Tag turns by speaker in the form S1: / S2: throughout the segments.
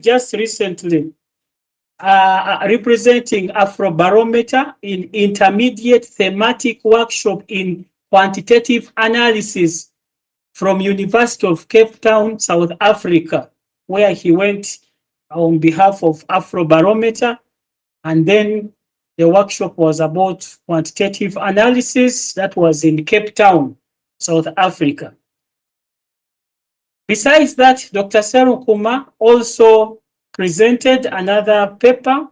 S1: just recently representing Afrobarometer in intermediate thematic workshop in quantitative analysis from University of Cape Town, South Africa, where he went on behalf of Afrobarometer. And then the workshop was about quantitative analysis. That was in Cape Town, South Africa. Besides that, Dr. Semionr also presented another paper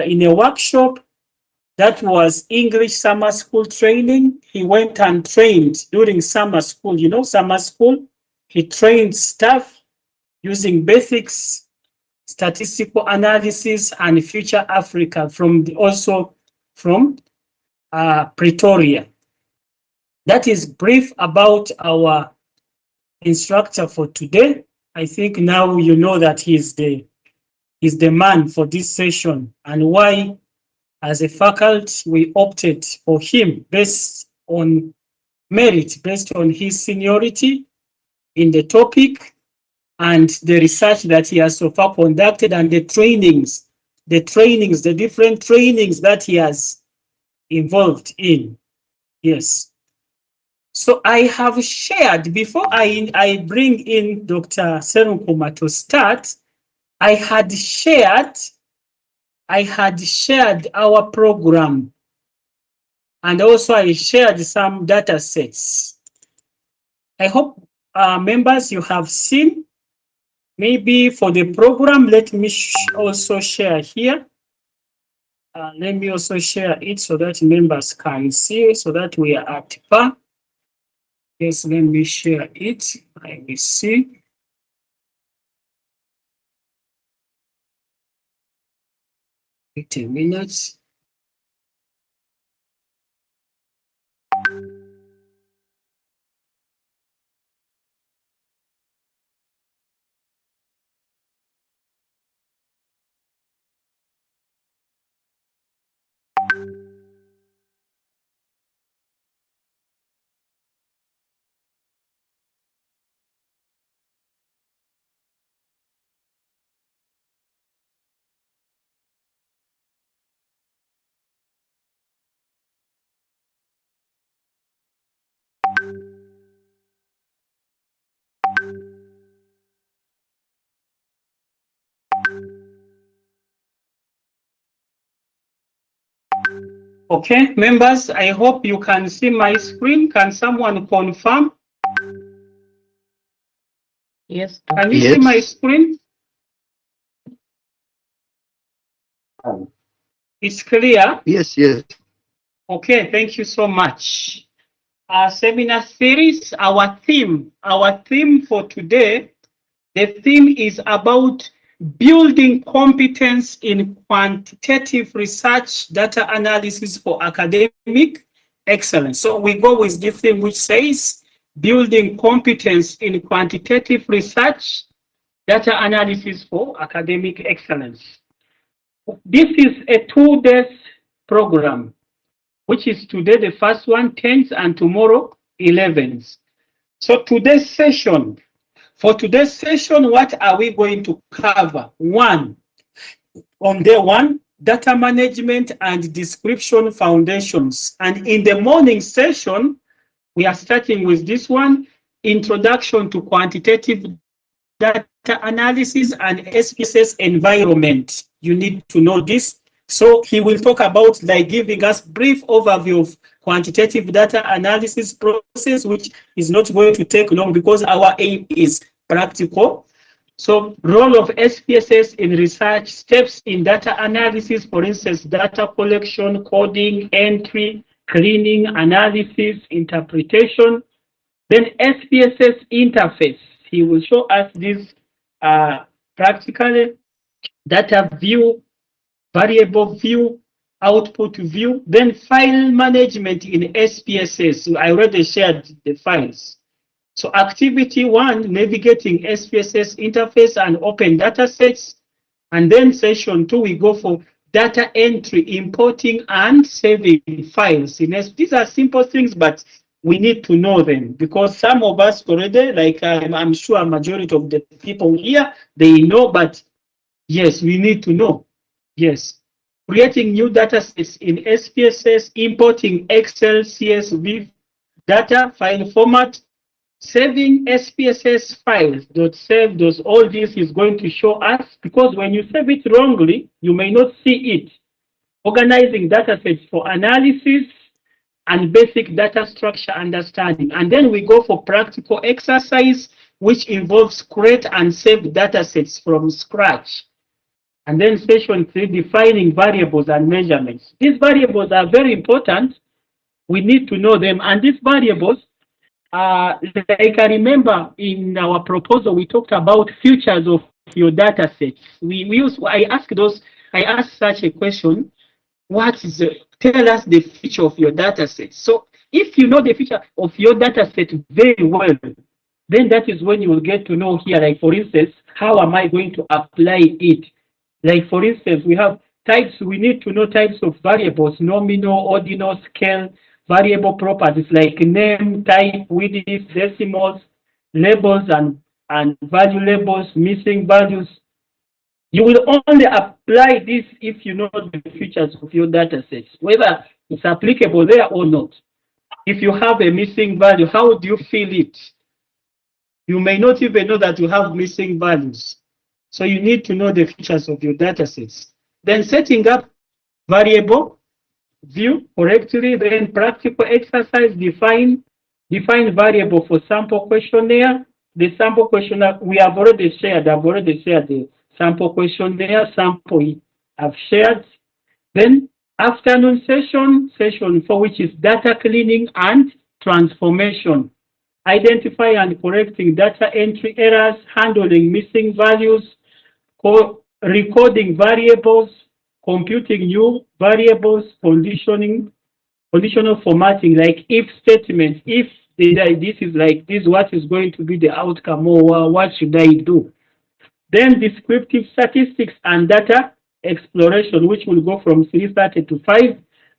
S1: in a workshop that was English summer school training. He went and trained during summer school, summer school. He trained staff using basics, statistical analysis, and future Africa also from Pretoria. That is brief about our instructor for today. I think now you know that he's the man for this session, and why as a faculty we opted for him based on merit, based on his seniority in the topic and the research that he has so far conducted, and the different trainings that he has involved in. Yes. So I have shared, before I bring in Dr. Semionr to start, I had shared our program, and also I shared some data sets. I hope members you have seen. Maybe for the program, let me also share here. Let me also share it so that members can see, so that we are at par. Yes, let me share it. I will see. Wait a minute. Okay, members, I hope you can see my screen. Can someone confirm?
S2: Yes.
S1: Can you see my screen? It's clear?
S3: Yes.
S1: Okay, thank you so much. Our seminar series, our theme for today, the theme is about building competence in quantitative research data analysis for academic excellence. So we go with the theme which says building competence in quantitative research data analysis for academic excellence. This is a 2-day program, which is today the first one, 10th, and tomorrow, 11th. So for today's session, what are we going to cover? On day one, data management and description foundations. And in the morning session, we are starting with this one, introduction to quantitative data analysis and SPSS environment. You need to know this. So he will talk about giving us brief overview of quantitative data analysis process, which is not going to take long because our aim is practical. So role of SPSS in research, steps in data analysis, for instance, data collection, coding, entry, cleaning, analysis, interpretation. Then SPSS interface. He will show us this practically, data view, variable view, output view, then file management in SPSS. So I already shared the files. So activity 1, navigating SPSS interface and open data sets. And then session 2, we go for data entry, importing and saving files. These are simple things, but we need to know them because some of us already, I'm sure a majority of the people here, they know, but Yes, we need to know. Yes. Creating new data sets in SPSS, importing Excel, CSV data file format, saving SPSS files, .save, all this is going to show us, because when you save it wrongly, you may not see it. Organizing data sets for analysis and basic data structure understanding. And then we go for practical exercise, which involves create and save data sets from scratch. And then session 3, defining variables and measurements. These variables are very important. We need to know them. And these variables, like I remember in our proposal, we talked about features of your data sets. I asked such a question, tell us the feature of your data set. So if you know the feature of your data set very well, then that is when you will get to know here, like for instance, how am I going to apply it? Like for instance, we have types, we need to know types of variables, nominal, ordinal, scale, variable properties like name, type, width, decimals, labels, and value labels, missing values. You will only apply this if you know the features of your data sets, whether it's applicable there or not. If you have a missing value, how do you feel it? You may not even know that you have missing values. So you need to know the features of your data sets. Then setting up variable view correctly, then practical exercise, define variable for sample questionnaire. The sample questionnaire we have already shared. I've already shared the sample questionnaire, sample I've shared. Then afternoon session 4, which is data cleaning and transformation. Identify and correcting data entry errors, handling missing values, recording variables, computing new variables, conditional formatting, like if statements, if this is like this, what is going to be the outcome, or what should I do? Then descriptive statistics and data exploration, which will go from 3:30 to 5.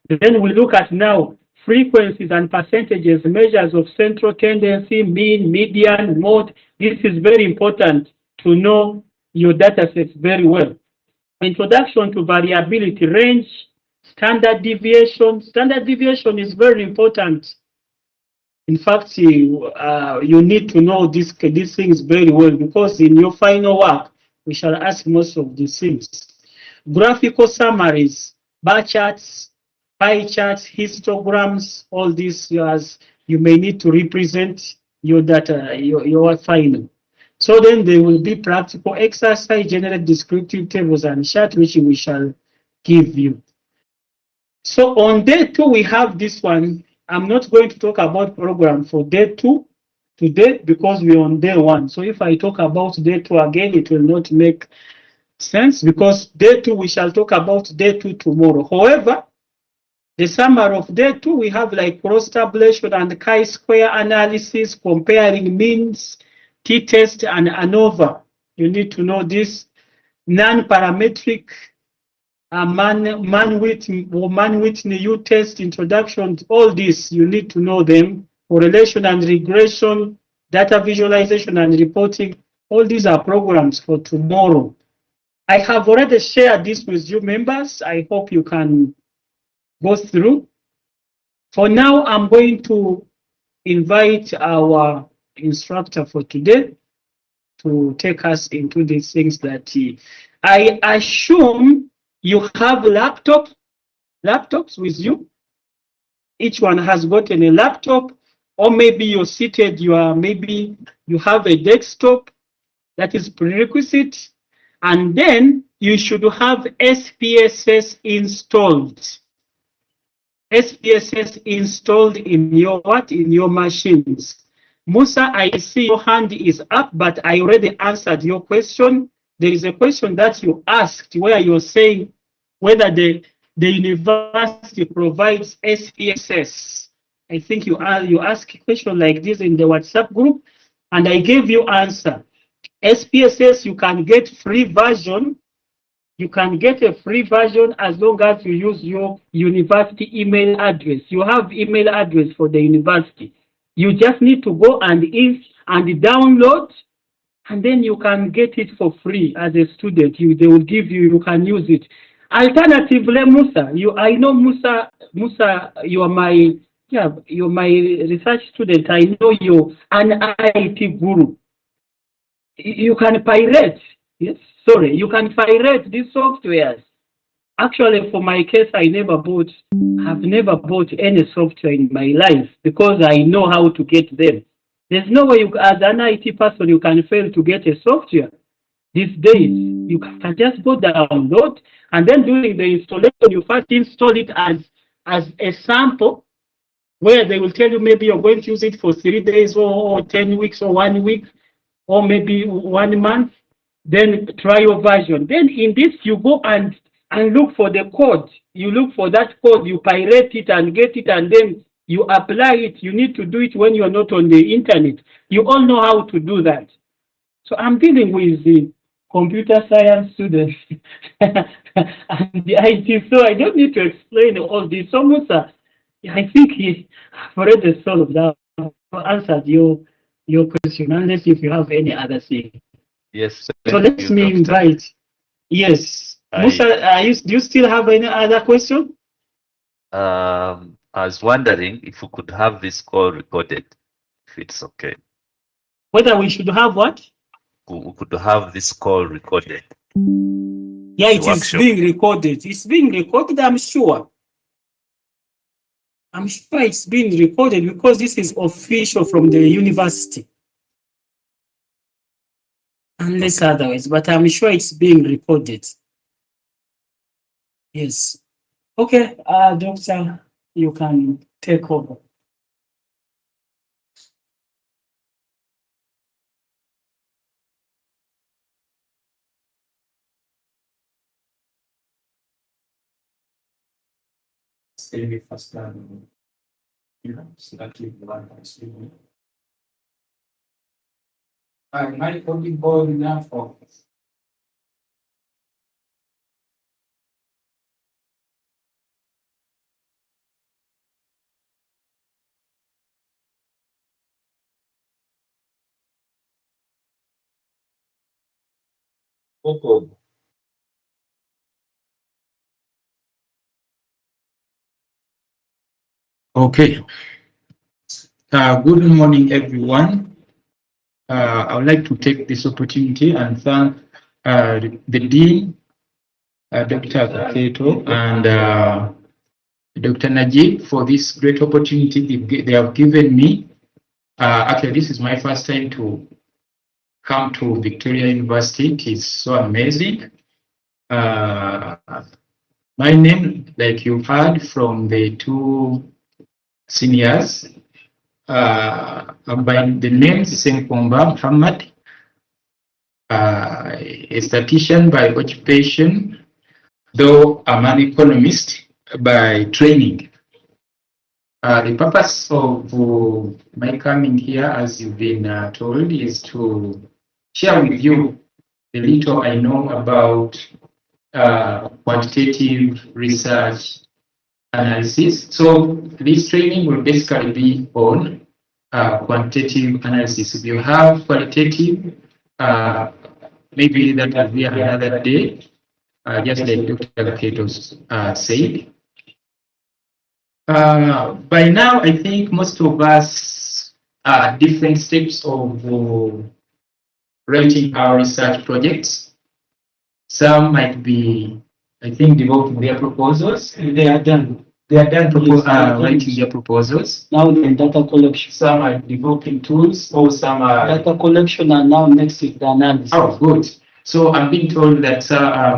S1: Then we look at now frequencies and percentages, measures of central tendency, mean, median, mode. This is very important to know your data sets very well. Introduction to variability, range, standard deviation. Standard deviation is very important. In fact, you need to know these things very well, because in your final work, we shall ask most of these things. Graphical summaries, bar charts, pie charts, histograms, all these you may need to represent your data, your final. So then there will be practical exercise, generate descriptive tables and charts, which we shall give you. So on day 2, we have this one. I'm not going to talk about program for day 2 today, because we're on day 1. So if I talk about day 2 again, it will not make sense, because day 2, we shall talk about day 2 tomorrow. However, the summary of day 2, we have like cross tabulation and chi-square analysis, comparing means, t-test, and ANOVA. You need to know this. Non-parametric man-Whitney U-test, introduction, all this, you need to know them. Correlation and regression, data visualization and reporting, all these are programs for tomorrow. I have already shared this with you members. I hope you can go through. For now, I'm going to invite our instructor for today to take us into these things that I assume you have laptops with you. Each one has gotten a laptop, or maybe you're seated, maybe you have a desktop. That is prerequisite. And then you should have SPSS installed. SPSS installed in your what? In your machines. Musa, I see your hand is up, but I already answered your question. There is a question that you asked where you're saying whether the university provides SPSS. I think you asked a question like this in the WhatsApp group, and I gave you answer. SPSS, you can get free version. You can get a free version as long as you use your university email address. You have email address for the university. You just need to go and download and then you can get it for free as a student. They will give you, you can use it. Alternatively, Musa, I know Musa, you are my, yeah, you're my research student. I know you're an IT guru. You can pirate, yes, sorry, you can pirate these softwares. Actually, for my case, I've never bought any software in my life because I know how to get them. There's no way as an IT person, you can fail to get a software. These days, you can just go download, and then during the installation, you first install it as a sample where they will tell you maybe you're going to use it for 3 days or 10 weeks or 1 week or maybe 1 month, then try your version. Then in this, you go and look for the code. You look for that code, you pirate it and get it, and then you apply it. You need to do it when you're not on the internet. You all know how to do that. So I'm dealing with the computer science students and the IT, so I don't need to explain all this. Almost, I think I've already solved that, answered your question, unless if you have any other thing.
S2: Yes,
S1: So let me invite. Yes, Musa, do you still have any other question?
S2: I was wondering if we could have this call recorded, if it's okay.
S1: Whether we should have what?
S2: We could have this call recorded.
S1: Yeah, it is being recorded. It's being recorded, I'm sure. I'm sure it's being recorded because this is official from the university. Unless otherwise, but I'm sure it's being recorded. Yes. Okay, Doctor, you can take over. My only board now for
S3: Okay. Good morning, everyone. I would like to take this opportunity and thank the Dean, Dr. Kaketo, and Dr. Najib for this great opportunity they have given me. Actually, this is my first time to come to Victoria University. It is so amazing. My name, like you heard from the two seniors, by the name Senkomba Muhammad, a statistician by occupation, though I'm an economist by training. The purpose of my coming here, as you've been told, is to share with you the little I know about quantitative research analysis. So this training will basically be on quantitative analysis. If you have qualitative, maybe that will be another day, just like Dr. Kato said. By now, I think most of us are at different steps of writing our research projects. Some might be, I think, developing their proposals.
S1: they are done.
S3: They are done writing their proposals.
S1: Now the data collection.
S3: Some are developing tools, or some are
S1: data collection, and now next is the analysis.
S3: Oh, good. So I'm being told that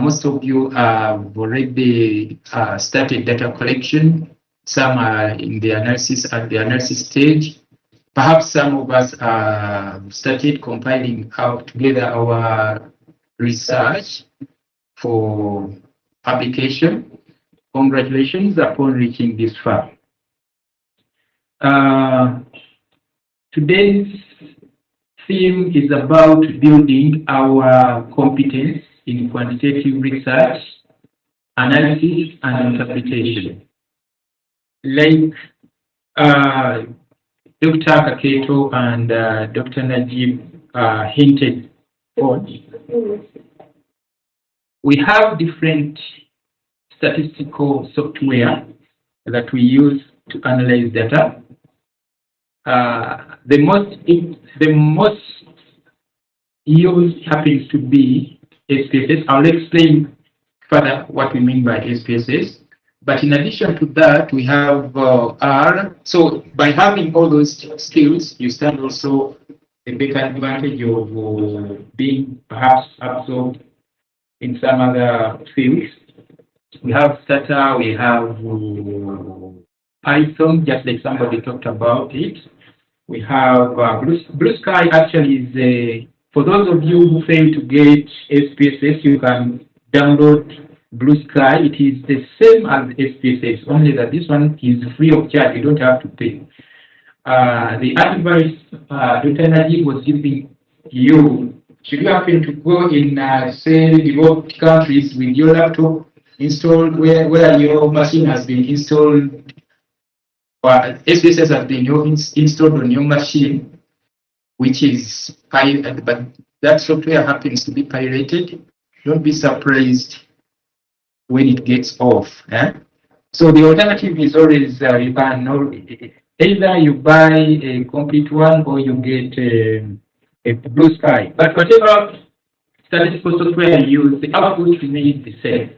S3: most of you have already started data collection. Some are in the analysis at the analysis stage. Perhaps some of us started compiling together our research for publication. Congratulations upon reaching this far. Today's theme is about building our competence in quantitative research, analysis, and interpretation. Like Dr. Kaketo and Dr. Najib hinted on, we have different statistical software that we use to analyze data. The most used happens to be SPSS. I'll explain further what we mean by SPSS. But in addition to that, we have R. So by having all those skills, you stand also a better advantage of being perhaps absorbed in some other fields. We have Stata, we have Python, just like somebody talked about it. We have Blue Sky actually is for those of you who fail to get SPSS, you can download Blue Sky. It is the same as SPSS, only that this one is free of charge. You don't have to pay. The advice Dr. Najib was giving you, should you happen to go in, say, developed countries with your laptop installed where your machine has been installed, or SPSS has been installed on your machine, which is pirated, but that software happens to be pirated, don't be surprised when it gets off. So the alternative is always you can know, either you buy a complete one or you get a Blue Sky. But whatever statistical software you use, the output remains the same.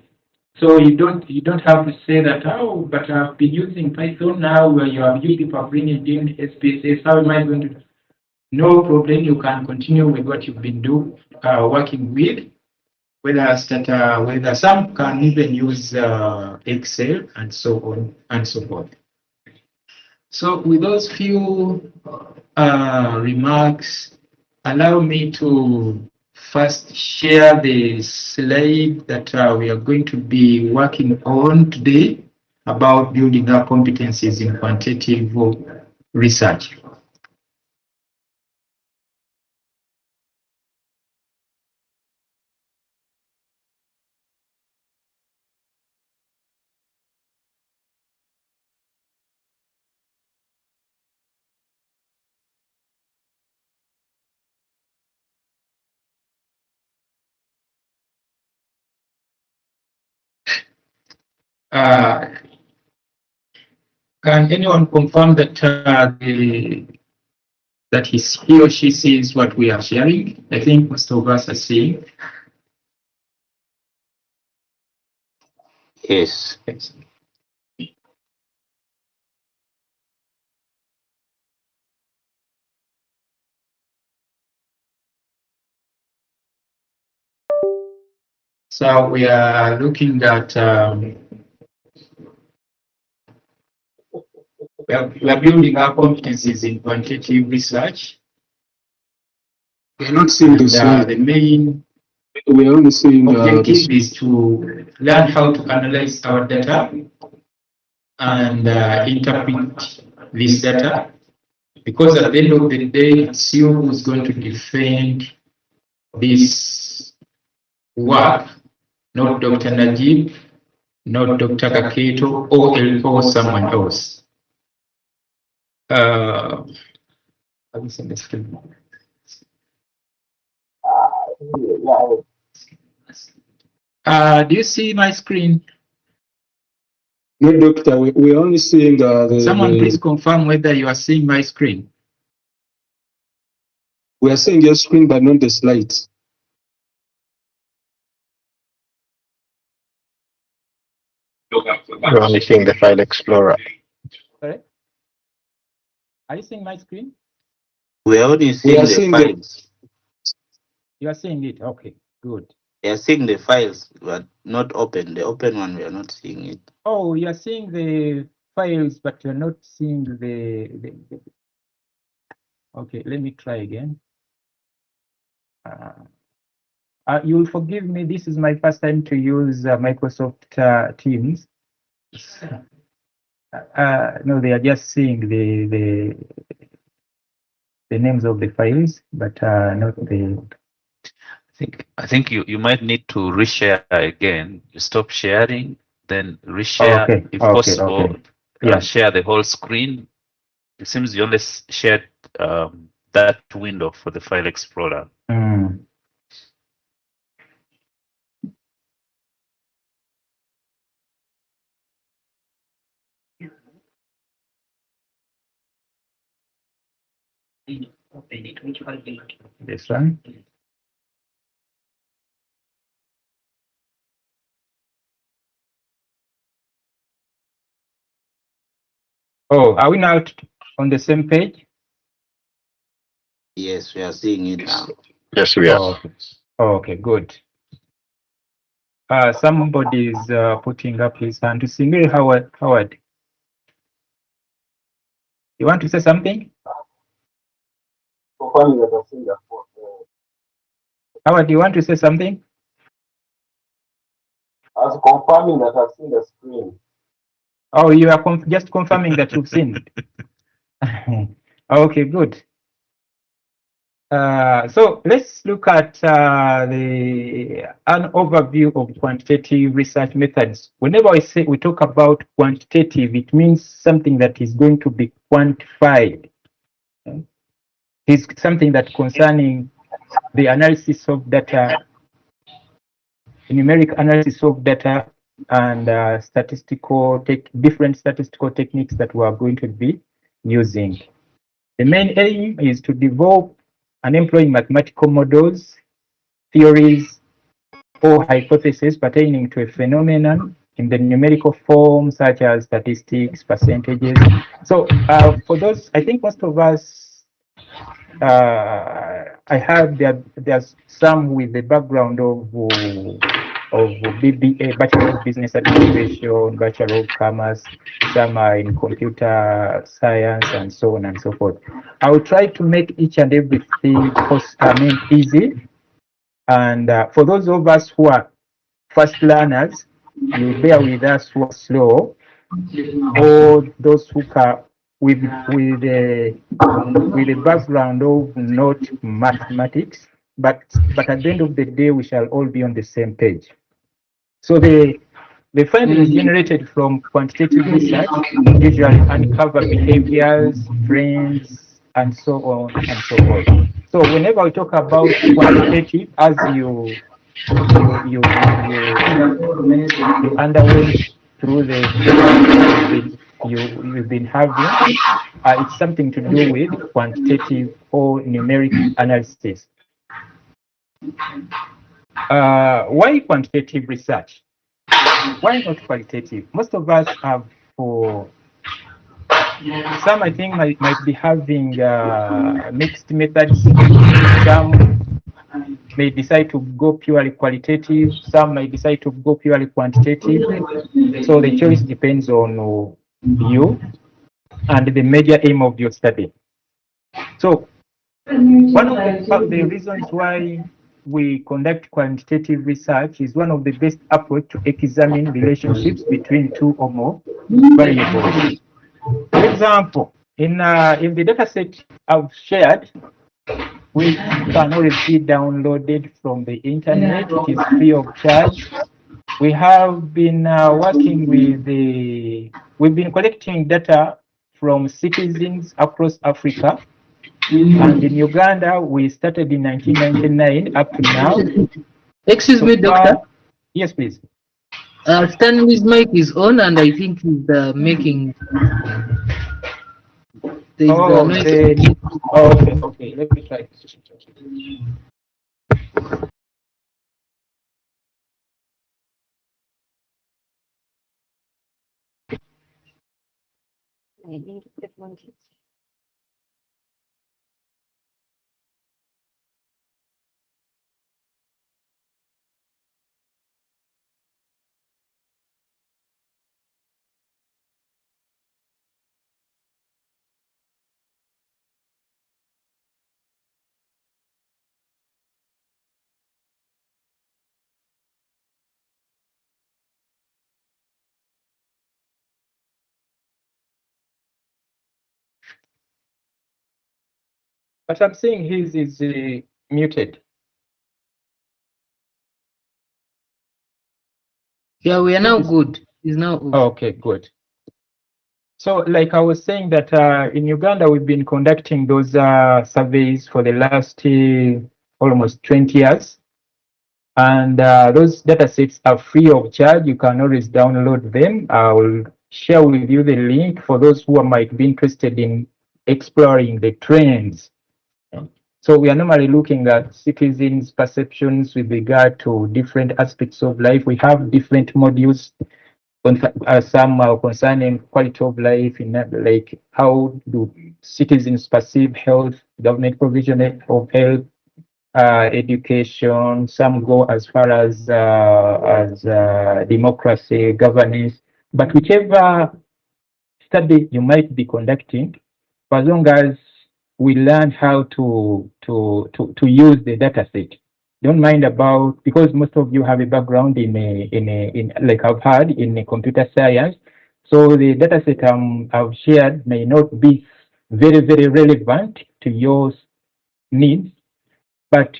S3: So you don't have to say that, oh, but I've been using Python now, where you have used it for bringing in SPSS. How am I going to? No problem. You can continue with what you've been working with. Whether some can even use Excel and so on and so forth. So with those few remarks, allow me to first share the slide that we are going to be working on today about building our competencies in quantitative research. Can anyone confirm that that he or she sees what we are sharing? I think most of us are seeing.
S2: Yes.
S3: So we are looking at we are building our competencies in quantitative research.
S4: We're not seeing the slide.
S3: The main
S4: We are only seeing
S3: objective is to learn how to analyze our data and interpret this data, because at the end of the day, it's you who's going to defend this work, not Dr. Najib, not Dr. Kaketo, or someone else. Do you see my screen?
S4: No, doctor, we're only seeing
S3: Someone please confirm whether you are seeing my screen.
S4: We are seeing your screen, but not the slides.
S5: We're only seeing the file explorer.
S3: Sorry? Are you seeing my screen?
S2: We are only seeing the files.
S3: You are seeing it. Okay, good.
S2: We are seeing the files, but not open. The open one, we are not seeing it.
S3: Oh, you are seeing the files, but you're not seeing the... Okay, let me try again. You'll forgive me. This is my first time to use Microsoft Teams. No, they are just seeing the names of the files, but not the...
S2: I think you might need to reshare again. You stop sharing, then reshare if possible.
S3: Yeah.
S2: Share the whole screen. It seems you only shared that window for the file explorer.
S3: This one. Oh, are we now on the same page?
S6: Yes, we are seeing it now.
S5: Yes, we are.
S3: Oh, okay. Oh, okay, good. Somebody is putting up his hand. To Singiri Howard. You want to say something? Howard, you want to say something?
S7: I was confirming that I've seen the screen.
S3: Oh, you are just confirming that you've seen it. Okay, good. So let's look at an overview of quantitative research methods. Whenever we talk about quantitative, it means something that is going to be quantified. It's something that concerning the analysis of data, numeric analysis of data, and different statistical techniques that we are going to be using. The main aim is to develop and employ mathematical models, theories, or hypotheses pertaining to a phenomenon in the numerical form, such as statistics, percentages. So for those, I think most of us, I have there's some with the background of BBA, Bachelor of Business Administration, Bachelor of Commerce, some are in computer science, and so on and so forth. I will try to make each and everything easy. And for those of us who are fast learners, you bear with us who are slow, or those who are with a background of not mathematics, but at the end of the day, we shall all be on the same page. So the findings generated from quantitative research usually uncover behaviors, trends, and so on and so forth. So whenever we talk about quantitative, as you underwent through the you've been having, it's something to do with quantitative or numeric analysis. Why quantitative research? Why not qualitative? Most of us have, for some, I think might be having mixed methods. Some may decide to go purely qualitative. Some may decide to go purely quantitative. So the choice depends on you and the major aim of your study. So one of the reasons why we conduct quantitative research is one of the best approach to examine relationships between two or more variables. For example, in the data set I've shared, which can always be downloaded from the internet, it is free of charge. We have been working with we've been collecting data from citizens across Africa. And in Uganda, we started in 1999 up to now.
S8: Excuse me, Doctor.
S3: Yes, please.
S8: Stanley's mic is on, and I think he's making.
S3: Okay, let me try. But I'm seeing his is muted.
S8: Yeah, we are now good. He's now good.
S3: Okay, good. So, like I was saying that in Uganda, we've been conducting those surveys for the last almost 20 years. And those data sets are free of charge. You can always download them. I will share with you the link for those who might be interested in exploring the trends So we are normally looking at citizens' perceptions with regard to different aspects of life. We have different modules. Some are concerning quality of life, in that, like how do citizens perceive health, government provision of health, education. Some go as far as democracy, governance. But whichever study you might be conducting, for as long as we learn how to use the data set. Don't mind about, because most of you have a background in like I've had in a computer science. So the data set I've shared may not be very relevant to your needs, but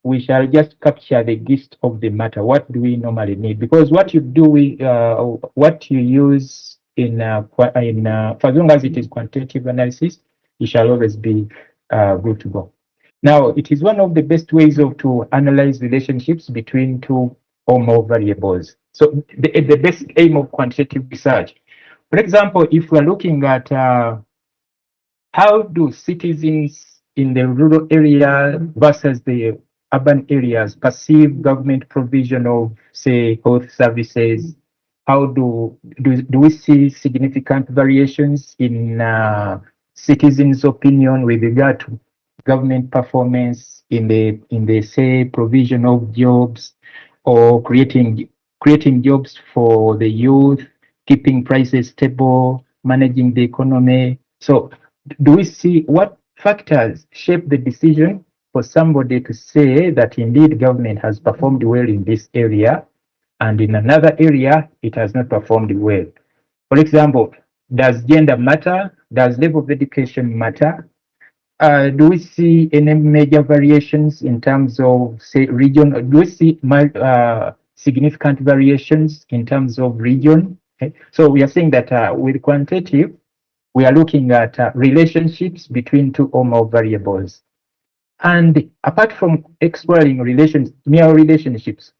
S3: we shall just capture the gist of the matter. What do we normally need? Because what you do, what you use for as long as it is quantitative analysis, it shall always be good to go. Now, it is one of the best ways to analyze relationships between two or more variables. So the best aim of quantitative research. For example, if we're looking at how do citizens in the rural area versus the urban areas perceive government provision of, say, health services? How do we see significant variations in citizens' opinion with regard to government performance in the say provision of jobs or creating jobs for the youth, keeping prices stable, managing the economy? So do we see what factors shape the decision for somebody to say that indeed government has performed well in this area and in another area it has not performed well? For example, does gender matter? Does level of education matter? Do we see any major variations in terms of, say, region? Do we see significant variations in terms of region? Okay. So we are saying that with quantitative, we are looking at relationships between two or more variables. And apart from exploring mere relationships,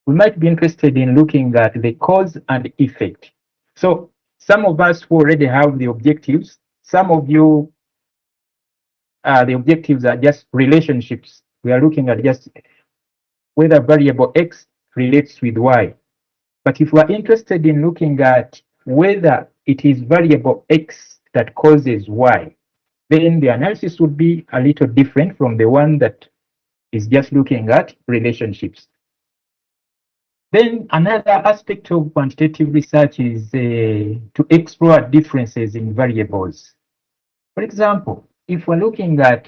S3: we might be interested in looking at the cause and effect. So some of us who already have the objectives, some of you, the objectives are just relationships. We are looking at just whether variable X relates with Y. But if we are interested in looking at whether it is variable X that causes Y, then the analysis would be a little different from the one that is just looking at relationships. Then another aspect of quantitative research is to explore differences in variables. For example, if we're looking at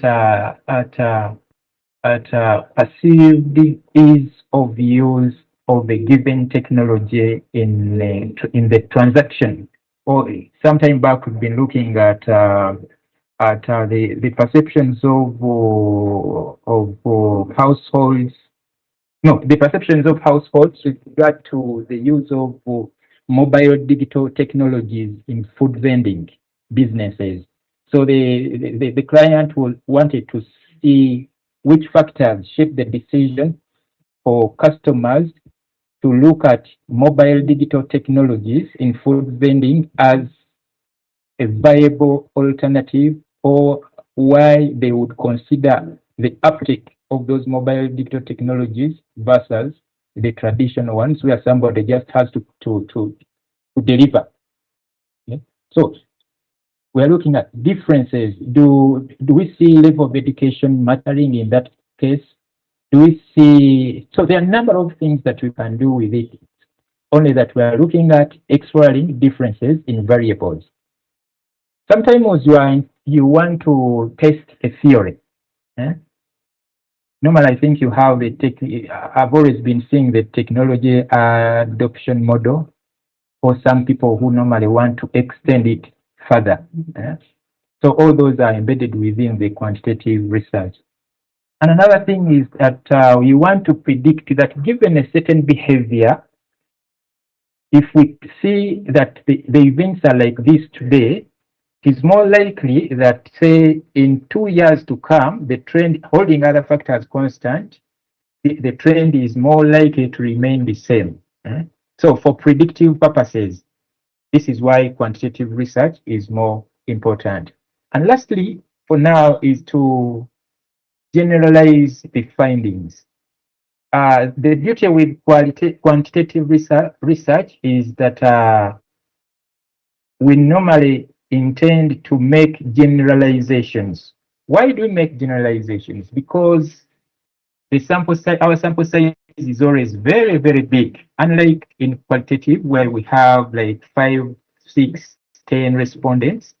S3: perceived ease of use of a given technology in the transaction, or sometime back we've been looking at the perceptions of households. No, the perceptions of households with regard to the use of mobile digital technologies in food vending businesses. So the client wanted to see which factors shape the decision for customers to look at mobile digital technologies in food vending as a viable alternative, or why they would consider the uptake of those mobile digital technologies versus the traditional ones where somebody just has to deliver. Okay? So we're looking at differences. Do we see level of education mattering in that case? Do we see, so there are a number of things that we can do with it, only that we are looking at exploring differences in variables. Sometimes you want to test a theory. Normally, I think you have I've always been seeing the technology adoption model for some people who normally want to extend it further. So all those are embedded within the quantitative research. And another thing is that we want to predict that given a certain behavior, if we see that the events are like this today, it's more likely that, say, in 2 years to come, the trend, holding other factors constant, the trend is more likely to remain the same. So for predictive purposes, this is why quantitative research is more important. And lastly, for now, is to generalize the findings. The beauty with quantitative research is that we normally intend to make generalizations. Why do we make generalizations? Because the sample size, our sample size is always very, very big. Unlike in qualitative, where we have like 5, 6, 10 respondents.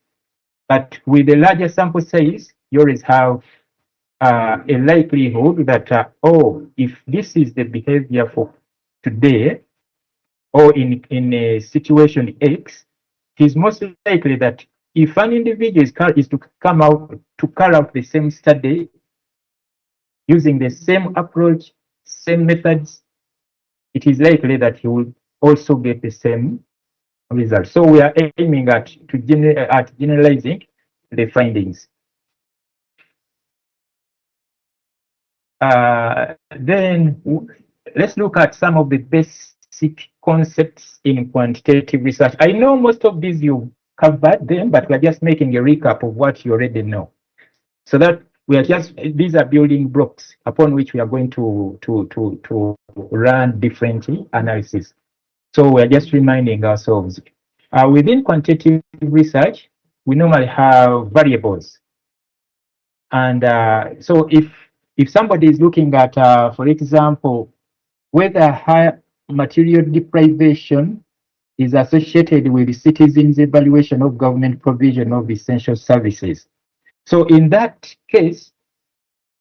S3: But with a larger sample size, you always have a likelihood that, oh, if this is the behavior for today, or in a situation X, it is most likely that if an individual is to come out to carry out the same study using the same approach, same methods, it is likely that he will also get the same result. So we are aiming at generalizing the findings. Then let's look at some of the basic concepts in quantitative research. I know most of these you covered them, but we're just making a recap of what you already know. So that we are these are building blocks upon which we are going to run different analysis. So we're just reminding ourselves. Within quantitative research, we normally have variables. And so if somebody is looking at, for example, whether high material deprivation is associated with citizens' evaluation of government provision of essential services. So in that case,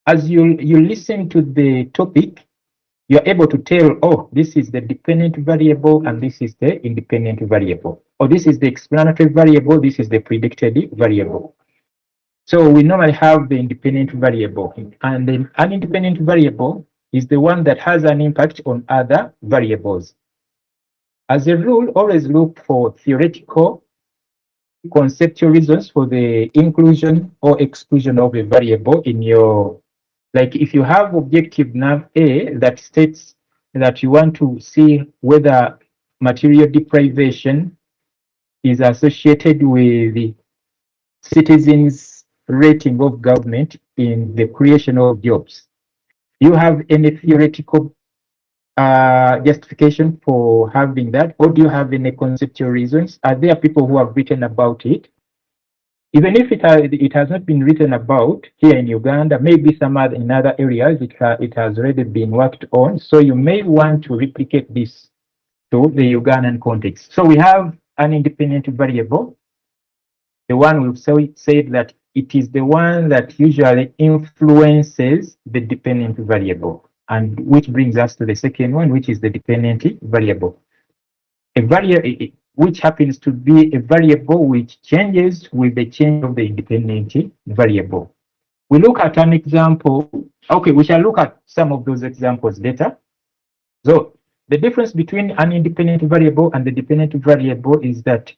S3: as you listen to the topic, you're able to tell, oh, this is the dependent variable and this is the independent variable. Or this is the explanatory variable, this is the predicted variable. So we normally have the independent variable, and then an independent variable is the one that has an impact on other variables. As a rule, always look for theoretical, conceptual reasons for the inclusion or exclusion of a variable in your, like if you have objective nav A that states that you want to see whether material deprivation is associated with the citizens' rating of government in the creation of jobs. Do you have any theoretical justification for having that, or do you have any conceptual reasons? Are there people who have written about it? Even if it has not been written about here in Uganda, maybe some other in other areas it has already been worked on. So you may want to replicate this to the Ugandan context. So we have an independent variable. The one we've said that it is the one that usually influences the dependent variable, and which brings us to the second one, which is the dependent variable. A variable which happens to be a variable which changes with the change of the independent variable. We look at an example. Okay, we shall look at some of those examples later. So the difference between an independent variable and the dependent variable is that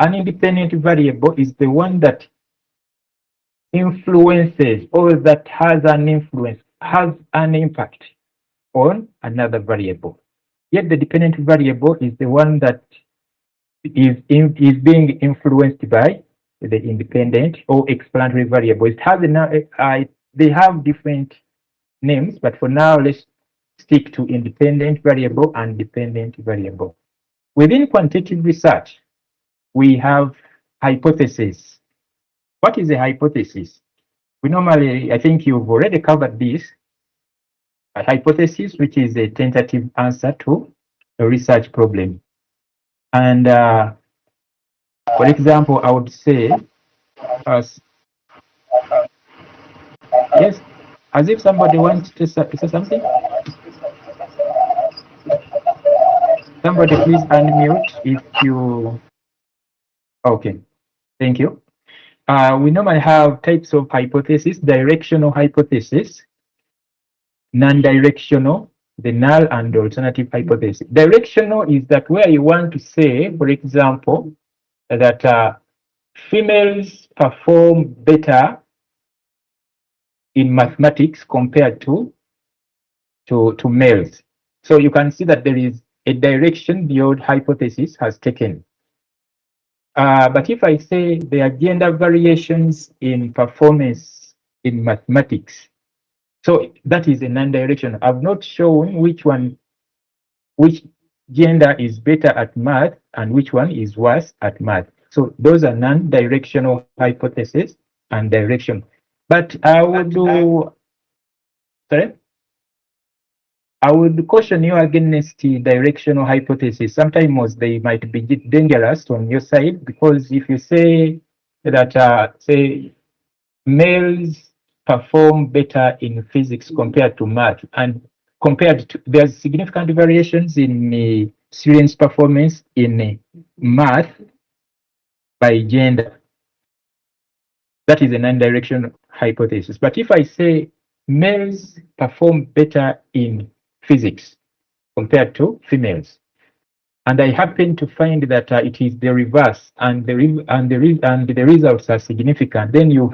S3: an independent variable is the one that influences or that has an influence, has an impact on another variable. Yet the dependent variable is the one that is being influenced by the independent or explanatory variable. It has they have different names, but for now let's stick to independent variable and dependent variable. Within quantitative research, we have hypothesis. What is a hypothesis? We normally, I think you've already covered this. A hypothesis, which is a tentative answer to a research problem. And for example, I would say, yes, as if somebody wants to say something. Somebody please unmute if you, okay, thank you. We normally have types of hypothesis: directional hypothesis, non-directional, the null and alternative hypothesis. Directional is that where you want to say, for example, that females perform better in mathematics compared to males. So you can see that there is a direction the old hypothesis has taken. But if I say there are gender variations in performance in mathematics, So that is a non-directional. I've not shown which gender is better at math and which one is worse at math. So those are non-directional hypotheses and direction. But I would caution you against the directional hypothesis. Sometimes they might be dangerous on your side, because if you say that, say, males perform better in physics compared to math, and there's significant variations in students' performance in math by gender. That is a non-directional hypothesis. But if I say males perform better in physics compared to females, and I happen to find that it is the reverse, and the results are significant, then you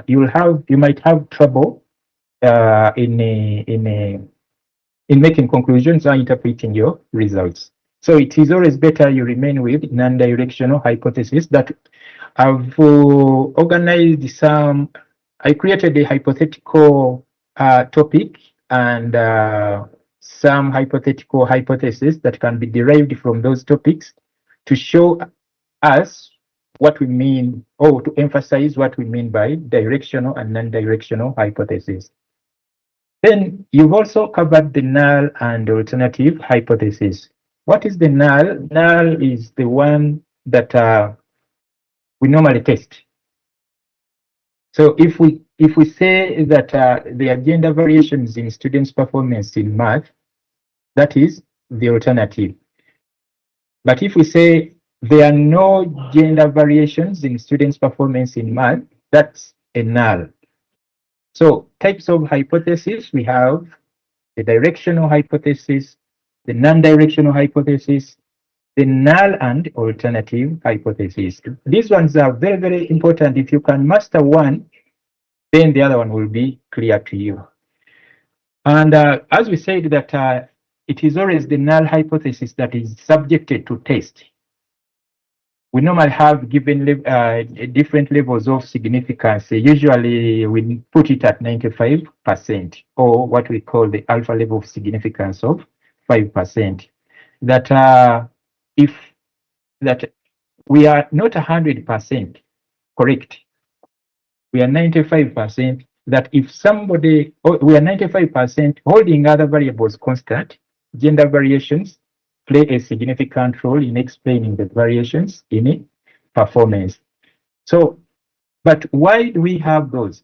S3: might have trouble in making conclusions or interpreting your results. So it is always better you remain with non-directional hypothesis. That I've organized some. I created a hypothetical topic and some hypothetical hypotheses that can be derived from those topics to show us what we mean, or to emphasize what we mean by directional and non-directional hypotheses. Then you've also covered the null and alternative hypothesis. What is the null? Null is the one that we normally test. So if we say that there are gender variations in students' performance in math, that is the alternative. But if we say there are no gender variations in students' performance in math, that's a null. So types of hypotheses, we have the directional hypothesis, the non-directional hypothesis, the null and alternative hypothesis. These ones are very, very important. If you can master one, then the other one will be clear to you. And as we said that it is always the null hypothesis that is subjected to test. We normally have given different levels of significance. Usually we put it at 95%, or what we call the alpha level of significance of 5%. That if that we are not 100% correct, we are 95%. That if somebody, we are 95% holding other variables constant, gender variations play a significant role in explaining the variations in performance. So, but why do we have those?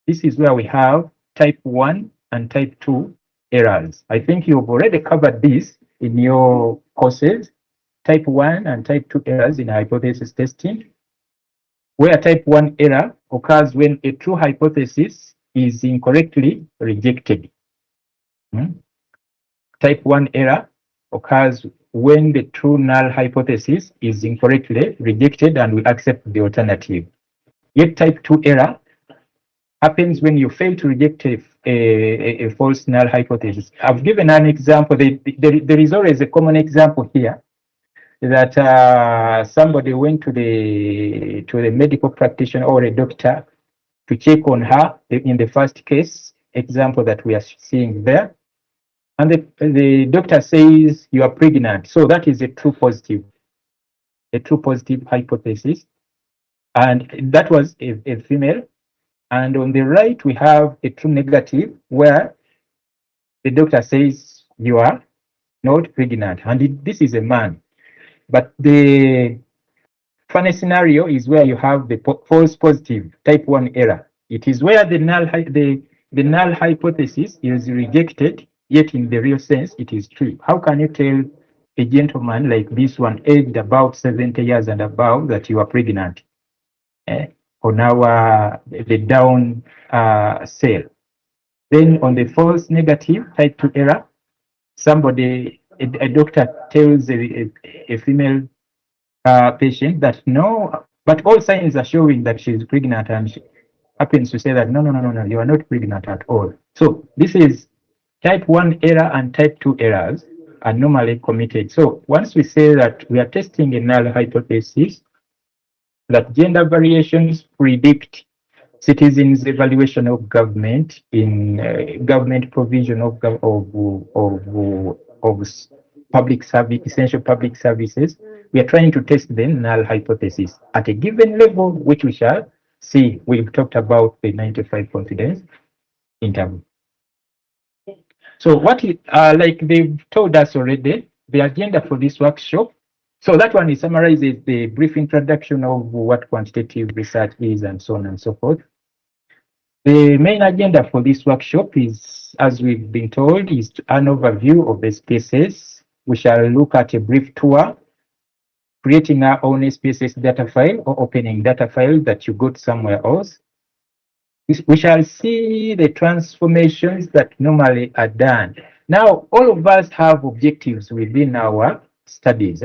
S3: This is where we have type 1 and type 2 errors. I think you've already covered this in your courses, type 1 and type 2 errors in hypothesis testing, where type 1 error occurs when a true hypothesis is incorrectly rejected. Type 1 error occurs when the true null hypothesis is incorrectly rejected and we accept the alternative. Yet type 2 error happens when you fail to reject a false null hypothesis. I've given an example. There is always a common example here, that somebody went to the medical practitioner or a doctor to check on her in the first case example that we are seeing there. And the doctor says you are pregnant. So that is a true positive hypothesis. And that was a female. And on the right, we have a true negative where the doctor says you are not pregnant. And this is a man. But the funny scenario is where you have the false positive, type 1 error. It is where the null hypothesis is rejected, yet in the real sense, it is true. How can you tell a gentleman like this one, aged about 70 years and above, that you are pregnant? On the down cell. Then on the false negative, type 2 error, a doctor tells a female patient that no, but all signs are showing that she's pregnant, and she happens to say that no, you are not pregnant at all. So this is type 1 error and type 2 errors are normally committed. So once we say that we are testing a null hypothesis, that gender variations predict citizens' evaluation of government in government provision of public service, essential public services. We are trying to test the null hypothesis at a given level, which we shall see. We've talked about the 95 confidence interval. So what, like they've told us already, the agenda for this workshop. So that one is summarizes the brief introduction of what quantitative research is and so on and so forth. The main agenda for this workshop is, as we've been told, is an overview of the spaces. We shall look at a brief tour, creating our own SPSS data file or opening data file that you got somewhere else. We shall see the transformations that normally are done. Now, all of us have objectives within our studies.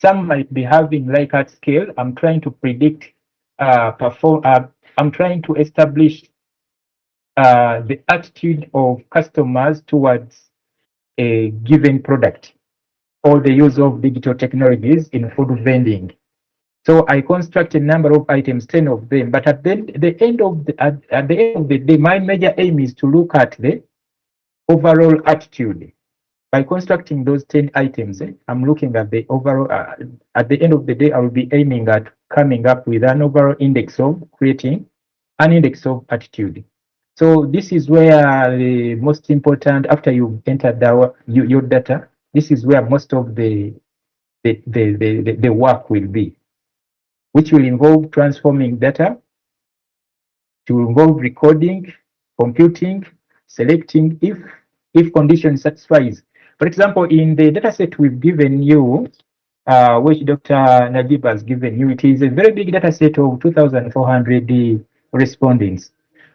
S3: Some might be having Likert scale. I'm trying to predict, I'm trying to establish the attitude of customers towards a given product or the use of digital technologies in food vending. So I construct a number of items, 10 of them, but at the end of the day, my major aim is to look at the overall attitude. By constructing those 10 items, I'm looking at the overall, at the end of the day, I will be aiming at coming up with an overall index of creating an index of attitude. So this is where the most important, after you've entered your data, this is where most of the work will be, which will involve transforming data, to involve recording, computing, selecting if condition satisfies. For example, in the dataset we've given you, which Dr. Najib has given you, it is a very big dataset of 2,400 respondents.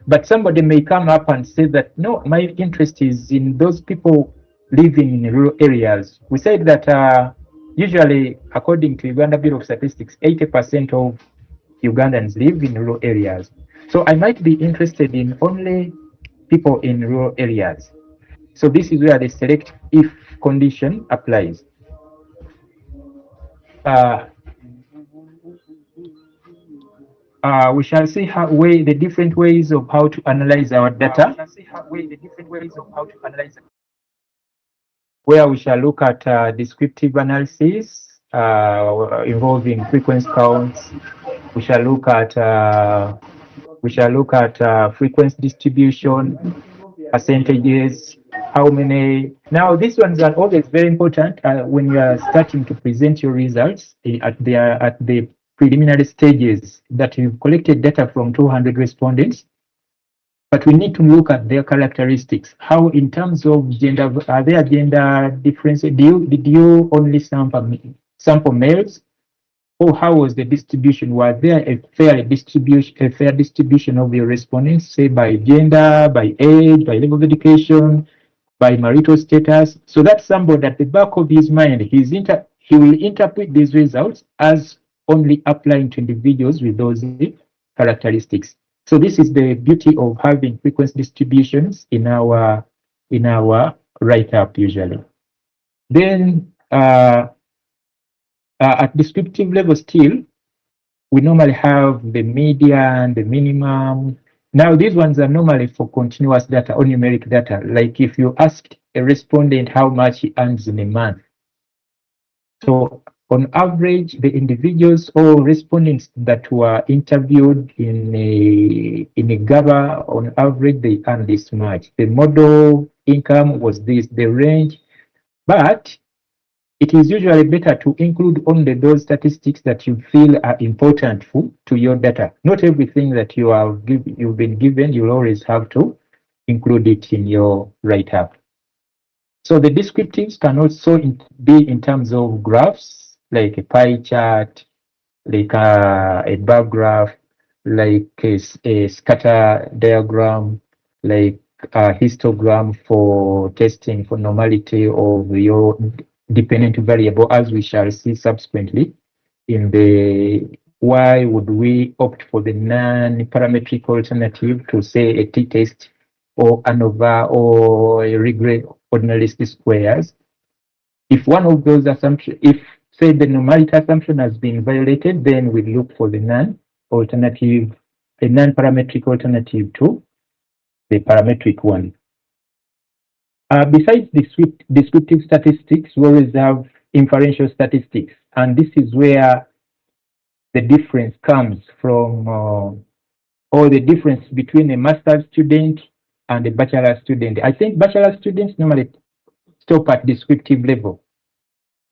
S3: But somebody may come up and say that, no, my interest is in those people living in rural areas. We said that usually, according to Uganda Bureau of Statistics, 80% of Ugandans live in rural areas. So I might be interested in only people in rural areas. So this is where the select if condition applies. We shall see the different ways of how to analyze our data. Where we shall look at descriptive analysis involving frequency counts. We shall look at frequency distribution, percentages, how many. Now these ones are always very important when you are starting to present your results at the preliminary stages that you've collected data from 200 respondents. But we need to look at their characteristics. How, in terms of gender, are there gender differences? Did you only sample males? Or how was the distribution? Was there a fair distribution of your respondents, say by gender, by age, by level of education, by marital status? So that's somebody at the back of his mind, he will interpret these results as only applying to individuals with those characteristics. So this is the beauty of having frequency distributions in our write-up usually. Then at descriptive level still, we normally have the median, the minimum. Now these ones are normally for continuous data or numeric data. Like if you asked a respondent how much he earns in a month. So on average, the individuals or respondents that were interviewed in a GABA, on average, they earn this much. The model income was this, the range, but it is usually better to include only those statistics that you feel are important to your data. Not everything that you've been given, you'll always have to include it in your write-up. So the descriptives can also be in terms of graphs, like a pie chart, like a bar graph, like a scatter diagram, like a histogram for testing for normality of your dependent variable, as we shall see subsequently in the why would we opt for the non-parametric alternative to say a t-test or ANOVA or a regret ordinary least squares. If one of those assumptions, if say the normality assumption has been violated, then we look for the non-alternative a non-parametric alternative to the parametric one. Besides descriptive statistics, we always have inferential statistics, and this is where the difference comes from, or the difference between a master's student and a bachelor student. I think bachelor students normally stop at descriptive level.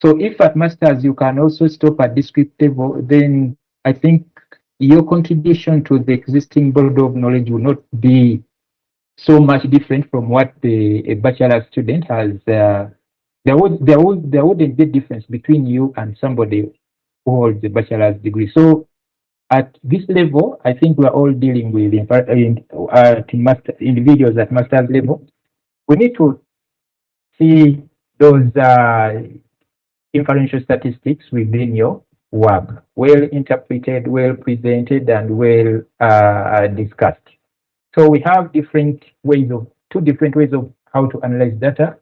S3: So if at master's you can also stop at descriptive level, then I think your contribution to the existing body of knowledge will not be so much different from what a bachelor student has. There wouldn't be difference between you and somebody who holds a bachelor's degree. So at this level, I think we are all dealing with individuals at master's level. We need to see those inferential statistics within your work, well interpreted, well presented, and well discussed. So we have two different ways of how to analyze data,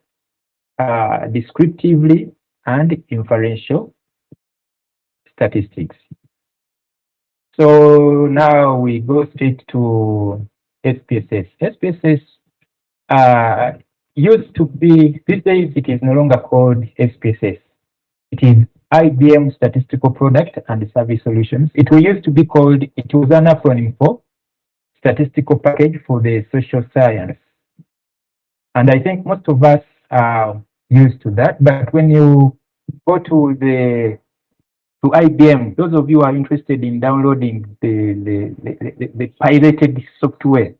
S3: descriptively and inferential statistics. So now we go straight to SPSS. SPSS used to be, these days it is no longer called SPSS. It is IBM Statistical Product and Service Solutions. It used to be called, it was an acronym for Statistical Package for the Social Science. And I think most of us are used to that. But when you go to IBM, those of you who are interested in downloading the pirated software,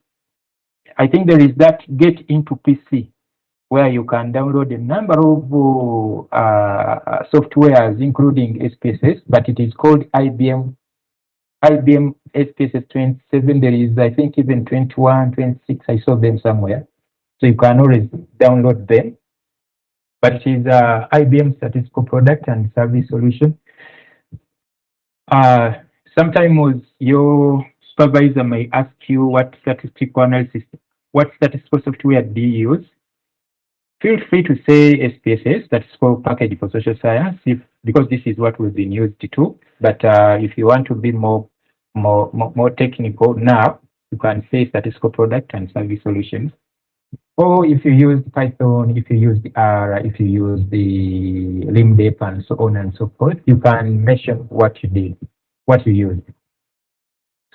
S3: I think there is that Get Into PC where you can download a number of softwares, including SPSS, but it is called IBM SPSS 27. There is, I think, even 21, 26. I saw them somewhere. So you can always download them. But it is IBM Statistical Product and Service Solution. Sometimes your supervisor may ask you what statistical software do you use. Feel free to say SPSS, Statistical Package for Social Science, because this is what we've been used to. But if you want to be more technical now, you can say Statistical Product and Service Solutions. Or if you use Python, if you use the R, if you use the LIMDEP and so on and so forth, you can mention what you did, what you used.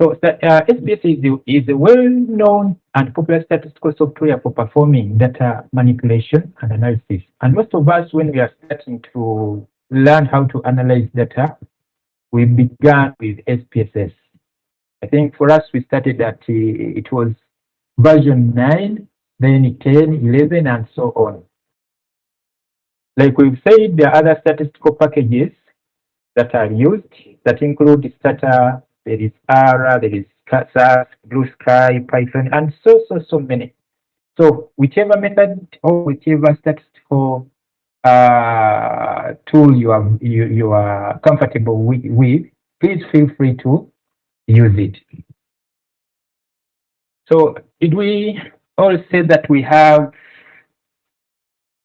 S3: So SPSS is a well-known and popular statistical software for performing data manipulation and analysis. And most of us, when we are starting to learn how to analyze data, we began with SPSS. I think for us, we started at, it was version 9, then 10, 11, and so on. Like we've said, there are other statistical packages that are used that include Stata, there is R, there is SAS, Blue Sky, Python, and so many. So whichever method or whichever statistical tool you are comfortable with, please feel free to use it. So did we all say that we have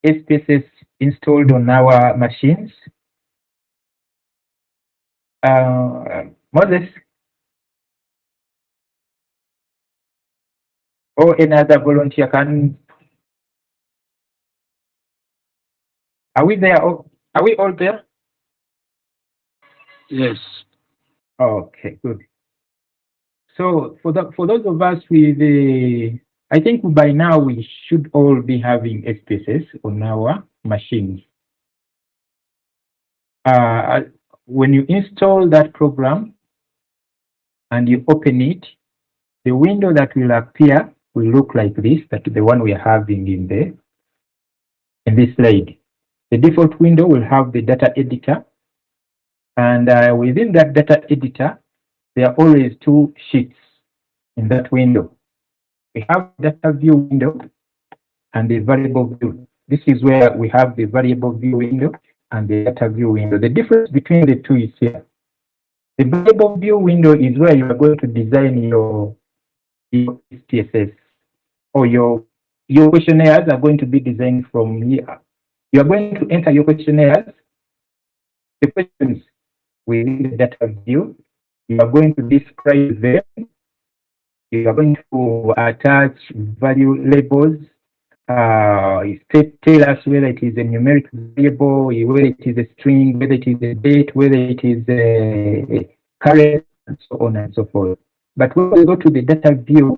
S3: SPSS installed on our machines? Moses? Or any other volunteer can? Are we there? Are we all there?
S4: Yes.
S3: Okay, good. So for those of us with I think by now we should all be having SPSS on our machines. When you install that program and you open it, the window that will appear will look like this, that the one we are having in this slide. The default window will have the data editor, and within that data editor, there are always two sheets in that window. We have the data view window and the variable view. This is where we have the variable view window and the data view window. The difference between the two is here. The variable view window is where you are going to design your SPSS, or your questionnaires are going to be designed from here. You are going to enter your questionnaires, the questions within the data view. You are going to describe them You are going to attach value labels. Tell us whether it is a numeric variable, whether it is a string, whether it is a date, whether it is a current, and so on and so forth. But when we go to the data view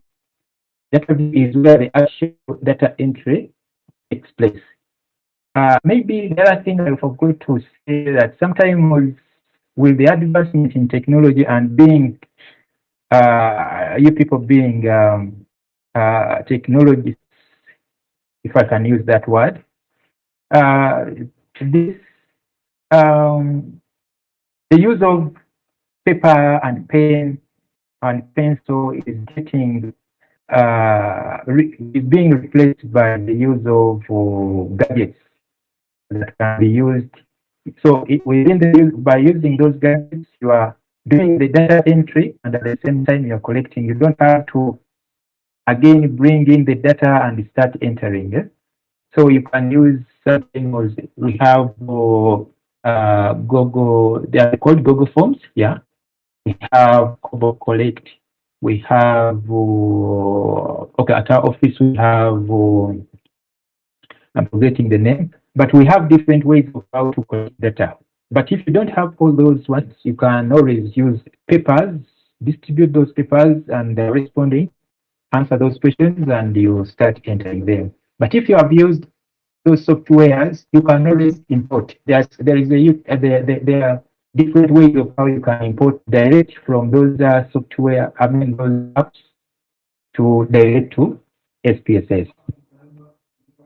S3: is where the actual data entry takes place. Maybe the other thing I forgot to say that sometimes with the advancement in technology and being you people being technologists, if I can use that word, this the use of paper and pen and pencil is getting is being replaced by the use of gadgets that can be used. So within the by using those gadgets, you are doing the data entry, and at the same time you're collecting. You don't have to again bring in the data and start entering. So you can use something. We have Google. They are called Google Forms. Yeah. We have Kobo Collect. We have okay, at our office we have I'm forgetting the name, but we have different ways of how to collect data. But if you don't have all those ones, you can always use papers, distribute those papers and responding, answer those questions, and you start entering them. But if you have used those softwares, you can always import. There are different ways of how you can import direct from those software, I mean those apps to direct to SPSS.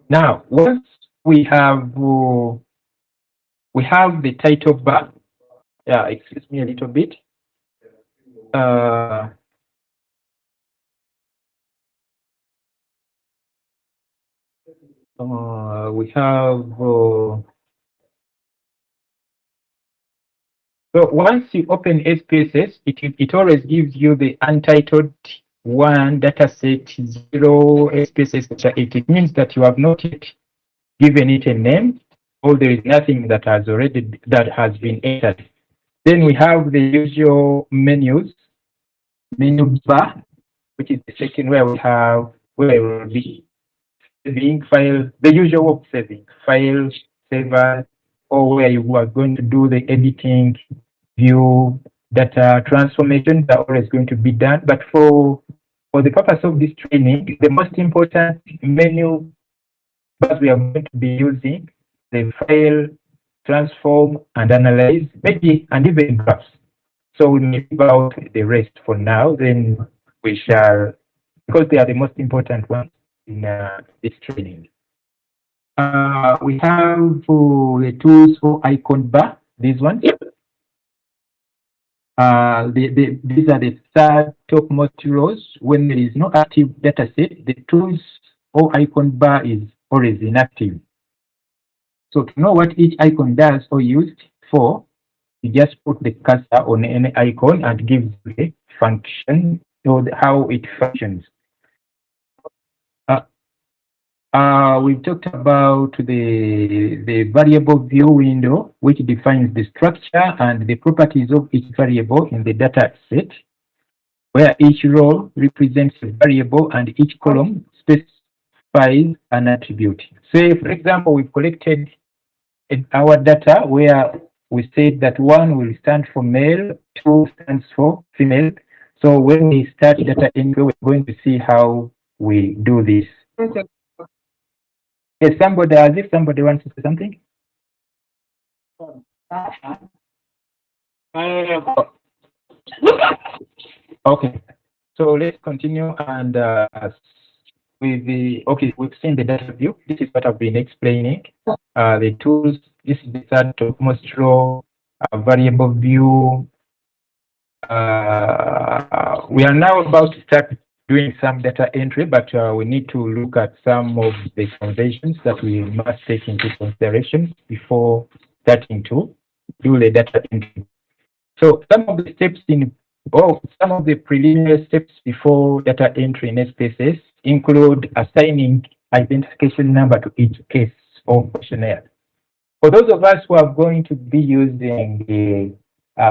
S3: Now, once we have the title bar. Yeah, excuse me a little bit. We have so once you open SPSS, it always gives you the untitled one dataset 0 SPSS. It means that you have not yet given it a name, or there is nothing that has been entered. Then we have the usual menu bar, which is the section where we will be saving file, the usual of saving file, saver, or where you are going to do the editing, view, data transformation that are always going to be done. But for the purpose of this training, the most important menu that we are going to be using the file, transform, and analyze, maybe, and even graphs. So we may leave out the rest for now, then we shall, because they are the most important ones in this training. We have the tools for icon bar, these ones. These are the third topmost rows. When there is no active data set, the tools or icon bar is always inactive. So to know what each icon does or used for, you just put the cursor on any icon and give the function or how it functions. We've talked about the variable view window, which defines the structure and the properties of each variable in the data set, where each row represents a variable and each column specifies an attribute. Say, for example, we've collected our data where we said that 1 will stand for male, 2 stands for female. So when we start data entry, we're going to see how we do this. Okay. Yes, as if somebody wants to say something. Okay, so let's continue and with we've seen the data view. This is what I've been explaining. The tools, this is the third topmost row, variable view. We are now about to start doing some data entry, but we need to look at some of the conventions that we must take into consideration before starting to do the data entry. So some of the steps some of the preliminary steps before data entry in SPSS include assigning identification number to each case or questionnaire. For those of us who are going to be using the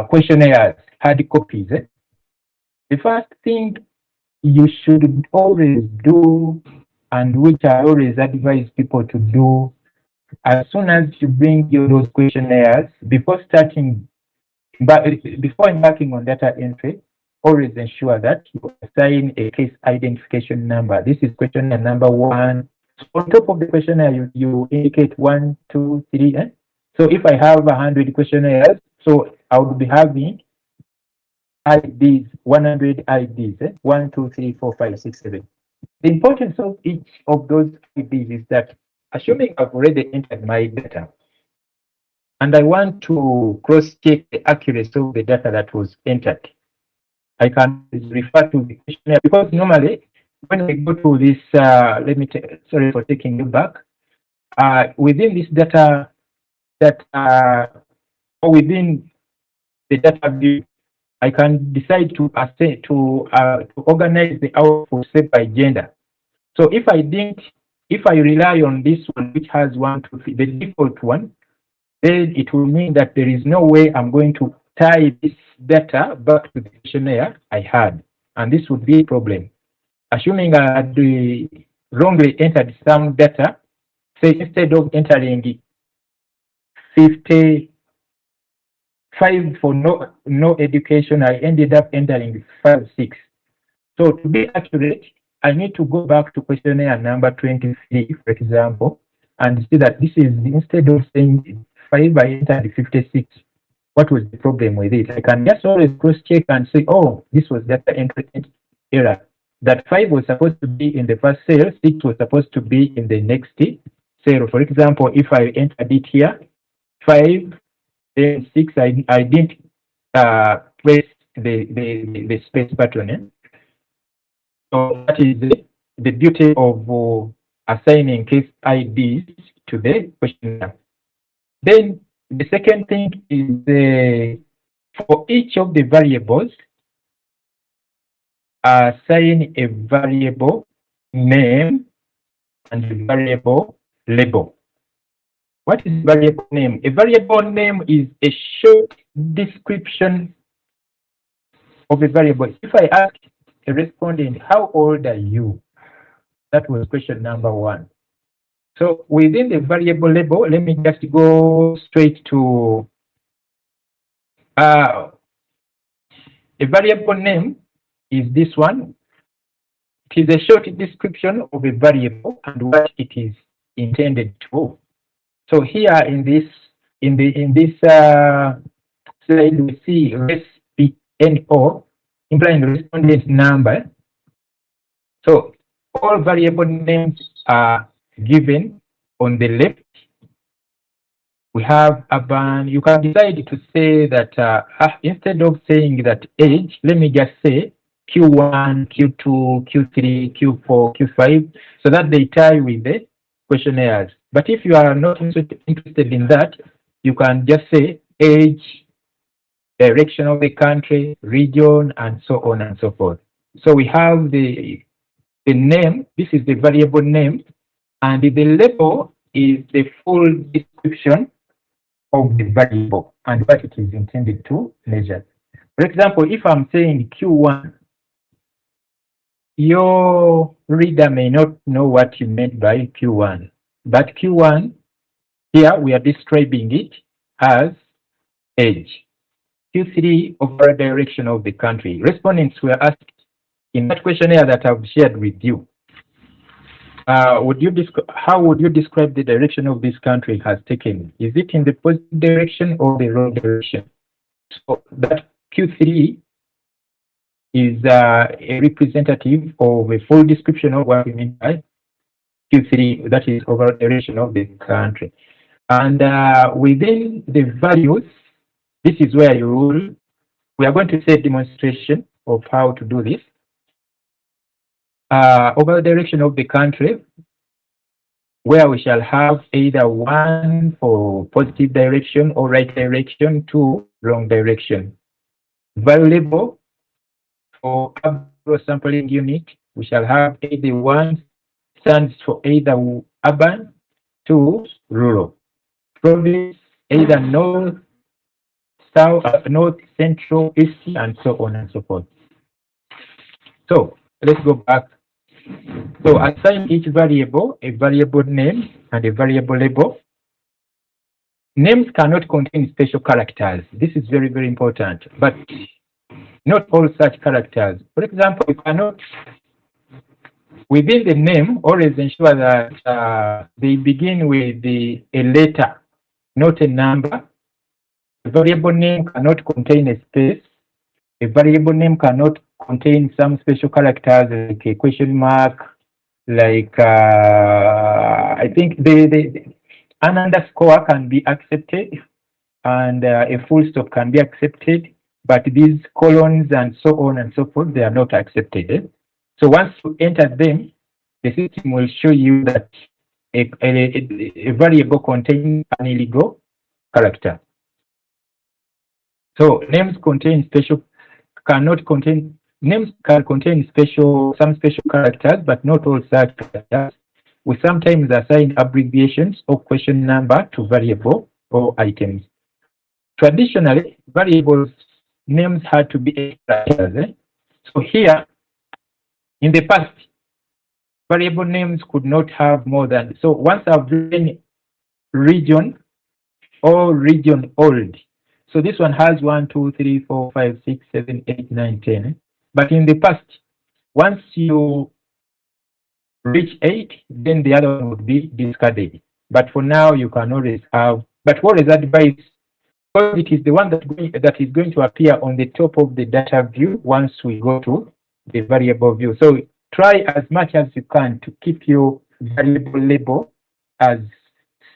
S3: questionnaires, hard copies, the first thing you should always do, and which I always advise people to do, as soon as you bring those questionnaires, before embarking on data entry, always ensure that you assign a case identification number. This is questionnaire number 1. So on top of the questionnaire, you indicate 1, 2, 3. So if I have 100 questionnaires, so I would be having IDs, 100 IDs, 1, 2, 3, 4, 5, 6, 7. The importance of each of those IDs is that, assuming I've already entered my data, and I want to cross-check the accuracy of the data that was entered, I can refer to the questionnaire, because normally when we go to this, sorry for taking you back, within this data, or within the data view, I can decide to organize the output set by gender. So if I rely on this one, which has 1, 2, 3, the default one, then it will mean that there is no way I'm going to tie this data back to the questionnaire I had. And this would be a problem. Assuming I had wrongly entered some data, say instead of entering 55 for no education, I ended up entering 56. So to be accurate, I need to go back to questionnaire number 23, for example, and see that this is, instead of saying 5, I entered 56. What was the problem with it? I can just always cross-check and say, oh, this was data entry error. That 5 was supposed to be in the first cell, 6 was supposed to be in the next cell. For example, if I entered it here, 5, then 6, I didn't press the space button. So that is the beauty of assigning case IDs to the questionnaire. Then the second thing is for each of the variables, assign a variable name and a variable label. What is variable name? A variable name is a short description of a variable. If I ask a respondent, how old are you? That was question number 1. So within the variable label, let me just go straight to a variable name is this one. It is a short description of a variable and what it is intended to. So here in this slide, we see RESPNO, implying respondent number. So all variable names are given on the left. We have urban. You can decide to say that instead of saying that age, let me just say Q1, Q2, Q3, Q4, Q5, so that they tie with the questionnaires. But if you are not interested in that, you can just say age, direction of the country, region, and so on and so forth. So we have the name. This is the variable name, and the label is the full description of the variable and what it is intended to measure. For example, if I'm saying Q1, your reader may not know what you meant by Q1, but Q1, here we are describing it as age. Q3, overall direction of the country. Respondents were asked in that questionnaire that I've shared with you. How would you describe the direction of this country has taken? Is it in the positive direction or the wrong direction? So that Q3 is a representative of a full description of what we mean by Q3, that is overall direction of the country. And within the values, this is where we are going to see a demonstration of how to do this. Overall direction of the country, where we shall have either 1 for positive direction or right direction, 2 wrong direction. Variable for sampling unit, we shall have either 1 stands for either urban, 2 rural. Province, either north, south, north, central, east, and so on and so forth. So let's go back. So assign each variable a variable name and a variable label. Names cannot contain special characters. This is very, very important, but not all such characters. For example, you cannot, within the name, always ensure that they begin with a letter, not a number. A variable name cannot contain a space. A variable name cannot contain some special characters like a question mark, like I think an underscore can be accepted and a full stop can be accepted, but these colons and so on and so forth, they are not accepted. So once you enter them, the system will show you that a variable contains an illegal character. So names contain special cannot contain names can contain some special characters, but not all such characters. We sometimes assign abbreviations or question number to variable or items. Traditionally, variables names had to be 8 characters. So here, in the past, variable names could not have more than. So once I've written region or region old, so this one has 1, 2, 3, 4, 5, 6, 7, 8, 9, 10. But in the past, once you reach 8, then the other one would be discarded. But for now, you can always have. But what is advised? Because it is the one that is going to appear on the top of the data view once we go to the variable view. So try as much as you can to keep your variable label as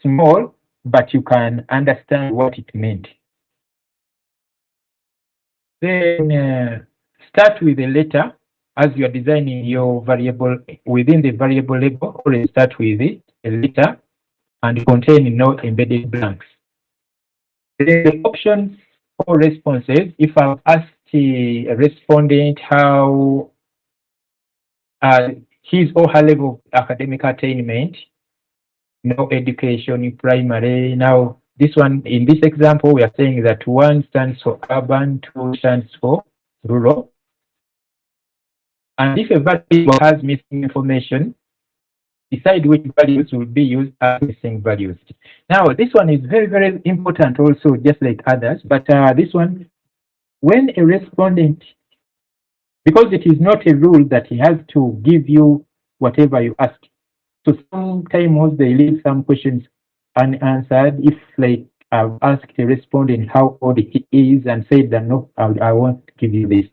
S3: small, but you can understand what it meant. Then start with a letter as you are designing your variable within the variable label. Always start with a letter and contain no embedded blanks. The options or responses, if I've asked a respondent how his or her level of academic attainment, no education in primary. Now, this one, in this example, we are saying that 1 stands for urban, 2 stands for rural. And if a variable has missing information, decide which values will be used as missing values. Now, this one is very, very important also, just like others. But this one, when a respondent, because it is not a rule that he has to give you whatever you ask. So sometimes they leave some questions unanswered. If like I've asked a respondent how old he is and said that no, I won't give you this.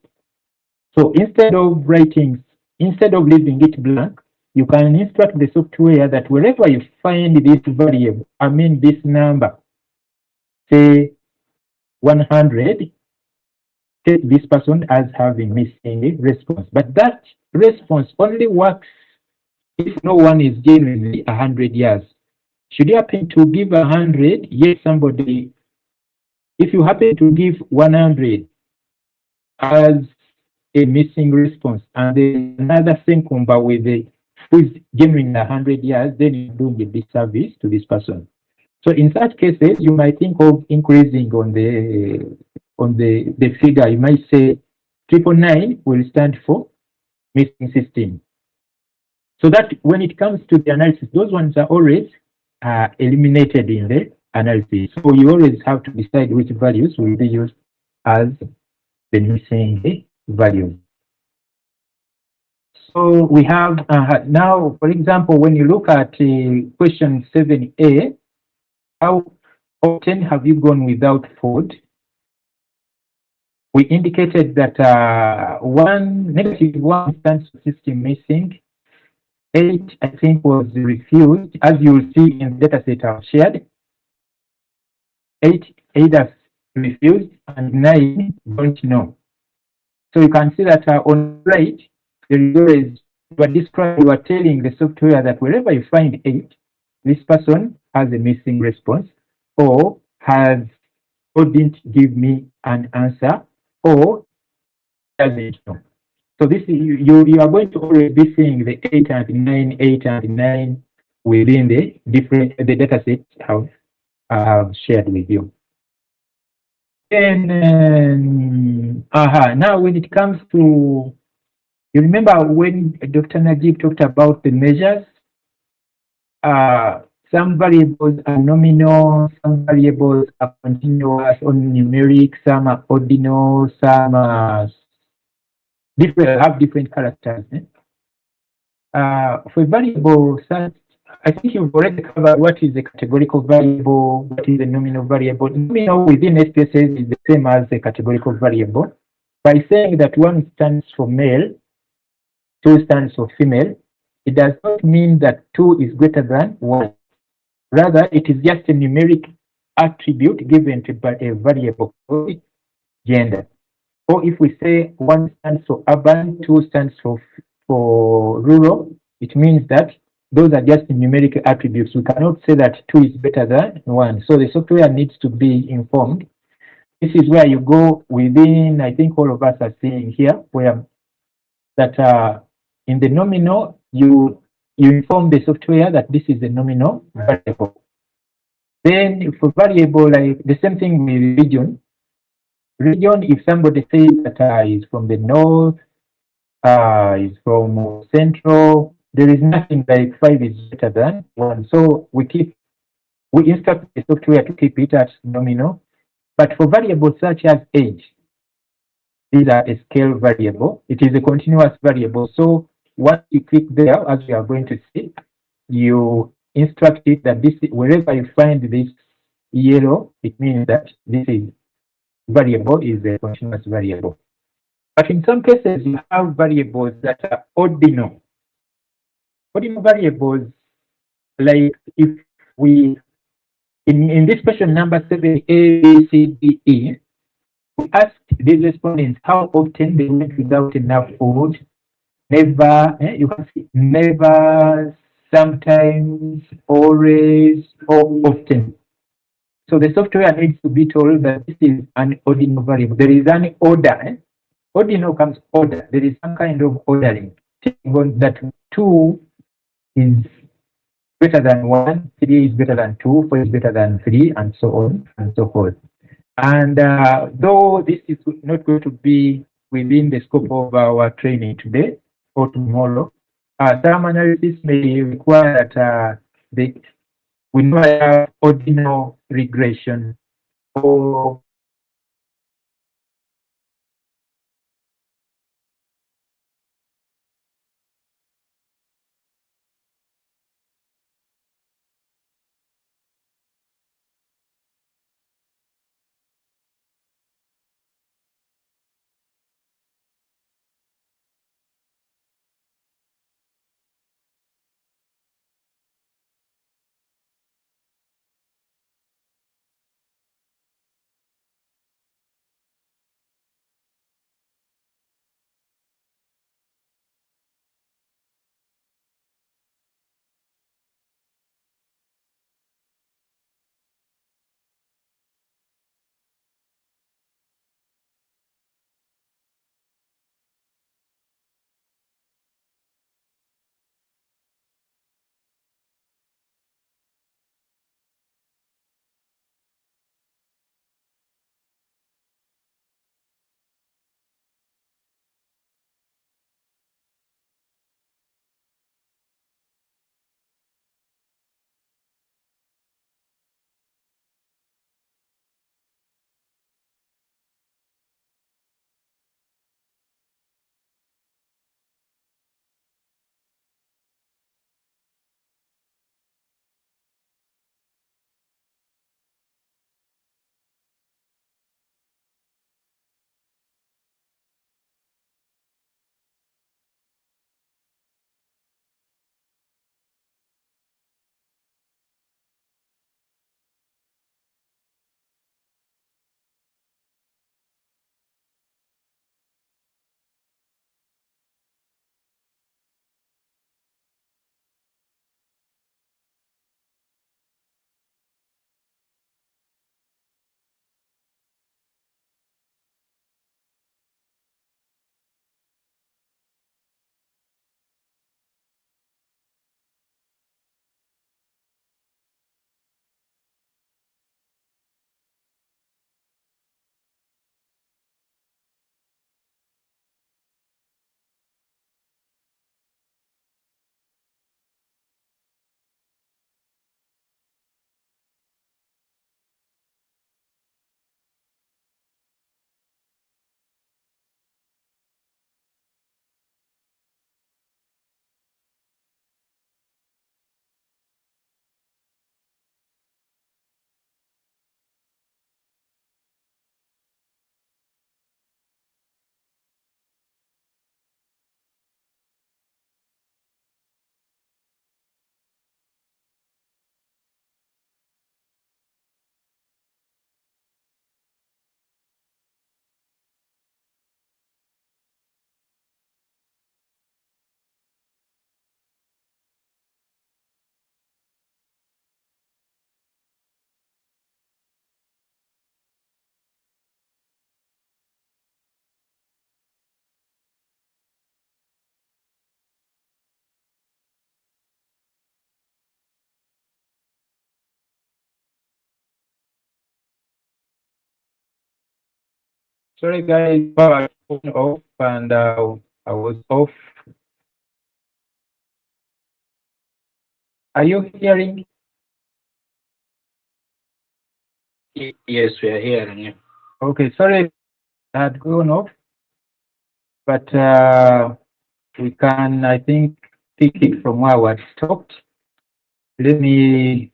S3: So instead of leaving it blank, you can instruct the software that wherever you find this variable, I mean this number, say 100, take this person as having missing a response. But that response only works if no one is genuinely 100 years. Should you happen to give 100, yet somebody, if you happen to give 100 as a missing response, and then another Senkumba with a who is genuine 100 years, then you're doing a disservice to this person. So in such cases, you might think of increasing on the figure. You might say 999 will stand for missing 16. So that when it comes to the analysis, those ones are always eliminated in the analysis. So you always have to decide which values will be used as the missing values. So we have now, for example, when you look at question 7a, how often have you gone without food? We indicated that -1 stands for 60 missing. 8, I think, was refused. As you will see in the dataset I've shared, 8 either refused and 9 don't know. So you can see that on the right, there is always, you are telling the software that wherever you find 8, this person has a missing response or didn't give me an answer or doesn't know. So this you are going to always be seeing the 8 and 9 within the data set I have shared with you. And now when it comes to You remember when Dr. Najib talked about the measures? Some variables are nominal, some variables are continuous or numeric, some are ordinal, some are different, have different characters. For variable, I think you've already covered what is a categorical variable, what is a nominal variable. Nominal within SPSS is the same as a categorical variable. By saying that one stands for male, two stands for female, it does not mean that two is greater than one. Rather, it is just a numeric attribute given to a variable called gender. Or if we say one stands for urban, two stands for rural, it means that those are just numeric attributes. We cannot say that two is better than one. So the software needs to be informed. This is where you go within, I think all of us are seeing here, where that in the nominal, you inform the software that this is a nominal variable. Then for variable, like the same thing with region. Region, if somebody says that is from the north, is from central, there is nothing like 5 is better than 1. So we instruct the software to keep it at nominal. But for variables such as age, these are a scale variable. It is a continuous variable. So once you click there, as we are going to see, you instruct it that this, wherever you find this yellow, it means that this is variable is a continuous variable. But in some cases, you have variables that are ordinal. Ordinal variables, like if we, in this question number 7, A, B, C, D, E, we asked these respondents how often they went without enough food. Never, you can see, never, sometimes, always, or often. So the software needs to be told that this is an ordinal variable. There is an order. Ordinal comes order. There is some kind of ordering. That 2 is greater than 1, 3 is greater than 2, 4 is greater than 3, and so on and so forth. And though this is not going to be within the scope of our training today or tomorrow, some analysis may require that we know have ordinal regression or Sorry, guys, power phone off and I was off. Are you hearing?
S6: Yes, we are hearing you.
S3: Okay, sorry, I had gone off, but we can, I think, pick it from where we had stopped. Let me,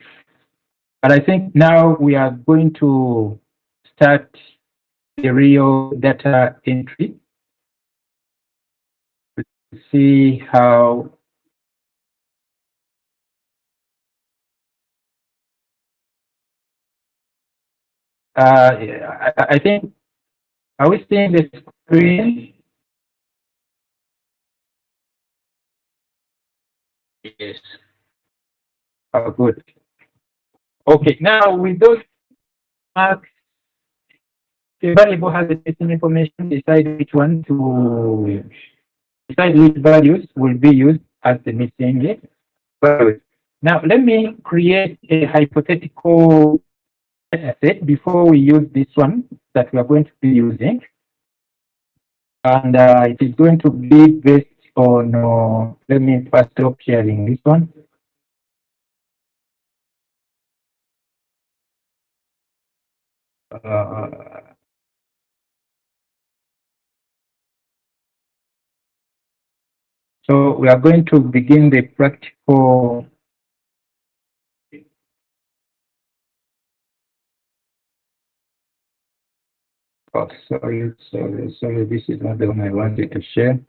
S3: but I think now we are going to start the real data entry. See how I think, are we seeing the screen?
S6: Yes.
S3: Oh, good. Okay, now with those marks, the variable has the missing information, decide which one to decide which values will be used as the missing values. Now, let me create a hypothetical set before we use this one that we are going to be using. And it is going to be based on, let me first stop sharing this one. So we are going to begin the practical. Oh, sorry, this is not the one I wanted to share.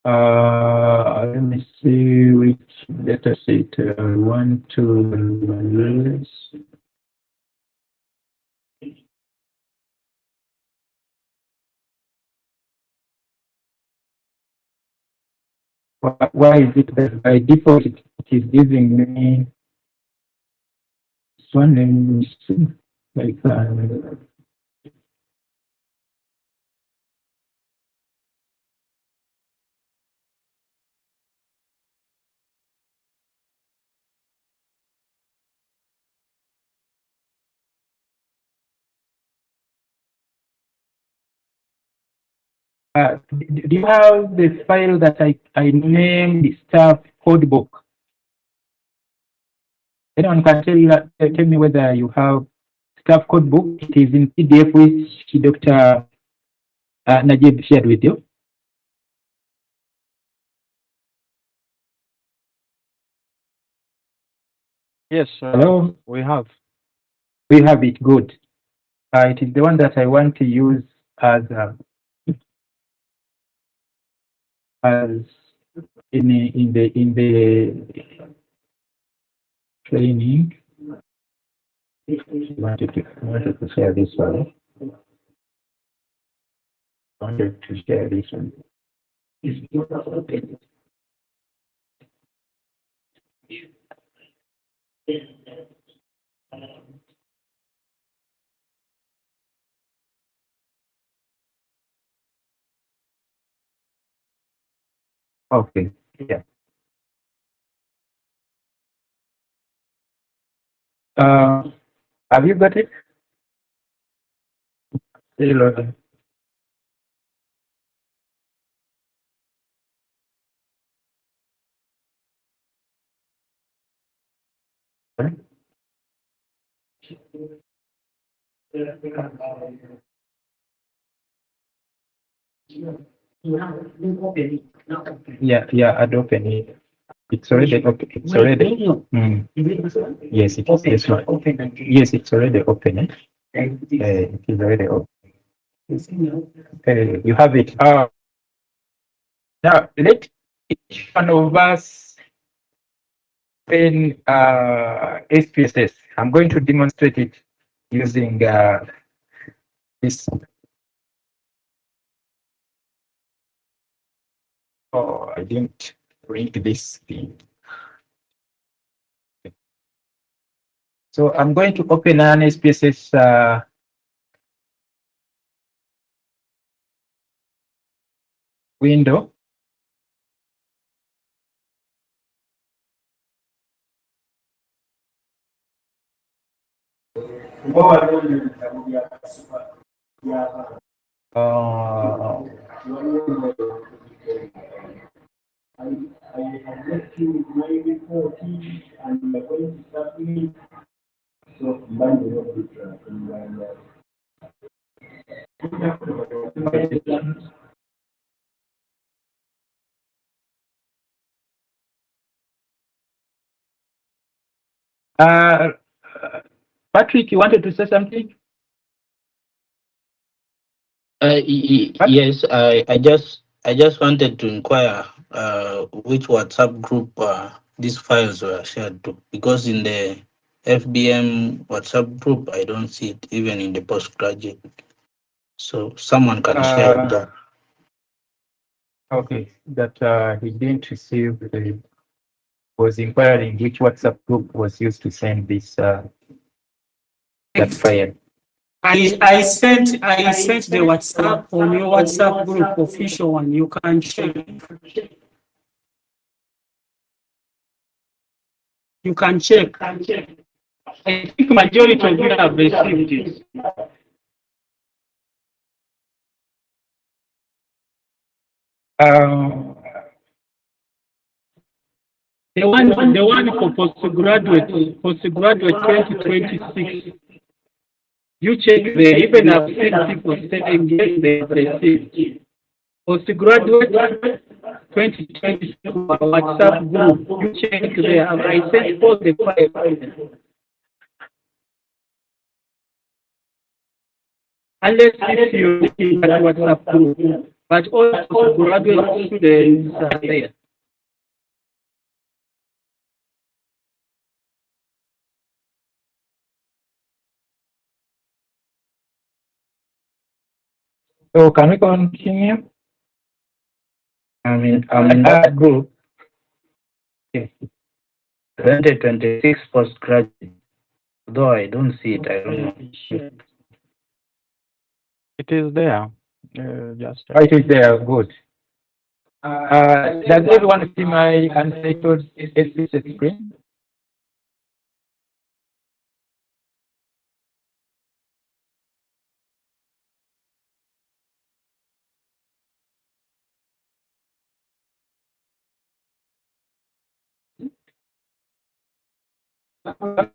S3: Let me see which data set I want to use. Why is it that by default it is giving me this one? Let me see. Like do you have the file that I named staff codebook? Anyone can tell me whether you have staff codebook. It is in PDF which Dr. Najib shared with you.
S9: Yes,
S3: Hello?
S9: we have.
S3: We have it. Good. It is the one that I want to use as in the training. I wanted to share this one. I wanted to share this one. Okay. Yeah. Have you got it? Still, yeah, I'd open it. It's already open. It's already. Yes, it is this one. Yes, it's already open. It is already open. You have it. Now let each one of us open SPSS. I'm going to demonstrate it using this. Oh, I didn't bring this thing. So I'm going to open an SPSS window. Patrick, you wanted to say something?
S6: Yes, I just wanted to inquire which WhatsApp group these files were shared to, because in the FBM WhatsApp group I don't see it even in the postgraduate. So someone can share it there.
S3: Okay, that he didn't receive the, was inquiring which WhatsApp group was used to send this that file.
S1: I sent the WhatsApp on your WhatsApp group, official one. You can check. You can check. I think majority of you have received it. The one for postgraduate 2026. You check there. Even I've seen people saying yes, they have received. Postgraduate 2026 WhatsApp group. You check there. I sent all the files. Unless if you in that WhatsApp group, but all postgraduate students are there.
S3: So can we continue?
S6: I'm in that group.
S3: Yes.
S6: 2026 postgraduate. Though I don't see it, I don't know.
S2: It is there. Just
S3: Oh, it is there. Good. Does everyone see my untitled SPSS screen?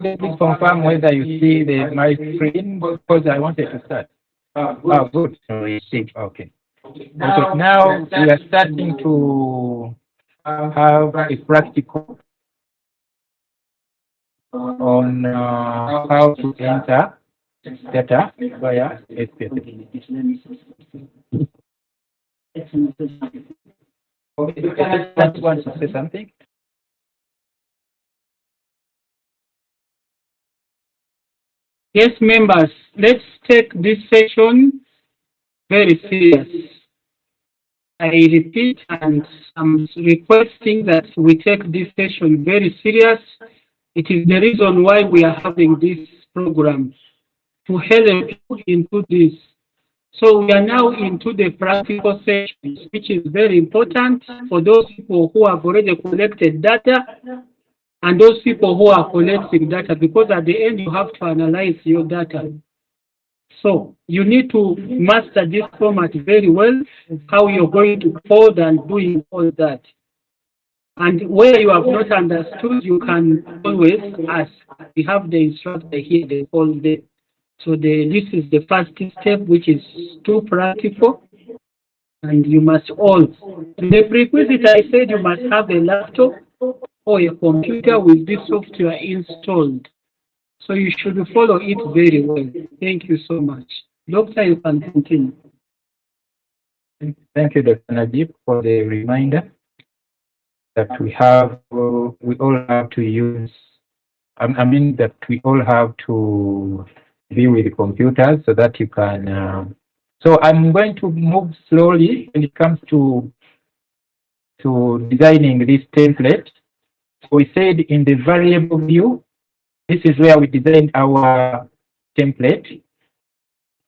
S3: Please confirm whether you see my screen, because I wanted to start. Oh, good.
S6: We see.
S3: Okay. Okay. Now we are starting to have a practical on how to enter data via SPSS. Okay, just want to say something?
S1: Yes, members, let's take this session very serious. I repeat, and I'm requesting that we take this session very serious. It is the reason why we are having this program, to help you into this. So we are now into the practical sessions, which is very important for those people who have already collected data and those people who are collecting data, because at the end you have to analyze your data. So you need to master this format very well, how you're going to code and doing all that. And where you have not understood, you can always ask. We have the instructor here, they call them. So this is the first step, which is too practical. And you must all. The prerequisite, I said you must have a laptop or a computer with this software installed. So you should follow it very well. Thank you so much. Doctor, you can continue.
S3: Thank you, Dr. Najib, for the reminder that we all have to use, that we all have to be with computers so that you can, so I'm going to move slowly when it comes to designing this template. We said in the variable view, This is where we designed our template.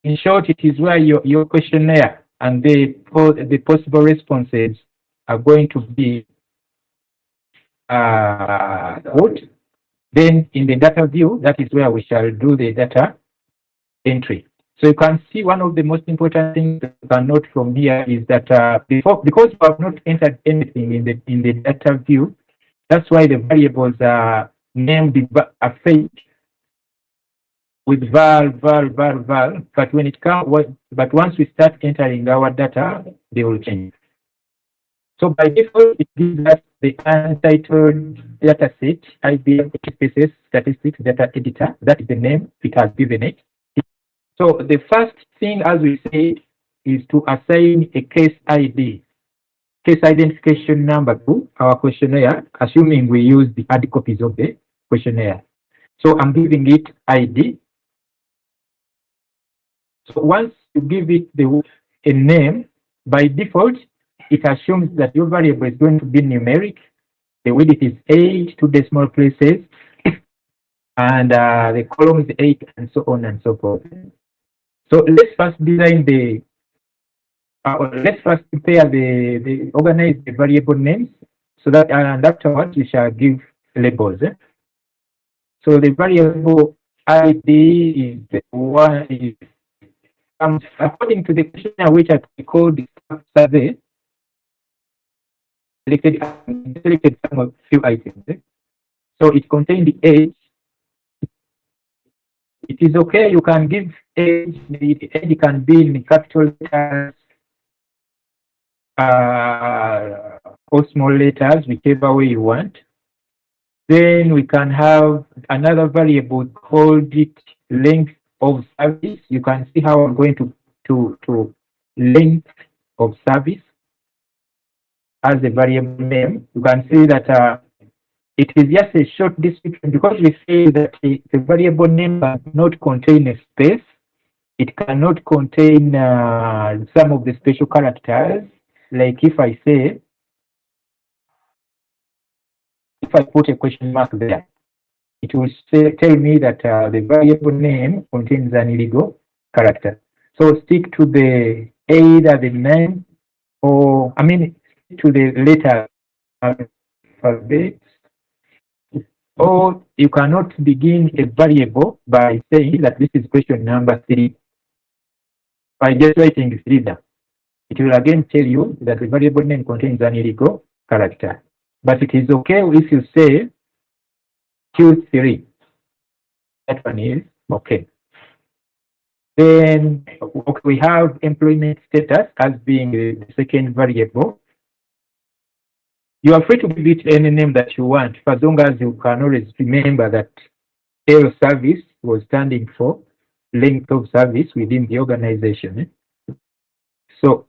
S3: In short, it is where your questionnaire and the possible responses are going to be put. Then in the data view, that is where we shall do the data entry. So you can see one of the most important things that you can note from here is that because you have not entered anything in the data view, that's why the variables are named are fake with val. But when it comes, but once we start entering our data, they will change. So by default, it gives us the untitled data set, IBM spaces statistics data editor. That is the name it has given it. So the first thing, as we said, is to assign a case ID, case identification number to our questionnaire, assuming we use the hard copies of the questionnaire. So I'm giving it ID. So once you give it a name, by default, it assumes that your variable is going to be numeric. The width is 8, 2 decimal places, and the column is 8, and so on and so forth. So let's first design the, let's first prepare organize the variable names, so that, and afterwards we shall give labels. So the variable ID is one according to the questionnaire which I called the survey, selected some of few items. So it contained the age. It is okay, you can give age, the age can be in capital letters or small letters, whichever way you want. Then we can have another variable called it length of service. You can see how I'm going to length of service as a variable name. You can see that it is just a short description, because we say that the variable name cannot contain a space. It cannot contain some of the special characters. Like if I say, if I put a question mark there, it will tell me that the variable name contains an illegal character. So stick to the either the name or, I mean, to the letter alphabet. Or you cannot begin a variable by saying that this is question number 3 by just writing 3 there. It will again tell you that the variable name contains an illegal character. But it is okay if you say Q3. That one is okay. Then we have employment status as being the second variable. You are free to give it any name that you want, for as long as you can always remember that L service was standing for length of service within the organization. So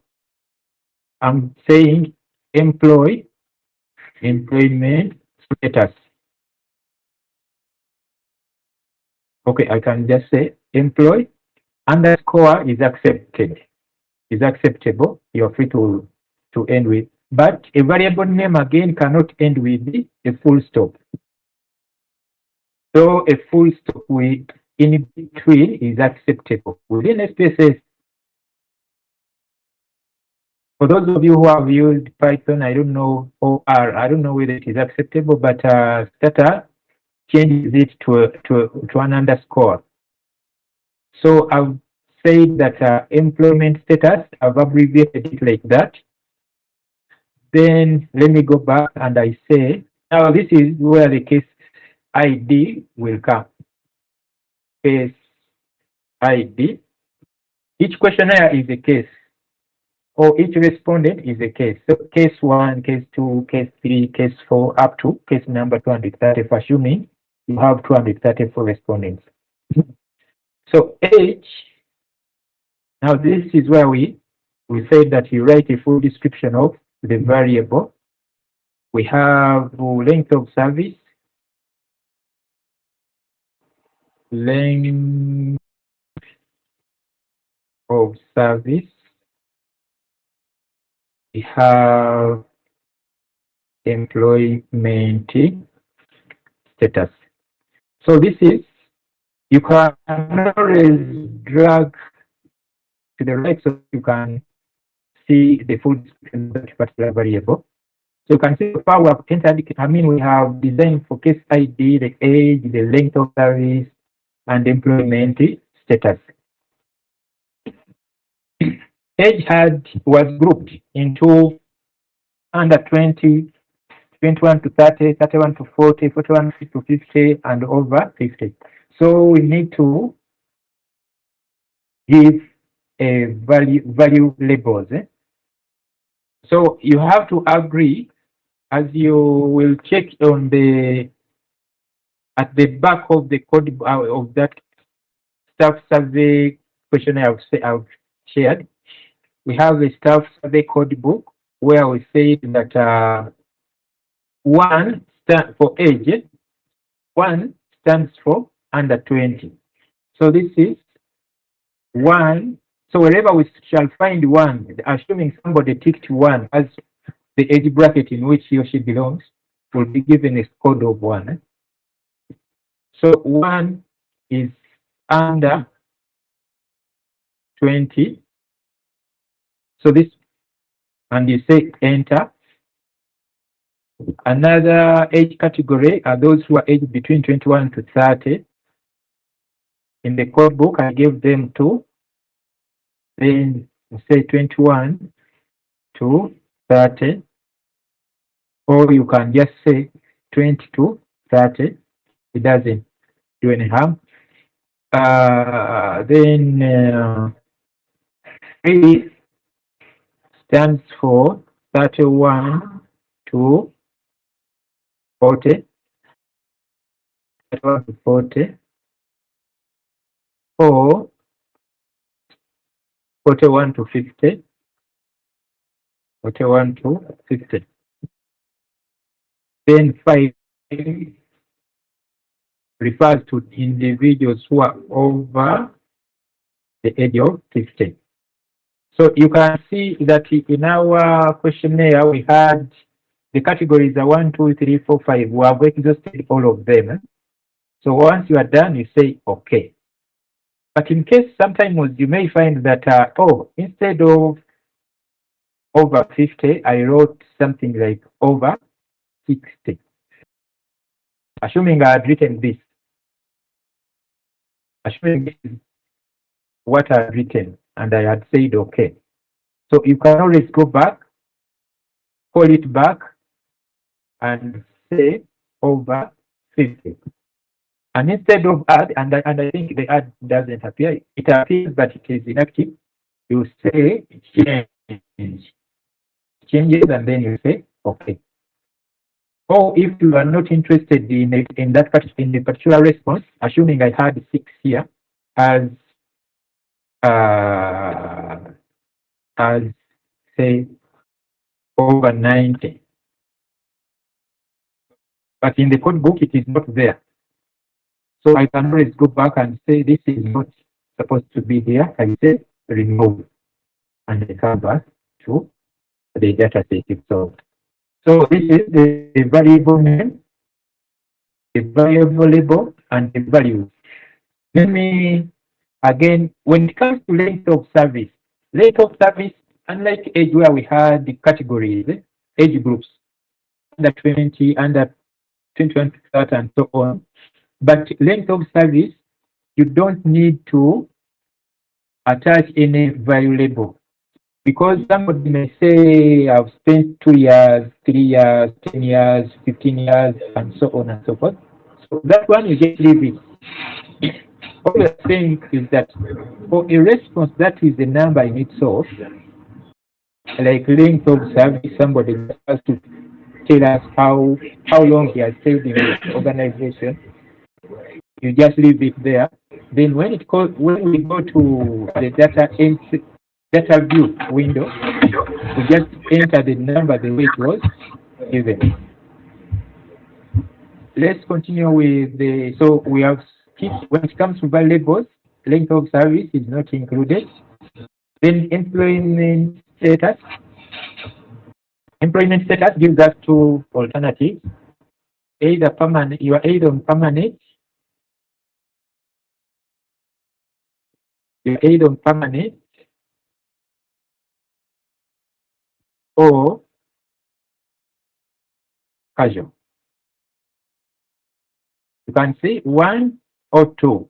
S3: I'm saying employment status. Okay, I can just say employee underscore is accepted, is acceptable. You're free to end with, but a variable name again cannot end with a full stop. So a full stop with in between is acceptable. Within spaces, for those of you who have used Python, I don't know, or R, I don't know whether it is acceptable, but Stata changes it to an underscore. So I've said that employment status, I've abbreviated it like that. Then let me go back and I say, now this is where the case ID will come. Case ID. Each questionnaire is a case, or each respondent is a case. So case 1, case 2, case 3, case 4, up to case number 230, assuming you have 234 respondents. So age, now this is where we said that you write a full description of the variable. We have length of service, length of service. We have employment status. So this is, you can always drag to the right so you can see the full description of that particular variable. So you can see the power of entered. I mean, we have designed for case ID, the age, the length of service, and employment status. Age was grouped into under 20, 21 to 30, 31 to 40, 41 to 50, and over 50. So we need to give a value labels. So you have to agree, as you will check on at the back of the code of that staff survey questionnaire I've shared. We have a staff survey code book where we say that 1 stands for age, 1 stands for under 20. So this is 1. So wherever we shall find 1, assuming somebody ticked 1 as the age bracket in which he or she belongs, will be given a code of 1. So 1 is under 20. So this, and you say enter. Another age category are those who are aged between 21 to 30. In the code book, I gave them 2. Then say 21 to 30. Or you can just say 20 to 30. It doesn't do any harm. Then 3 stands for 31 to 40. 31 to 40. Or 41 to 50. 41 to 50. Then 5 refers to individuals who are over the age of 50. So you can see that in our questionnaire we had the categories are 1, 2, 3, 4, 5. We have exhausted all of them. So once you are done, you say OK. But in case sometimes you may find that instead of over 50, I wrote something like over 60. Assuming I had written this. Assuming this is what I had written and I had said OK. So you can always go back, call it back, and say over 50. And instead of add, and I think the add doesn't appear, it appears but it is inactive. You say changes, and then you say OK. Or if you are not interested in that particular response, assuming I had 6 here as say over 90. But in the code book, it is not there. So I can always go back and say this is not supposed to be here. I say remove, and I come back to the data set itself. So this is the variable name, the variable label, and the values. Let me again, when it comes to length of service, unlike age where we had the categories, age groups, under 20, under 21, 30, and so on. But length of service, you don't need to attach any value label, because somebody may say I've spent 2 years, 3 years, 10 years, 15 years, and so on and so forth. So that one you just leave it. What we are saying is that for a response that is a number in itself, like length of service, somebody has to tell us how long he has stayed in the organization. You just leave it there. Then when we go to the data view window, we just enter the number the way it was given. Let's continue with so we have when it comes to variables, length of service is not included. Then employment status. Employment status gives us 2 alternatives. Either permanent, you are either on permanent You're either on permanent or casual. You can see 1 or 2.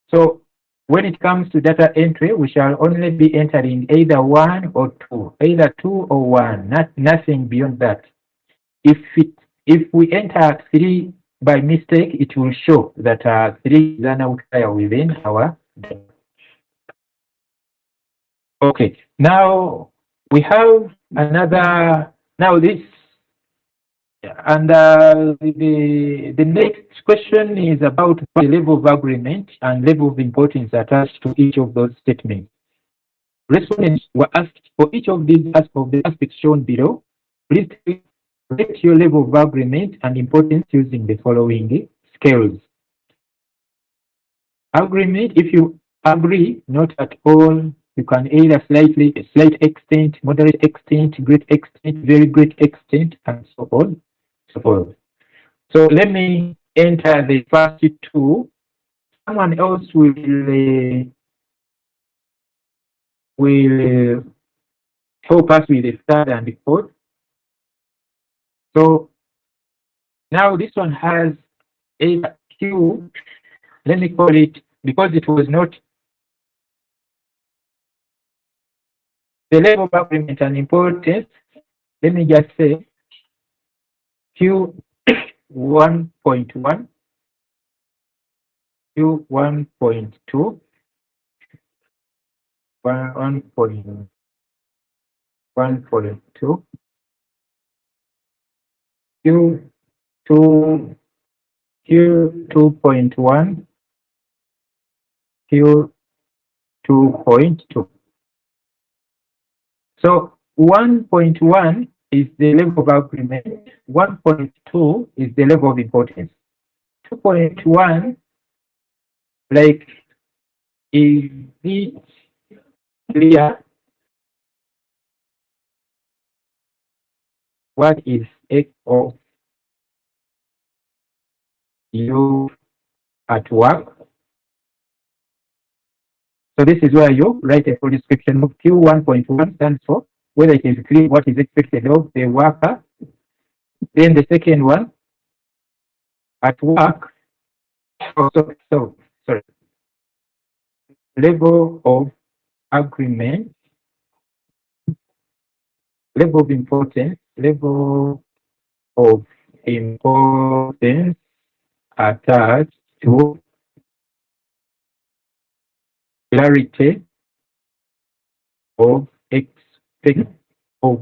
S3: So when it comes to data entry, we shall only be entering either 1 or 2, either 2 or 1, nothing beyond that. If we enter 3 by mistake, it will show that 3 is an outlier within our data. Okay, now we have another, now this, and the next question is about the level of agreement and level of importance attached to each of those statements. Respondents were asked for each of these of the aspects shown below. Please rate your level of agreement and importance using the following scales. Agreement, if you agree, not at all, you can either slight extent, moderate extent, great extent, very great extent, and so on, so forth. So let me enter the first 2. Someone else will help us with the third and the fourth. So now this one has a Q, let me call it, because it was not the level of agreement and importance, let me just say Q 1.1, Q 1.2, 1.2, Q 2, Q 2.1, Q 2.2. So 1.1 is the level of agreement, 1.2 is the level of importance. 2.1, like, is it clear what is X of you at work? So this is where you write a full description of Q 1.1 stands for, whether it is clear what is expected of the worker. Then the second one, at work, sorry, level of agreement, level of importance, attached to clarity of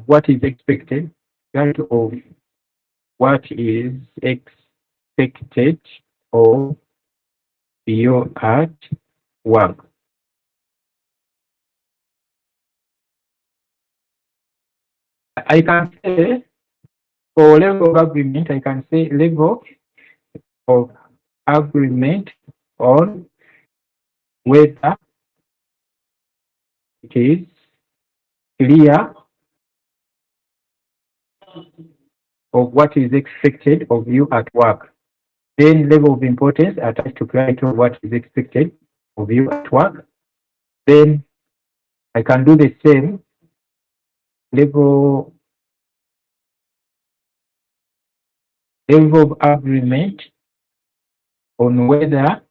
S3: what is expected, clarity of what is expected of you at work. I can say for level of agreement, I can say level of agreement on whether it is clear of what is expected of you at work. Then level of importance attached to clarity of what is expected of you at work. Then I can do the same level of agreement on whether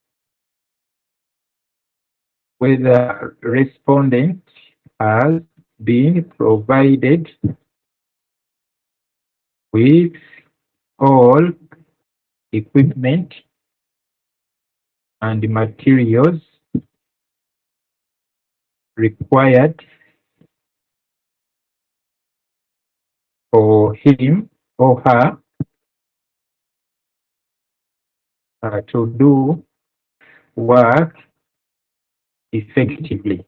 S3: respondent has been provided with all equipment and materials required for him or her to do work effectively.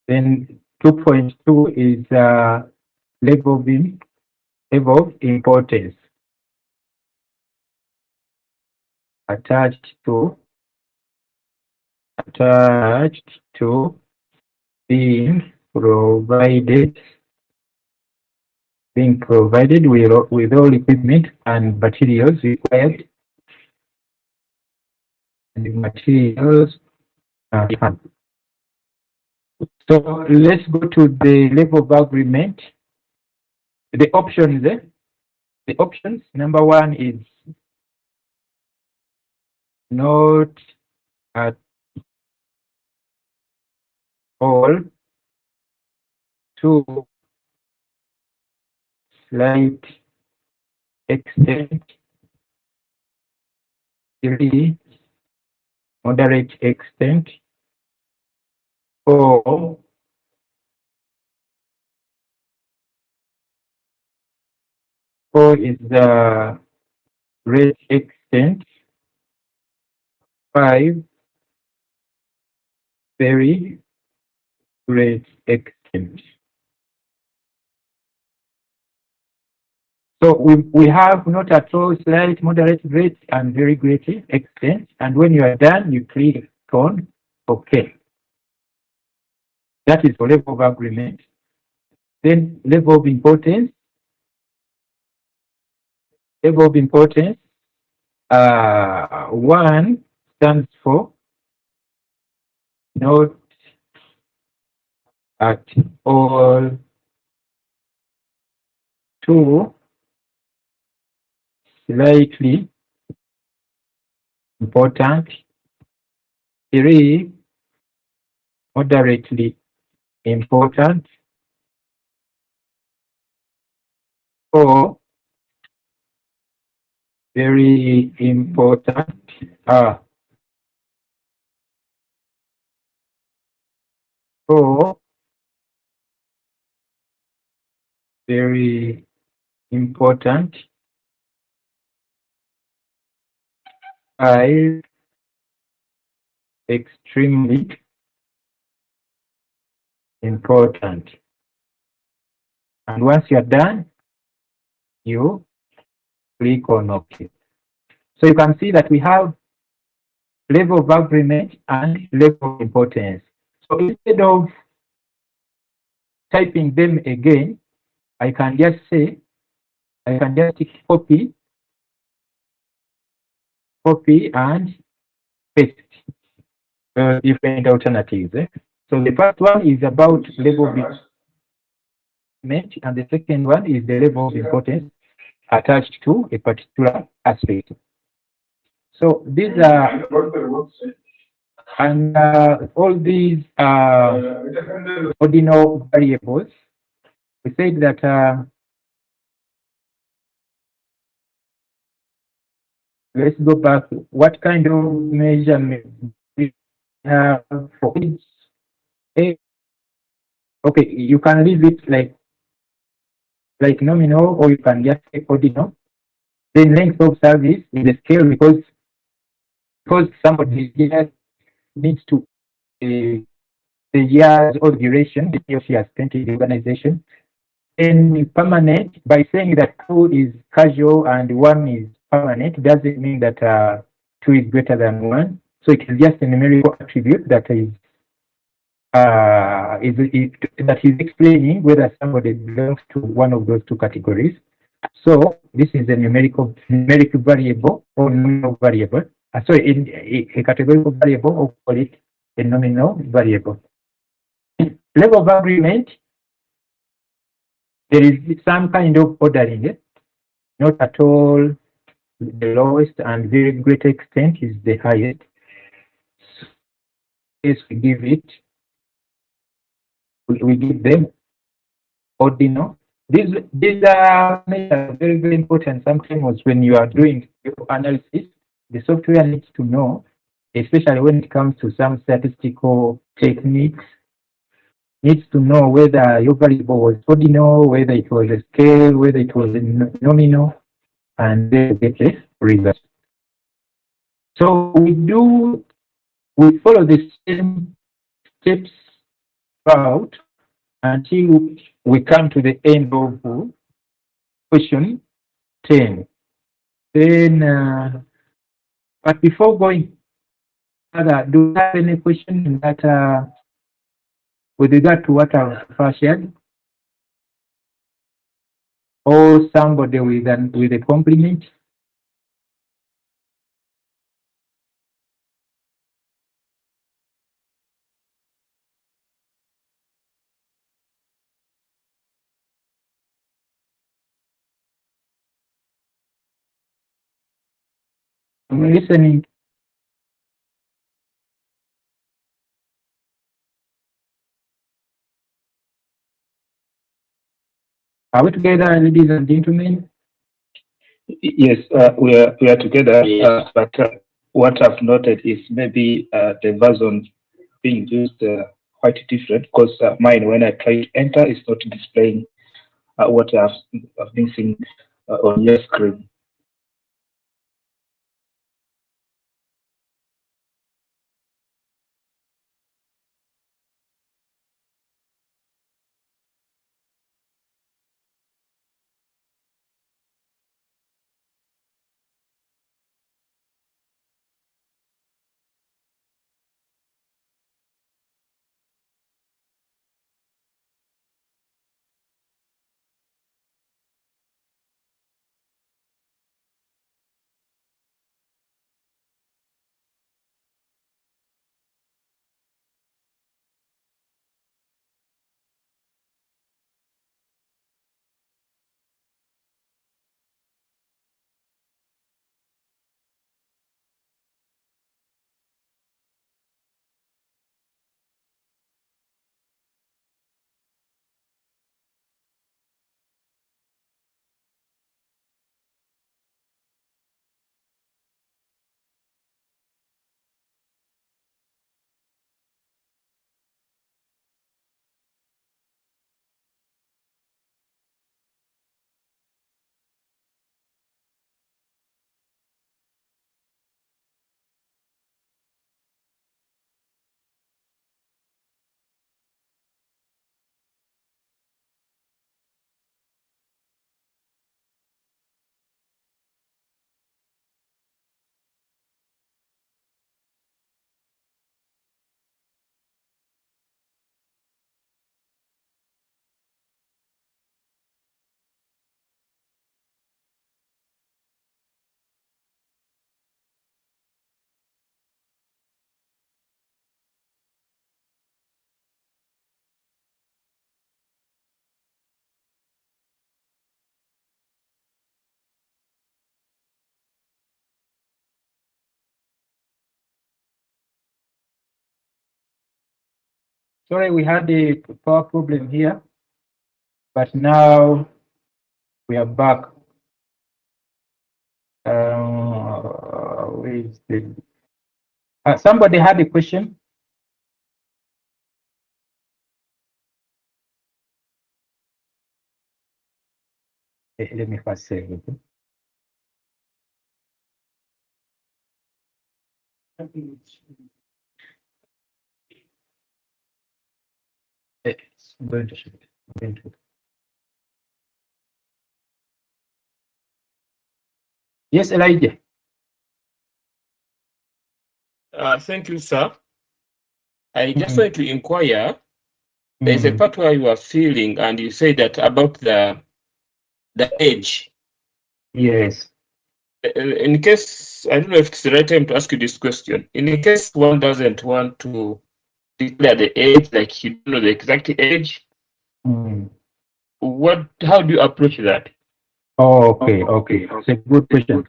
S3: Then 2.2 is level of importance attached to being provided being provided with all equipment and materials required. And the materials are found. So let's go to the level of agreement. The options there. The options, number one is not at all. Two, slight extent. Three, moderate extent. Four, is the great extent. Five, very great extent. So we have not at all, slight, moderate, great, and very great extent. And when you are done, you click on OK. That is for level of agreement. Then level of importance. Level of importance. 1 stands for not at all. 2, slightly important. 3, moderately important. 4, very important. 4, very important. 5, extremely important. And once you're done, you click on OK. So you can see that we have level of agreement and level of importance. So instead of typing them again, I can just say, I can just copy and paste different alternatives. So the first one is about level of agreement, and the second one is the level of importance attached to a particular aspect. So these are, and all these ordinal variables. We said that let's go back. What kind of measurement we have for each? Okay, you can leave it like nominal, or you can just say ordinal. Then length of service is a scale because somebody just needs to the years or duration that he or she has spent in the organization. Then permanent, by saying that 2 is casual and 1 is permanent, doesn't mean that 2 is greater than 1. So it is just a numerical attribute that is explaining whether somebody belongs to one of those two categories. So this is a numerical variable or nominal variable. Sorry, a categorical variable, or call it a nominal variable. Level of agreement, there is some kind of ordering. Not at all the lowest, and very great extent is the highest. Yes, we give them ordinal. These are very, very important. Sometimes when you are doing your analysis, the software needs to know, especially when it comes to some statistical techniques, needs to know whether your variable was ordinal, whether it was a scale, whether it was a nominal, and then get a result. So we follow the same steps out until we come to the end of question 10. Then, but before going further, do you have any question that with regard to what I've shared? or somebody with a compliment? I'm listening. Are we together, ladies and gentlemen?
S9: Yes, we are together, but what I've noted is maybe the version being used quite different, because mine, when I try to enter, is not displaying what I've been seeing on your screen.
S3: Sorry, we had a power problem here, but now we are back. Where is the, somebody had a question? Let me first say it. It's going to shoot. Going to. Yes, Elijah.
S10: Thank you, sir. I just want to inquire. There's a part where you are feeling, and you say that about the age.
S3: Yes.
S10: In case, I don't know if it's the right time to ask you this question. In case one doesn't want to declare the age, like you don't know the exact age, how do you approach that?
S3: Oh, okay. It's a good question.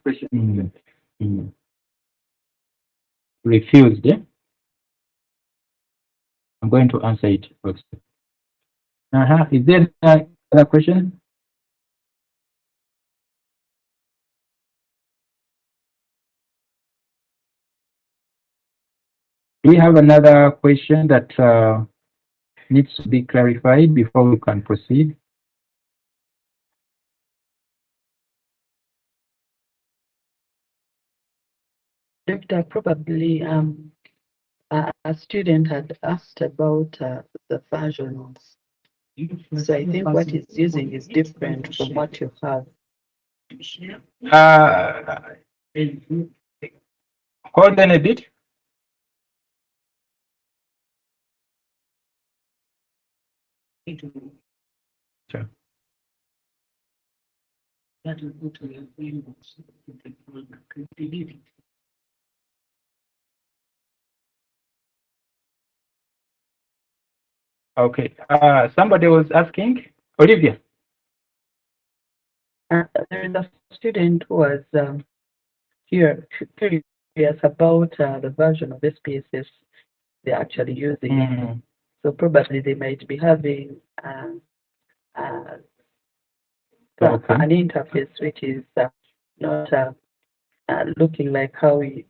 S3: Refused, yeah? I'm going to answer it first. Is there another question? Do we have another question that needs to be clarified before we can proceed?
S11: Doctor, probably a student had asked about the versions. So I think what he's using is different from what you have.
S3: Hold on a bit. Sure.
S1: That will go to your inbox. Delete it.
S3: Okay. Somebody was asking, Olivia.
S11: There is a student who was curious about the version of SPSS they're actually using. So probably they might be having an interface which is not looking like how you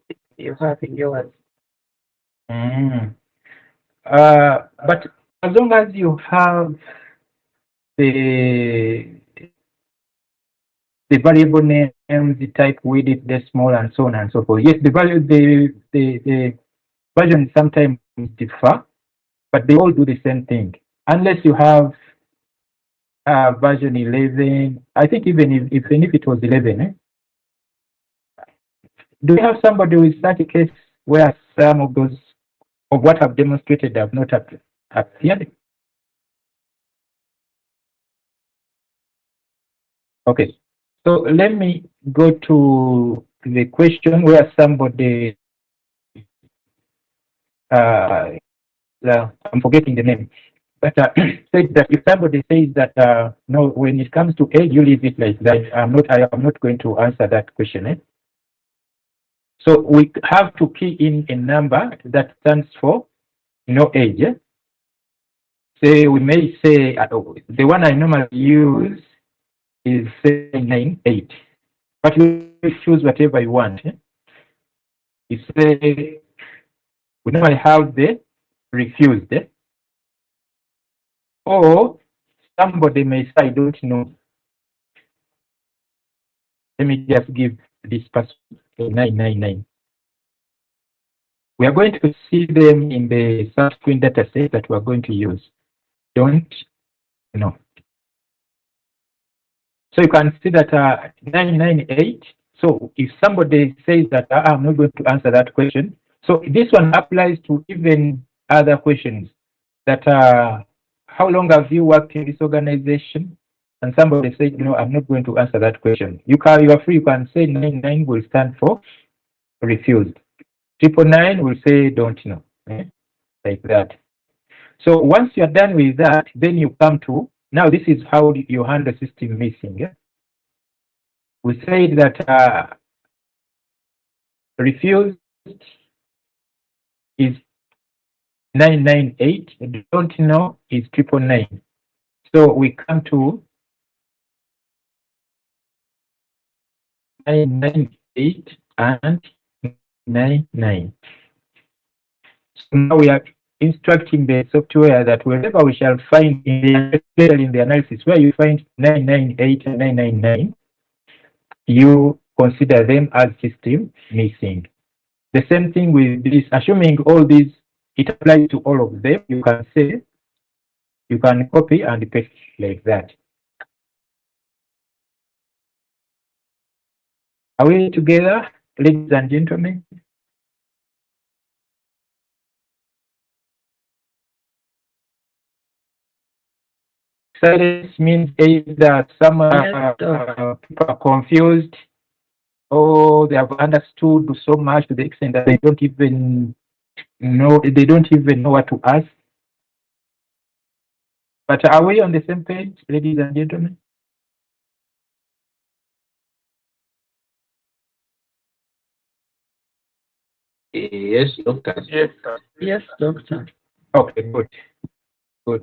S11: have in yours.
S3: But as long as you have the variable names, the type width, decimal, and so on and so forth. Yes, the versions sometimes differ, but they all do the same thing. Unless you have version 11, I think even if it was 11, do you have somebody with such a case where some of those of what I've demonstrated have not appeared? Okay, so let me go to the question where somebody, I'm forgetting the name, but said that if somebody says that no, when it comes to age, you leave it like that. I am not going to answer that question. So we have to key in a number that stands for no age. Say we may say the one I normally use is 798, but you choose whatever you want. You say we normally have the refused, or somebody may say I don't know. Let me just give this person 999. We are going to see them in the subsequent data set that we are going to use. Don't know. So you can see that 998. So if somebody says that I'm not going to answer that question, so this one applies to even other questions that how long have you worked in this organization? And somebody said, no, I'm not going to answer that question. You are free. You can say 99 will stand for refused. 999 will say don't know, like that. So once you're done with that, then you come to, now this is how you handle system missing. We said that refused is 998, don't know is 999. So we come to 998 and 99. So now we are instructing the software that wherever we shall find in the analysis where you find 998 and 999, you consider them as system missing. The same thing with this, assuming all these, it applies to all of them, you can say, you can copy and paste like that. Are we together, ladies and gentlemen? Silence means either some people are confused or they have understood so much to the extent that they don't even know what to ask. But are we on the same page, ladies and gentlemen?
S6: Yes, doctor.
S11: Yes, doctor.
S3: Okay, good. Good.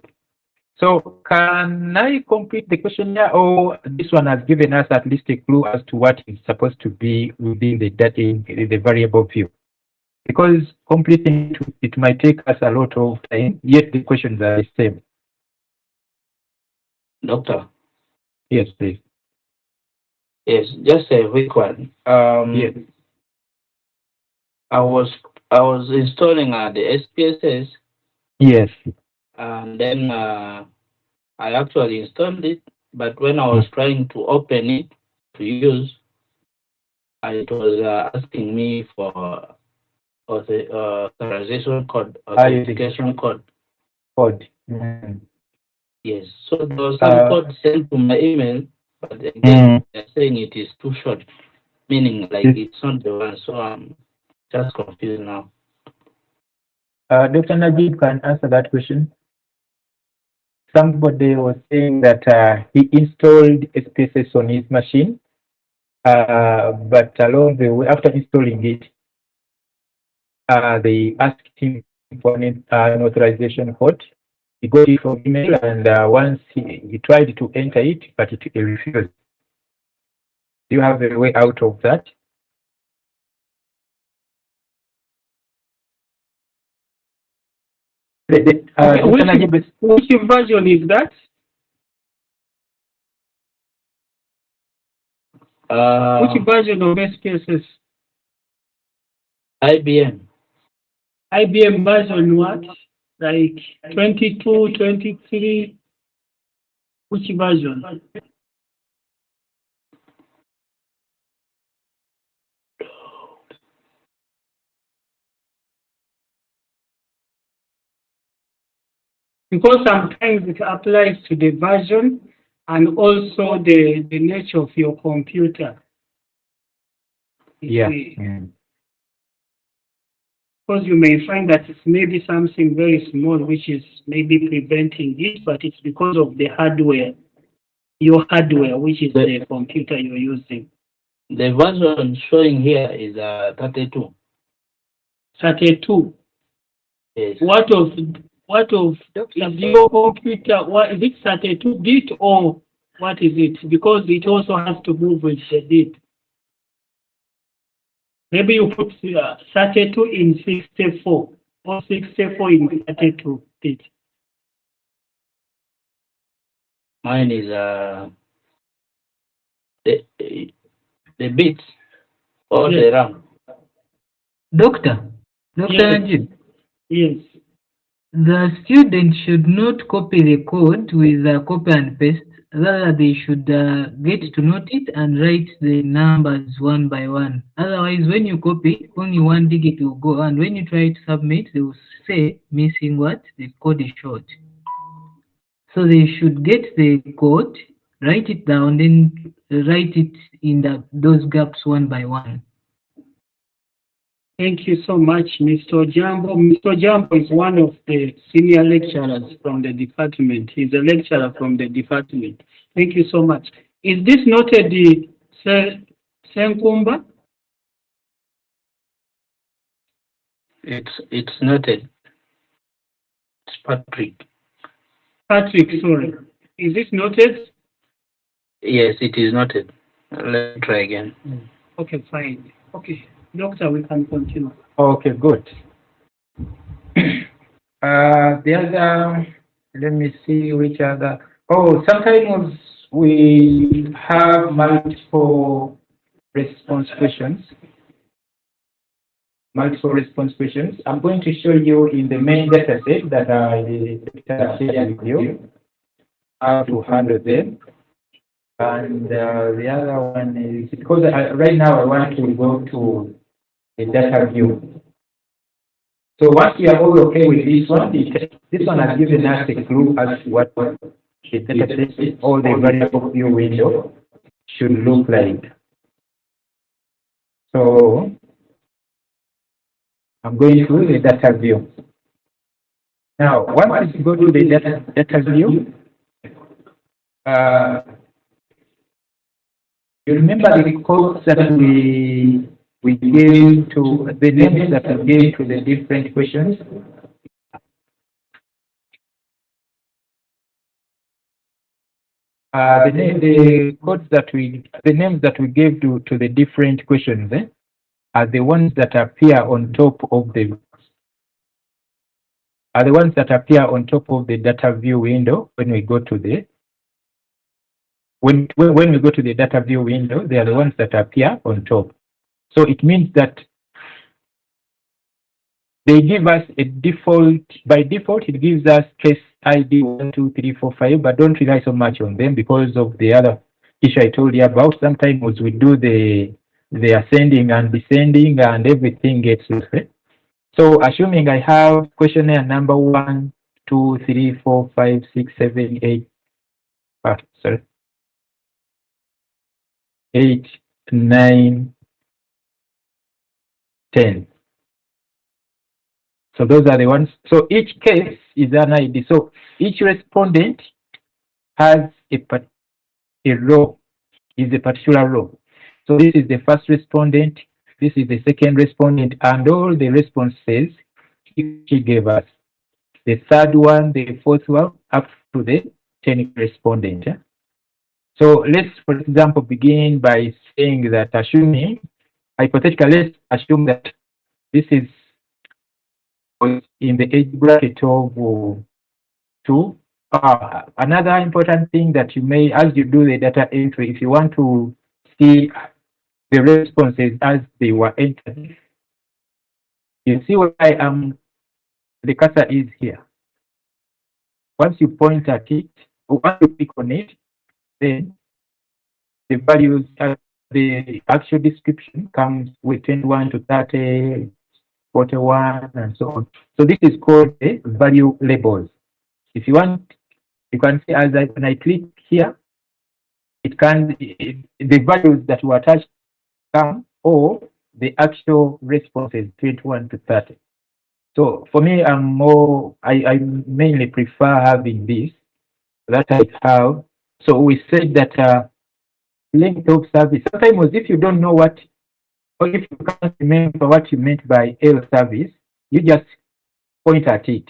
S3: So can I complete the questionnaire, or this one has given us at least a clue as to what is supposed to be within the data in the variable view? Because completing it might take us a lot of time, yet the questions are the same.
S6: Doctor.
S3: Yes, please.
S6: Yes, just a quick one.
S3: Yes.
S6: I was installing the SPSS.
S3: Yes.
S6: And then I actually installed it, but when I was trying to open it to use, it was asking me for authorization code, authentication code.
S3: Code.
S6: Yes. So there was some code sent to my email, But again, they're saying it is too short, meaning like it's not the one. So I'm just confused now.
S3: Dr. Najib can answer that question. Somebody was saying that he installed SPSS on his machine, but along the way, after installing it, they asked him for an authorization code. He got it from email, and once he tried to enter it, but it refused. Do you have a way out of that?
S1: Which version is that? Which version of SPSS?
S6: IBM.
S1: IBM version what? Like 22, 23? Which version? Because sometimes it applies to the version and also the nature of your computer.
S3: Yeah.
S1: Because you may find that it's maybe something very small which is maybe preventing it, but it's because of the hardware, your hardware, which is the computer you're using.
S6: The version showing here is 32.
S1: 32.
S6: Yes.
S1: What of is your computer? What is it? 32-bit or what is it? Because it also has to move with the bit. Maybe you put 32 in 64 or 64 in 32-bit.
S6: Mine is the bits or the RAM.
S8: Dr.
S1: Yes.
S8: Najib.
S1: Yes.
S8: The student should not copy the code with a copy and paste. Rather, they should get to note it and write the numbers one by one. Otherwise, when you copy, only one digit will go, and when you try to submit, they will say missing what? The code is short. So they should get the code, write it down, then write it in those gaps one by one.
S1: Thank you so much, Mr. Jambo. Mr. Jambo is one of the senior lecturers from the department. He's a lecturer from the department. Thank you so much. Is this noted the Senkumba?
S6: It's noted. It's Patrick.
S1: Patrick, sorry. Is this noted?
S6: Yes, it is noted. Let's try again.
S1: Okay, fine. Okay. Doctor, we can continue.
S3: Okay, good. The other, let me see which other. Oh, sometimes we have multiple response questions. I'm going to show you in the main data set that I shared with you how to handle them. And the other one is because right now I want to go to the data view. So once we are all okay with this one, this one has given us a clue as to what the data set or the variable view window should look like. So I'm going to the data view. Now, once you go to the data view, you remember the codes that we gave to the names that we gave to the different questions. The codes that the names that we gave to the different questions are the ones that appear on top of the data view window when we go to the when we go to the data view window. They are the ones that appear on top. So it means that they give us a default. By default, it gives us case ID 1, 2, 3, 4, 5. But don't rely so much on them because of the other issue I told you about. Sometimes we do the ascending and descending, and everything gets lost. So assuming I have questionnaire number 1, 2, 3, 4, 5, 6, 7, 8. Sorry. 8, 9, 10. So those are the ones. So each case is an ID. So each respondent has a row, is a particular row. So this is the first respondent, this is the second respondent, and all the responses she gave us. The third one, the fourth one, up to the 10th respondent. So let's, for example, begin by saying that assuming, hypothetically, let's assume that this is in the age bracket of 2. Another important thing that you may, as you do the data entry, if you want to see the responses as they were entered, you see where the cursor is here. Once you point at it, or once you click on it, then the values, the actual description comes with 21 to 30, 41, and so on. So this is called a value labels. If you want, you can see when I click here, the values that were attached come, or the actual responses 21 to 30. So for me, I mainly prefer having this that I have. So we said that length of service. Sometimes if you don't know what, or if you can't remember what you meant by L service, you just point at it,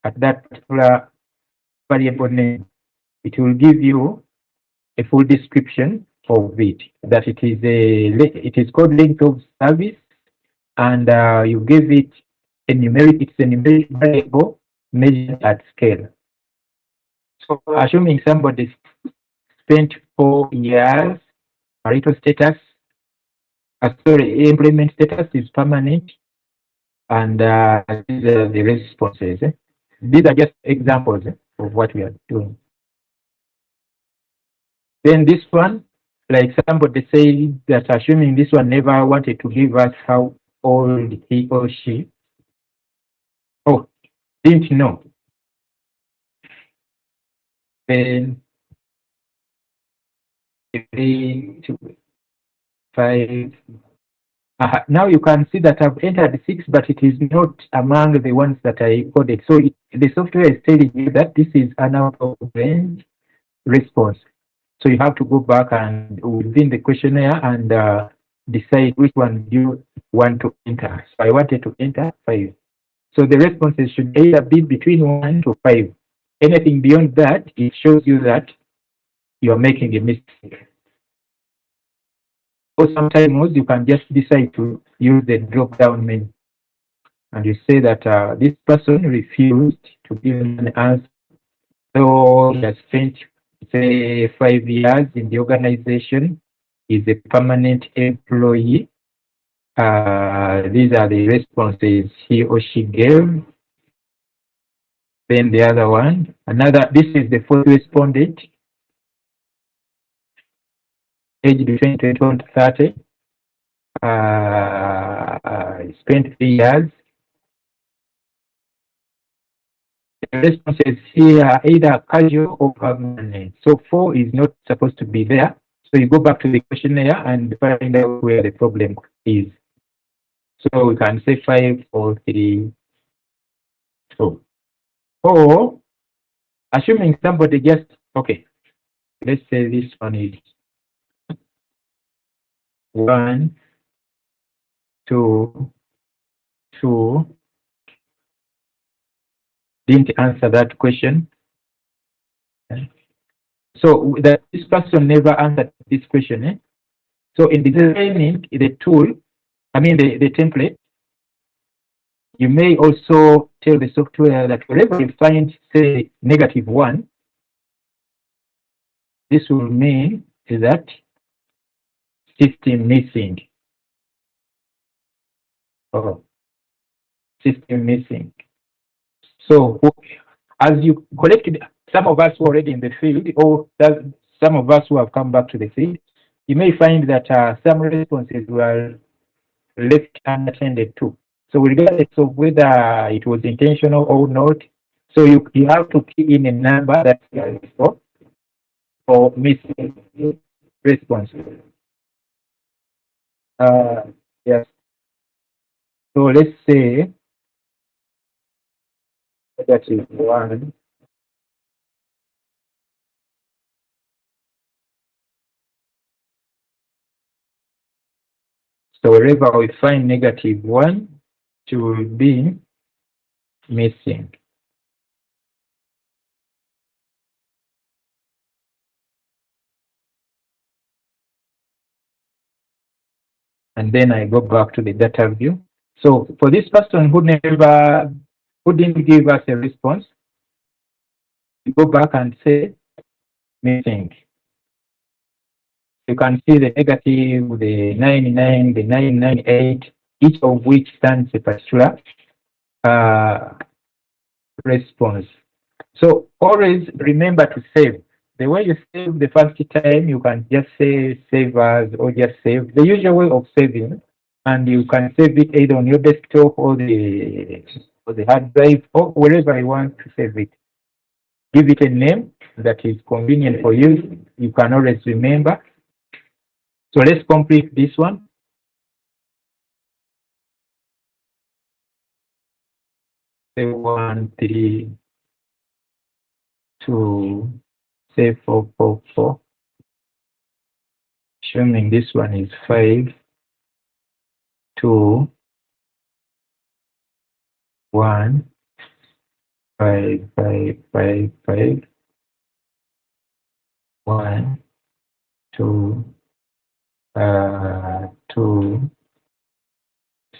S3: at that particular variable name. It will give you a full description of it, that it is called length of service, and you give it a numeric, it's a numeric variable measured at scale. So assuming somebody spent 4 years, marital status, employment status is permanent, and these are the responses. These are just examples of what we are doing. Then this one, like somebody said that assuming this one never wanted to give us how old he or she, didn't know. Then 3, 2, 5. Now you can see that I've entered 6, but it is not among the ones that I coded. So the software is telling you that this is an out of range response. So you have to go back and within the questionnaire and decide which one you want to enter. So I wanted to enter 5. So the responses should either be between 1 to 5. Anything beyond that, it shows you that you are making a mistake. Or sometimes you can just decide to use the drop-down menu. And you say that this person refused to give an answer. So he has spent, say, 5 years in the organization, is a permanent employee. These are the responses he or she gave. Then the other one, this is the fourth respondent, age between 21 to 30. Spent 3 years. The responses here are either casual or permanent. So 4 is not supposed to be there. So you go back to the questionnaire and find out where the problem is. So we can say 5, 4, 3, 2. Or assuming somebody just, okay, let's say this one is 1, 2, 2, didn't answer that question. So that this person never answered this question. So in designing the tool, the template, you may also tell the software that wherever you find, say, -1, this will mean that system missing. System missing. So as you collected, some of us who are already in the field, or some of us who have come back to the field, you may find that some responses were left unattended too. So regardless of whether it was intentional or not, so you have to key in a number that you are for missing.
S9: response. Yes. So let's say that is 1. So wherever we find -1 to be missing. And then I go back to the data view. So for this person who didn't give us a response, we go back and say missing. You can see the negative, the 99, the 998, each of which stands a particular response. So always remember to save. The way you save the first time, you can just say save as or just save. The usual way of saving, and you can save it either on your desktop or the hard drive or wherever you want to save it. Give it a name that is convenient for you. You can always remember. So let's complete this one. Say 1, 3, 2, say 4, 4, 4. Assuming this one is 5, 2, 1, 5, 5, 5, 5, 1, 2, 2.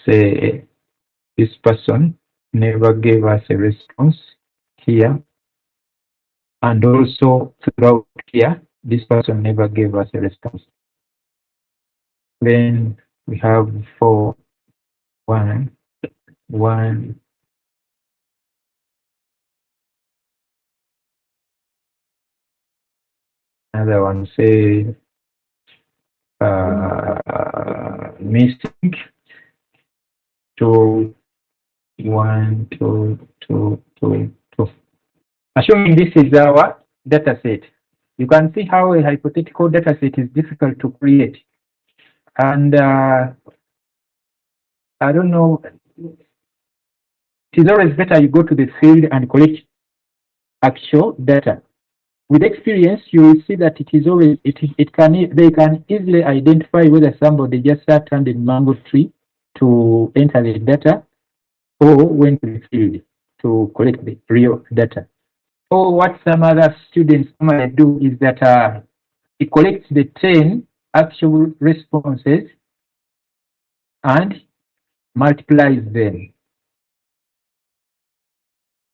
S9: Say this person never gave us a response here, and also throughout here, this person never gave us a response. Then we have 4, 1, 1. Another one say missing 2, 1, 2, 2, 2, 2. Assuming this is our data set, you can see how a hypothetical data set is difficult to create. And I don't know, it is always better you go to the field and collect actual data. With experience, you will see that it is always they can easily identify whether somebody just sat under the mango tree to enter the data or went to the field to collect the real data. Or what some other students might do is that he collects the 10 actual responses and multiplies them.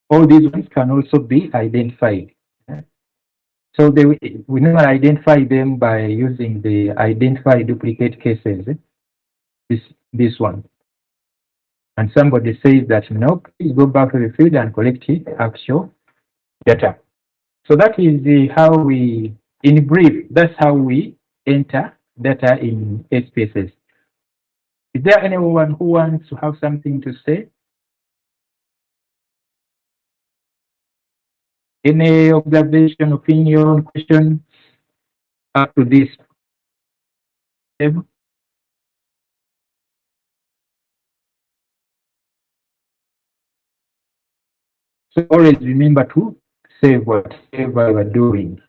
S9: All these ones can also be identified. So we normally identify them by using the identify duplicate cases. This one. And somebody says that no, please go back to the field and collect the actual data. So that is how we, in brief, that's how we enter data in SPSS. Is there anyone who wants to have something to say? Any observation, opinion, question up to this? So always remember to save whatever you are doing.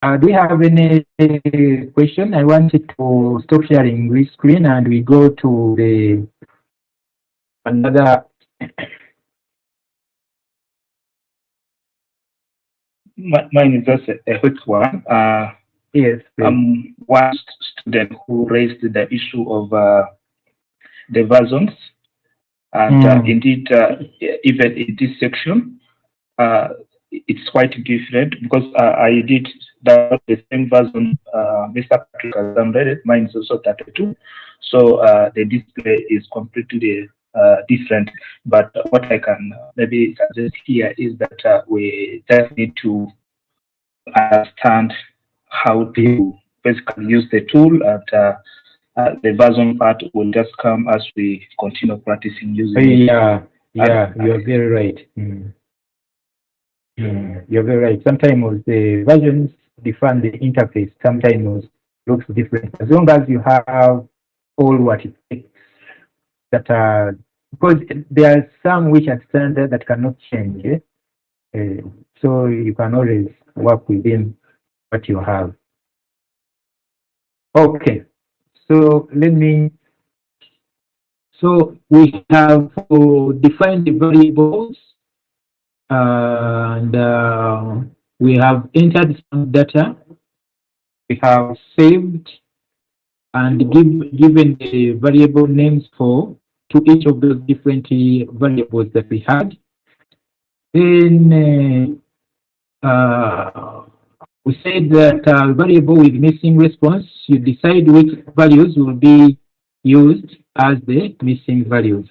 S9: Do you have any question? I wanted to stop sharing this screen and we go to the another. Mine is just a quick one. Yes, please.
S3: I'm one student who raised the issue of the versions, and indeed, even in this section, it's quite different because I did the same version. Mr. Patrick has downloaded. Mine is also 32, so the display is completely different. But what I can maybe suggest here is that we just need to understand how to basically use the tool, and the version part will just come as we continue practicing using it.
S9: Yeah, you are very right. You're very right. Sometimes the versions define the interface. Sometimes looks different. As long as you have all what it takes, that are, because there are some which are standard that cannot change. So you can always work within what you have. Okay. So so we have defined the variables, and we have entered some data. We have saved and given the variable names to each of those different variables that we had. Then we said that variable with missing response, you decide which values will be used as the missing values.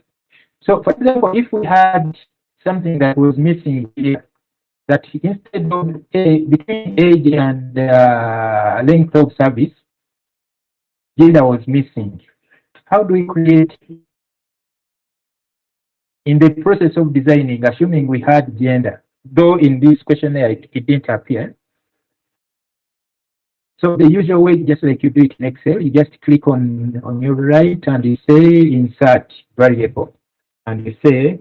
S9: So, for example, if we had something that was missing here, that instead of between age and length of service, gender was missing. How do we create, in the process of designing, assuming we had gender, though in this questionnaire it didn't appear? So the usual way, just like you do it in Excel, you just click on your right and you say insert variable, and you say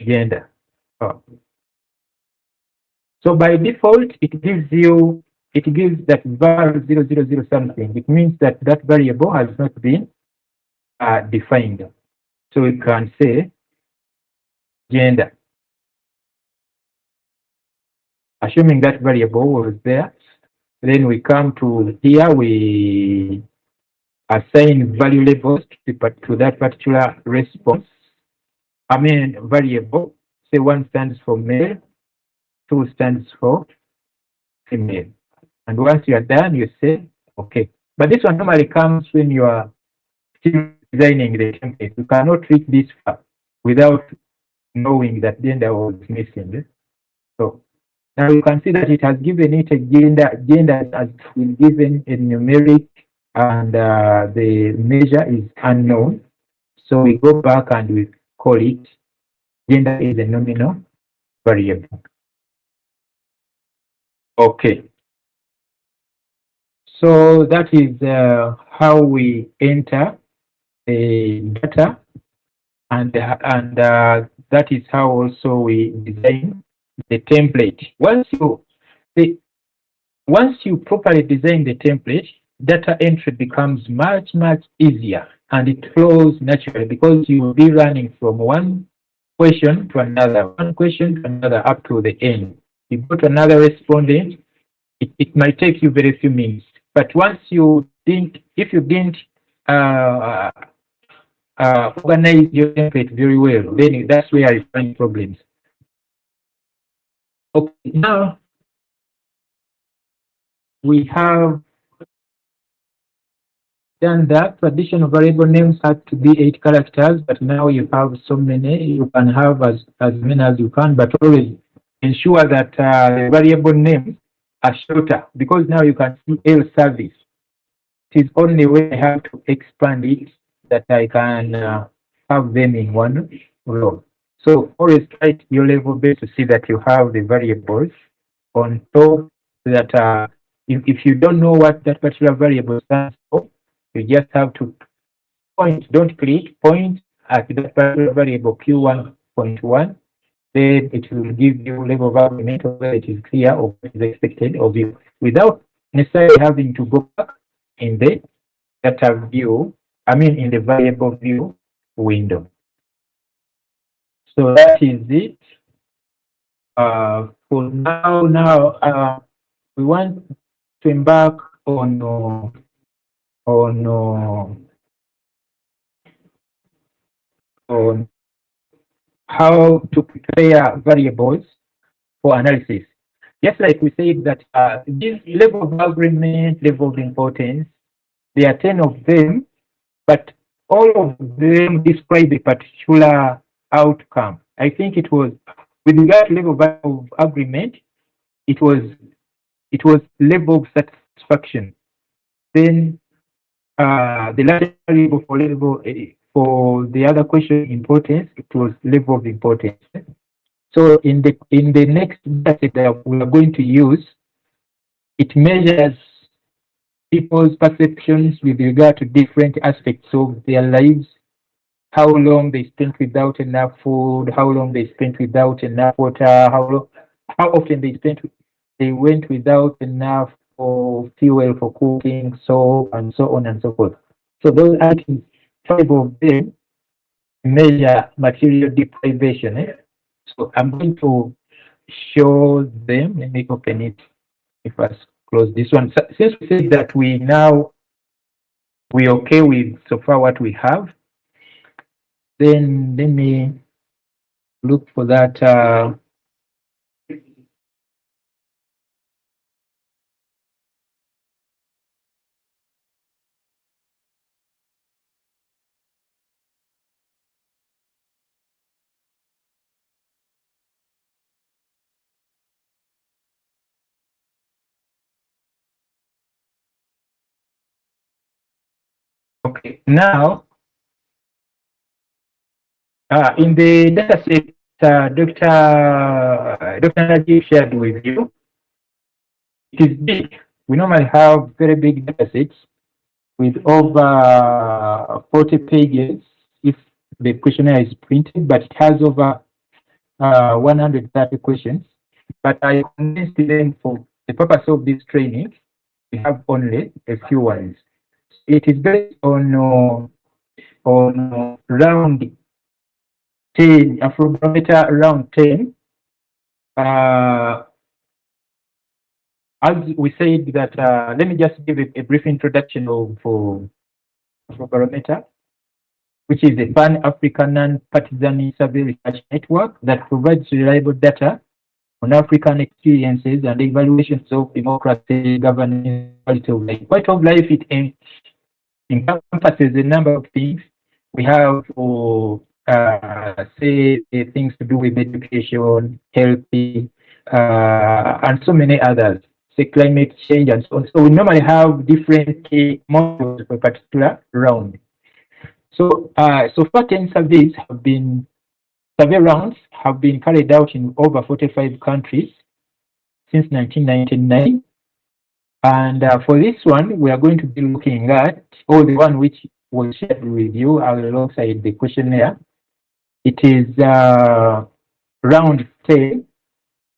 S9: gender. Oh. So by default, it gives that var 000 something. It means that that variable has not been defined. So we can say gender, assuming that variable was there. Then we come to here, we assign value labels to that particular response. I mean variable. Say 1 stands for male, 2 stands for female. And once you are done, you say okay. But this one normally comes when you are still designing the template. You cannot reach this far without knowing that gender was missing. So now you can see that it has given it a gender. Gender has been given a numeric, and the measure is unknown. So we go back and we call it gender is a nominal variable. Okay. So that is how we enter the data, and that is how also we design the template. Once you properly design the template, data entry becomes much easier, and it flows naturally because you will be running from one question to another, up to the end. You go to another respondent, it might take you very few minutes. But once if you didn't organize your template very well, then that's where you find problems. Okay, now we have done that. Traditional variable names had to be 8 characters, but now you have so many. You can have as many as you can, but always ensure that the variable names are shorter, because now you can see L service. It is only when I have to expand it that I can have them in one row. So always try your level base to see that you have the variables on top, that if you don't know what that particular variable stands for, you just have to point, don't click, point at that particular variable Q1.1. Then it will give you level of argument whether it is clear or what is expected of you, without necessarily having to go back in the data view, in the variable view window. So that is it for now. Now we want to embark on how to prepare variables for analysis. Just like we said that this level of agreement, level of importance, there are 10 of them, but all of them describe a particular outcome. I think it was, with regard to level of agreement, it was level of satisfaction. Then the last variable for the other question, importance, it was level of importance. So in the next data that we are going to use, it measures people's perceptions with regard to different aspects of their lives, how long they spent without enough food, how long they spent without enough water, how often they went without enough fuel for cooking, so and so on and so forth. So those items, 5 of them measure material deprivation. So I'm going to show them. Let me open it. If I close this one, since we said that we're okay with so far what we have, then let me look for that. Okay, now in the data set Dr. Najib shared with you, it is big. We normally have very big data sets with over 40 pages if the questionnaire is printed, but it has over 130 questions. But I condensed them for the purpose of this training. We have only a few ones. It is based on round 10, Afrobarometer round 10. As we said that, let me just give a brief introduction of Afrobarometer, which is a pan-African non-partisan survey research network that provides reliable data on African experiences and evaluations of democracy, governance, quality of life. Quality of life, it encompasses a number of things. We have, say, things to do with education, healthy, and so many others, say climate change and so on. So we normally have different key modules for a particular round. So, so far 10 survey rounds have been carried out in over 45 countries since 1999. And for this one, we are going to be looking at the one which was shared with you alongside the questionnaire. It is round 10.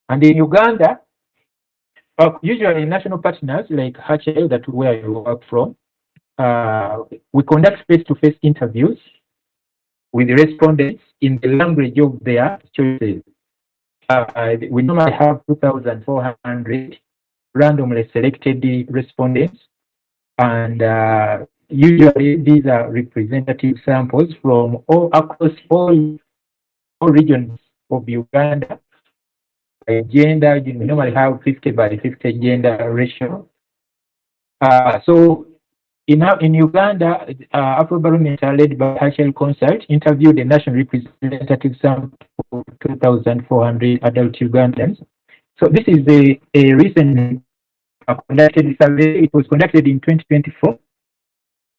S9: And in Uganda, usually national partners like HL, that where you work from, we conduct face-to-face interviews with respondents in the language of their choices. We normally have 2,400 randomly selected respondents, and usually these are representative samples from across all regions of Uganda. By gender, you normally have 50/50 gender ratio. So in Uganda, Afrobarometer led by HL Consult interviewed a national representative sample of 2,400 adult Ugandans. So this is a recent conducted survey. It was conducted in 2024.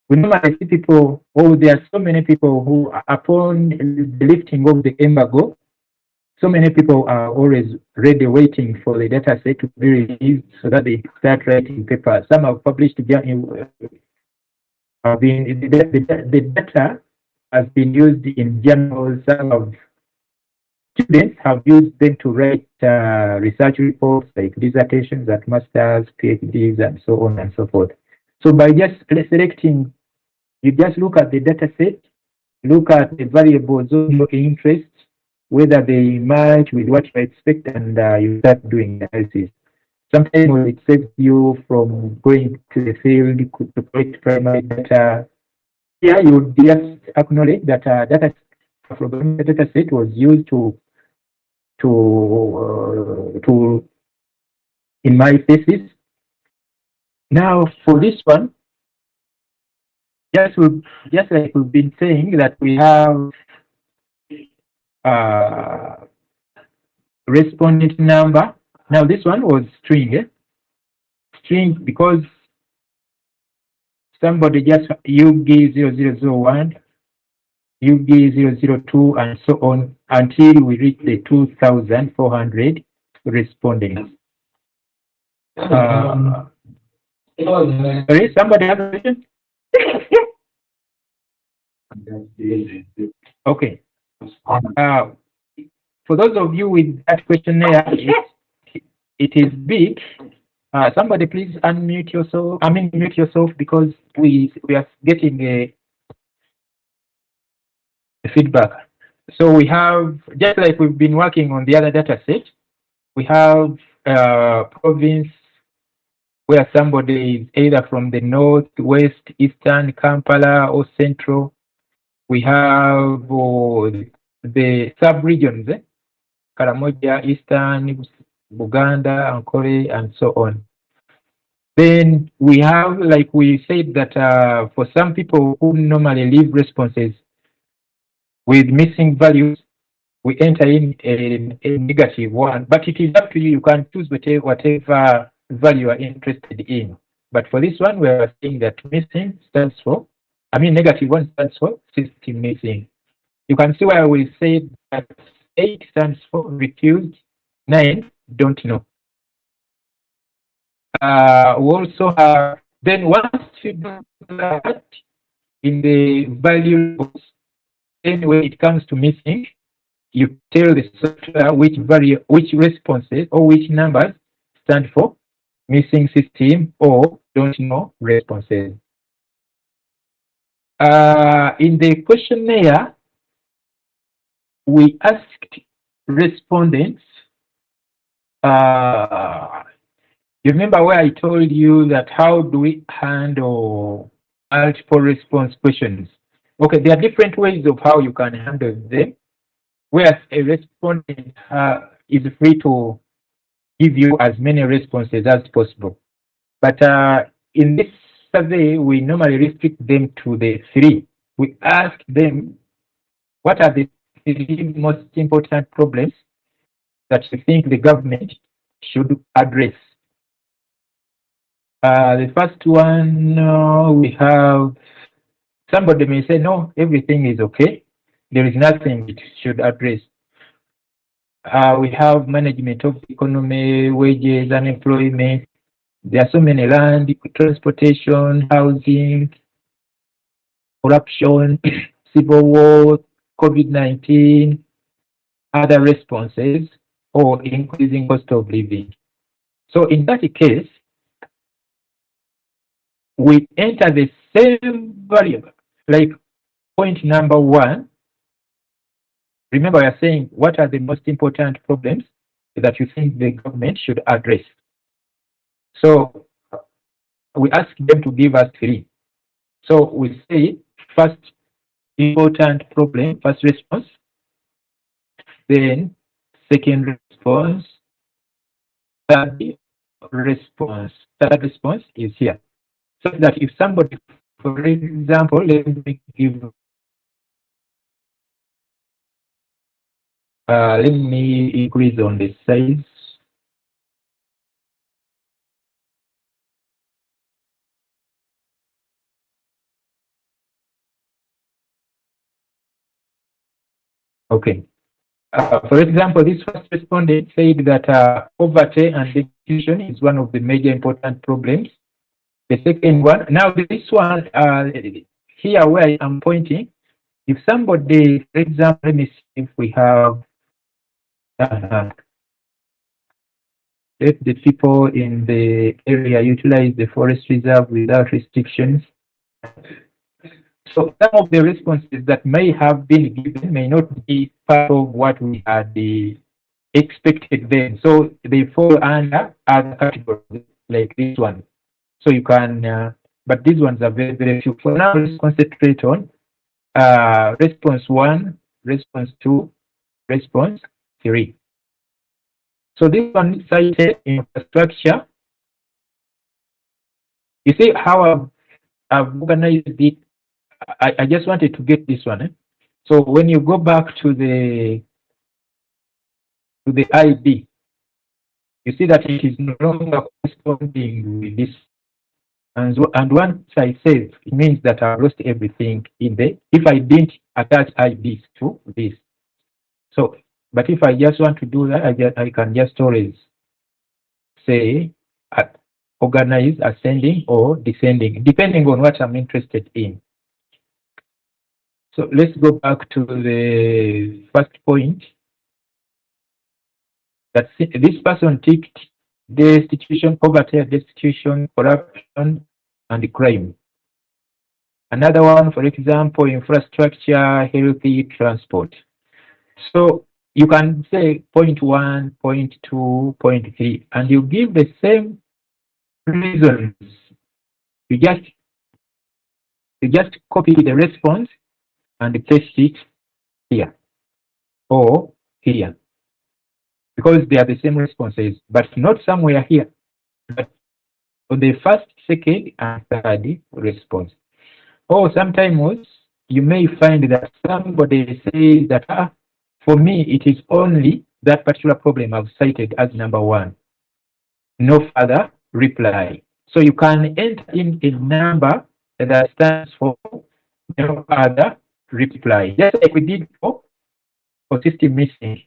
S9: We normally see people, there are so many people who, upon the lifting of the embargo, so many people are always ready waiting for the data set to be released so that they start writing papers. Some have published, the data has been used in journals. Some of students have used them to write research reports like dissertations at masters, PhDs, and so on and so forth. So by just selecting, you just look at the data set, look at the variables of your interest, whether they match with what you expect, and you start doing analysis. Sometimes it saves you from going to the field to collect primary data. Here you would just acknowledge that data from the data set was used to in my thesis. Now for this one, just like we've been saying that we have respondent number. Now this one was string. String because somebody just UG0001
S3: UB002, and so on until we reach the 2,400 respondents. Sorry, somebody has a question? Okay. For those of you with that questionnaire, it is big. Somebody please unmute yourself. I mean, mute yourself because we are getting a feedback. So we have, just like we've been working on the other data set, we have province where somebody is either from the north, west, eastern, Kampala, or central. We have the sub-regions, Karamoja, Eastern, Buganda, Ankole, and so on. Then we have, like we said, that for some people who normally leave responses with missing values, we enter in a negative one, but it is up to you. You can choose whatever value you are interested in. But for this one, we are saying that missing stands for, negative one stands for system missing. You can see where we say that 8 stands for refused, 9 don't know. We also have, then once you do that in the value, then when it comes to missing, you tell the software which responses or which numbers stand for missing system or don't know responses. In the questionnaire, we asked respondents, you remember where I told you that how do we handle multiple response questions? Okay, there are different ways of how you can handle them, where a respondent is free to give you as many responses as possible. But in this survey, we normally restrict them to the 3. We ask them, what are the 3 most important problems that you think the government should address? The first one, we have, somebody may say, no, everything is okay. There is nothing it should address. We have management of economy, wages, unemployment. There are so many: land, transportation, housing, corruption, civil war, COVID-19, other responses, or increasing cost of living. So in that case, we enter the same variable, like point number 1. Remember, we are saying what are the most important problems that you think the government should address. So we ask them to give us 3. So we say first important problem, first response, then second response, third response. Third response is here. So that if somebody, for example, let me increase on the size. Okay. For example, this first respondent said that poverty and destitution is one of the major important problems. The second one, now this one, here where I am pointing, if somebody, for example, let me see if we have, let the people in the area utilize the forest reserve without restrictions. So some of the responses that may have been given may not be part of what we had expected then. So they fall under other categories like this one. So you can, but these ones are very, very few. For now, let's concentrate on response 1, response 2, response 3. So this one cited infrastructure. You see how I've organized it. I just wanted to get this one. So when you go back to the ID, you see that it is no longer corresponding with this.
S9: And once I save, it means that I've lost everything in there. If I didn't attach IDs to this. So, but if I just want to do that, I can just always say organize ascending or descending, depending on what I'm interested in. So let's go back to the first point. That this person ticked destitution, poverty, destitution, corruption, and crime. Another one, for example, infrastructure, healthy transport. So you can say point 1, point 2, point 3, and you give the same reasons. You just copy the response and paste it here or here, because they are the same responses, but not somewhere here, but for the first, second, and third response. Or sometimes you may find that somebody says that for me it is only that particular problem I've cited as number 1. No further reply. So you can enter in a number that stands for no other reply, just like we did for system missing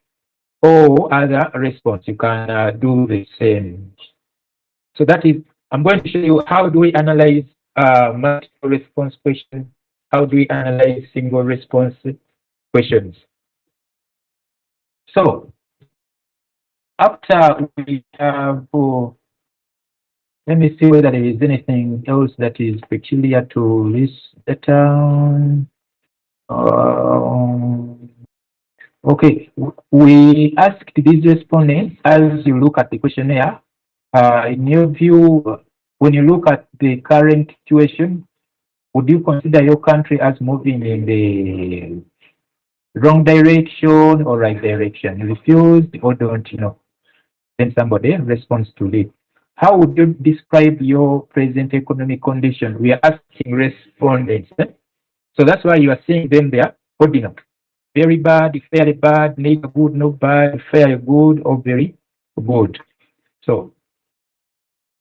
S9: or other response. You can do the same. So that is, I'm going to show you how do we analyze multiple response questions, how do we analyze single response questions. So after we have, let me see whether there is anything else that is peculiar to this data. Okay, we asked these respondents, as you look at the questionnaire, in your view, when you look at the current situation, would you consider your country as moving in the wrong direction or right direction? Refused or don't you know? Then somebody responds to it. How would you describe your present economic condition? We are asking respondents. So that's why you are seeing them there holding up. Very bad, fairly bad, neither good, no bad, fairly good, or very good. So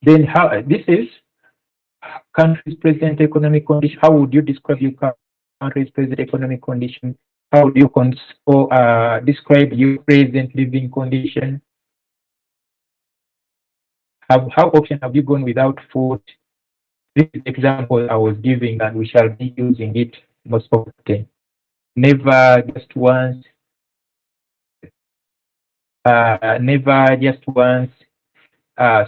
S9: then how this is country's present economic condition. How would you describe your country's present economic condition? How would you describe your present living condition? How often have you gone without food? This is the example I was giving, and we shall be using it most often. Never, just once. Never, just once.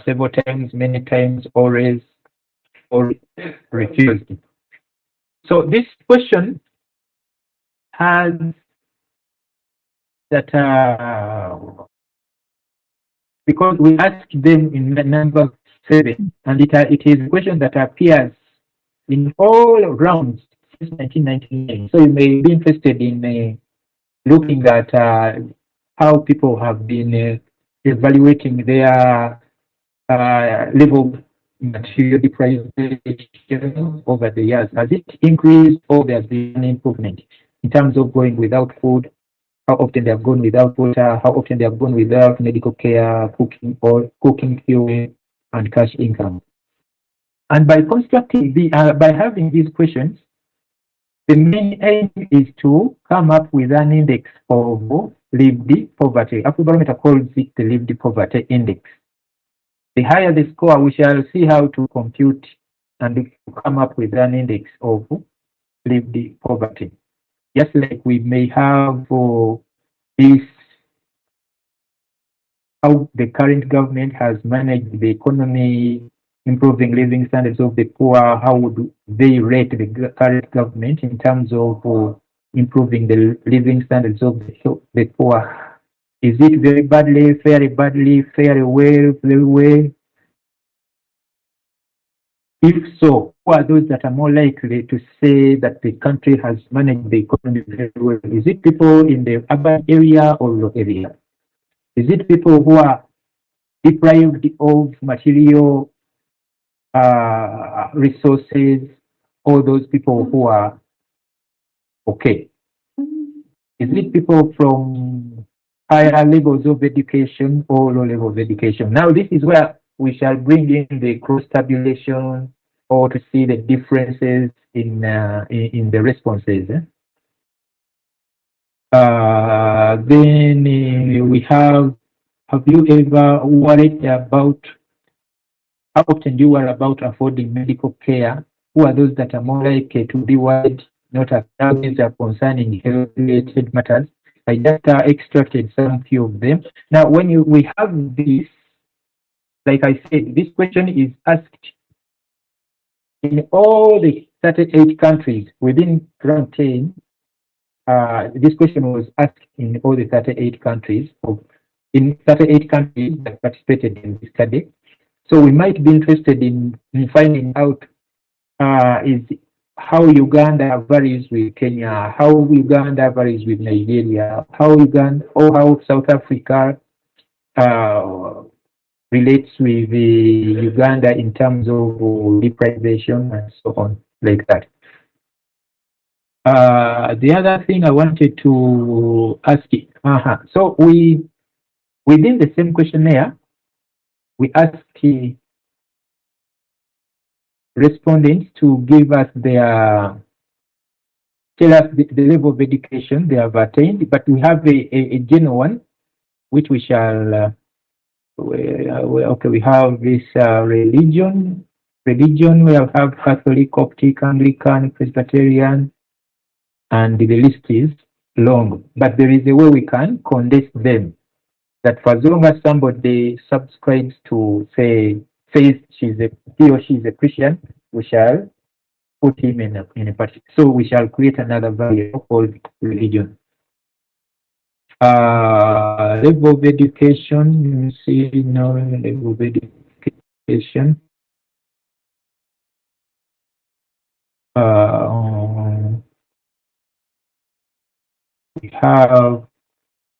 S9: Several times, many times, always, or refused. So this question has that because we asked them in number 7, and it is a question that appears in all rounds since 1999. So you may be interested in looking at how people have been evaluating their level of material deprivation over the years. Has it increased or there's been an improvement in terms of going without food? How often they have gone without water? How often they have gone without medical care, cooking fuel, and cash income? And by constructing by having these questions, the main aim is to come up with an index of lived poverty. Afrobarometer calls it the lived poverty index. The higher the score, we shall see how to compute and come up with an index of lived poverty. Just like we may have this, how the current government has managed the economy, improving living standards of the poor. How would they rate the current government in terms of improving the living standards of the poor? Is it very badly, fairly well, very well? If so, who are those that are more likely to say that the country has managed the economy very well? Is it people in the urban area or rural area? Is it people who are deprived of material resources, or those people who are okay? Is it people from higher levels of education or low level of education? Now, this is where we shall bring in the cross tabulation or to see the differences in the responses. Then we have you ever worried about, how often do you worry about affording medical care? Who are those that are more likely to be worried, not these are concerning health-related matters? I just extracted some few of them. Now, when we have this, like I said, this question is asked in all the 38 countries within round 10. This question was asked in all the 38 countries that participated in the study. So we might be interested in finding out is how Uganda varies with Kenya, how Uganda varies with Nigeria, how Uganda or how South Africa relates with Uganda in terms of deprivation and so on, like that. The other thing I wanted to ask you, so within the same questionnaire, we asked respondents to give us tell us the level of education they have attained, but we have a general one, which we shall, okay, we have this religion, we have Catholic, Coptic, Anglican, Presbyterian, and the list is long, but there is a way we can condense them, that for as long as somebody subscribes to, says he or she is a Christian, we shall put him in a party. So we shall create another variable called religion. Level of education, you see now, level of education. We have,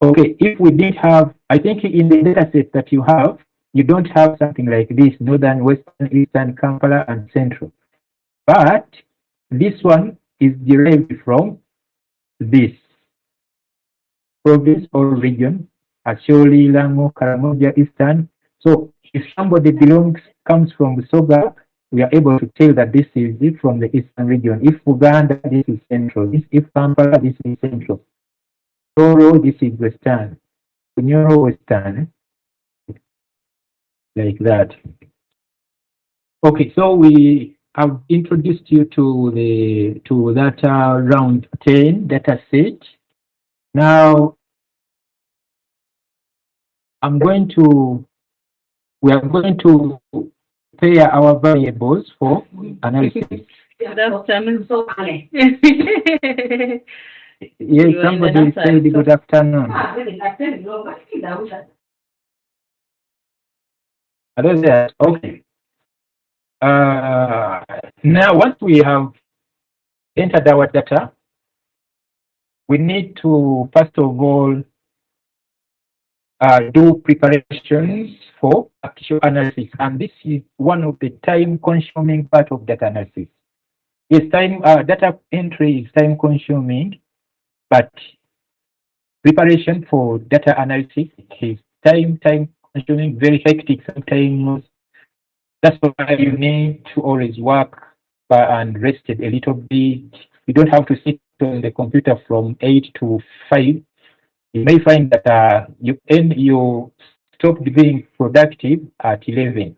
S9: okay, if we did have, I think in the data set that you have, you don't have something like this, Northern, Western, Eastern, Kampala, and Central. But this one is derived from this province or region, Asholi, Lango, Karamoja, Eastern. So if somebody comes from Busoga, we are able to tell that this is from the Eastern region. If Uganda, this is Central. If Kampala, this is Central. Toro, this is Western. Bunyoro, Western. Like that. Okay, so we have introduced you to that round 10 data set. Now we are going to pair our variables for analysis.
S11: Good afternoon.
S9: Yes, somebody said good afternoon. Okay. Now, once we have entered our data, we need to, first of all, do preparations for actual analysis. And this is one of the time-consuming part of data analysis. Yes, data entry is time-consuming, but preparation for data analysis is time-consuming, very hectic sometimes. That's why you need to always work and rest a little bit. You don't have to sit on the computer from 8 to 5. You may find that you stopped being productive at 11.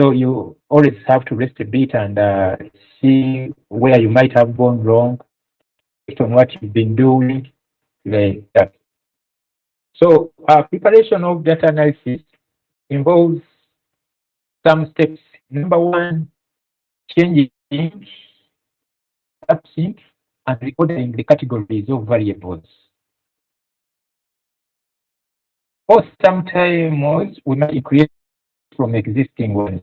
S9: So you always have to rest a bit and see where you might have gone wrong based on what you've been doing, like that. So preparation of data analysis involves some steps. Number one, changing, absent, and reordering the categories of variables. Or sometimes we might create from existing ones.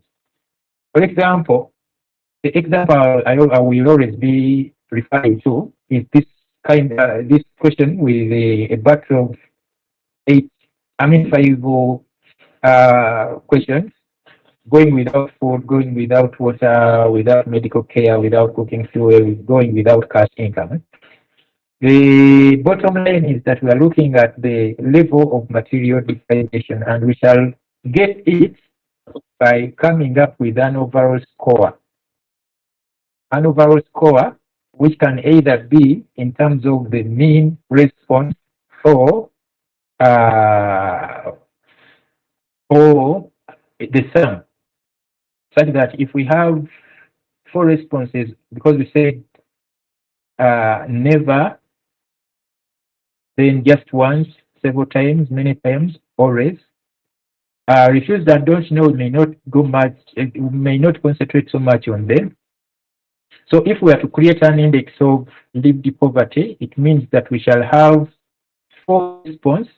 S9: For example, the example I will always be referring to is this question with a batch of 5 questions: going without food, going without water, without medical care, without cooking fuel, going without cash income. The bottom line is that we are looking at the level of material deprivation, and we shall get it by coming up with an overall score. An overall score which can either be in terms of the mean response or the sum, such that if we have 4 responses, because we said never, then just once, several times, many times, always. Refuse and don't know may not go much, may not concentrate so much on them. So if we are to create an index of lived poverty, it means that we shall have 4 response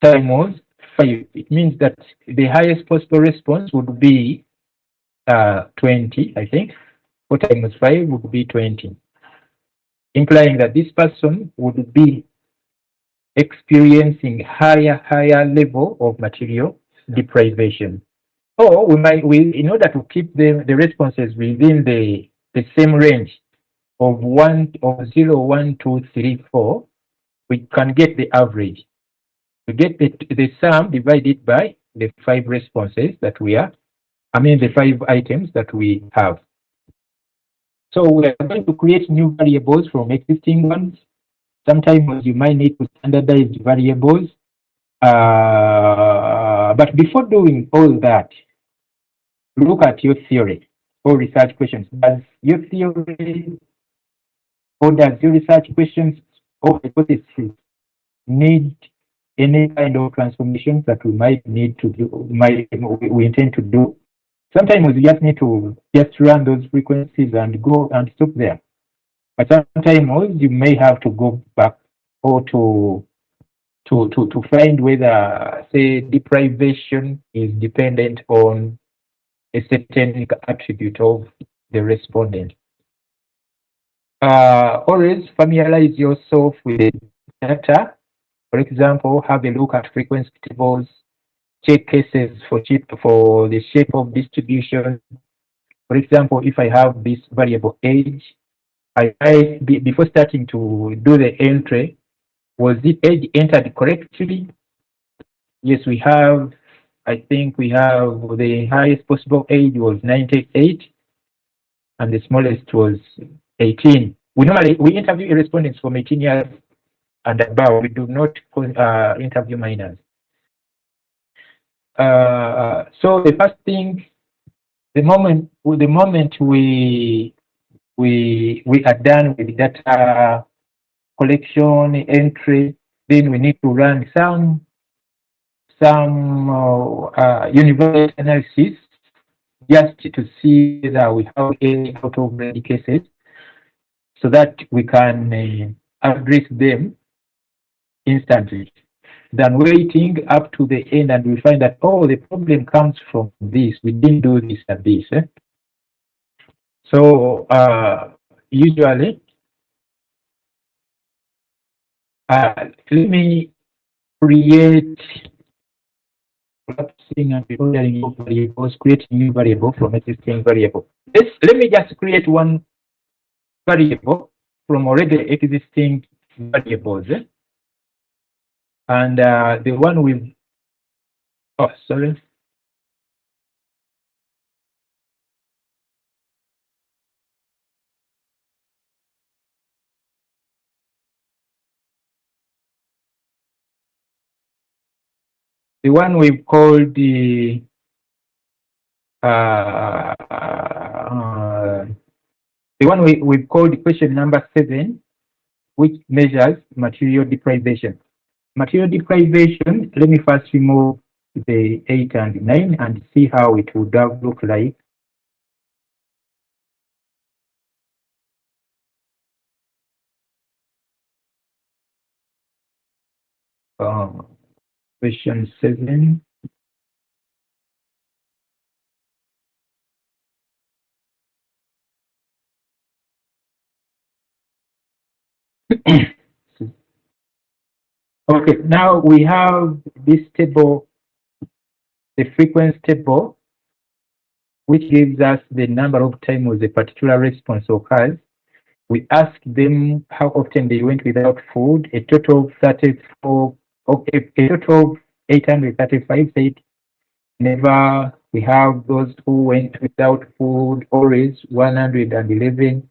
S9: times 5. It means that the highest possible response would be 20, I think. 4 times 5 would be 20, implying that this person would be experiencing higher level of material deprivation. Or in order to keep the responses within the same range of 0, 1, 2, 3, 4, we can get the average. We get the sum divided by the 5 responses that we are, the 5 items that we have. So we are going to create new variables from existing ones. Sometimes you might need to standardize variables. But before doing all that, look at your theory or research questions. Does your theory or does your research questions or hypothesis need any kind of transformations that we might need to do, we intend to do? Sometimes we just need to just run those frequencies and go and stop there. But sometimes you may have to go back or to find whether, say, deprivation is dependent on a certain attribute of the respondent. Always familiarize yourself with the data. For example, have a look at frequency tables, check cases for the shape of distribution. For example, if I have this variable age, before starting to do the entry, was the age entered correctly? Yes, we have. I think we have the highest possible age was 98, and the smallest was 18. We interview respondents from 18 years and above. We do not interview minors. So the first thing, the moment we are done with data collection entry, then we need to run some universal analysis just to see that we have any out of ready cases so that we can address them instantly than waiting up to the end and we find that, oh, the problem comes from this, we didn't do this and this. So usually, let me create collapsing and ordering of variables, create new variable from existing variable. Let me just create one variable from already existing variables. And the one with, oh, sorry. The one we've called the one we've called question number 7, which measures material deprivation. Material deprivation, let me first remove the 8 and 9 and see how it would have looked like. Question 7. Okay, now we have this table, the frequency table, which gives us the number of times a particular response occurs. We ask them how often they went without food, a total of 34, a total of 835 said never. We have those who went without food, always 111.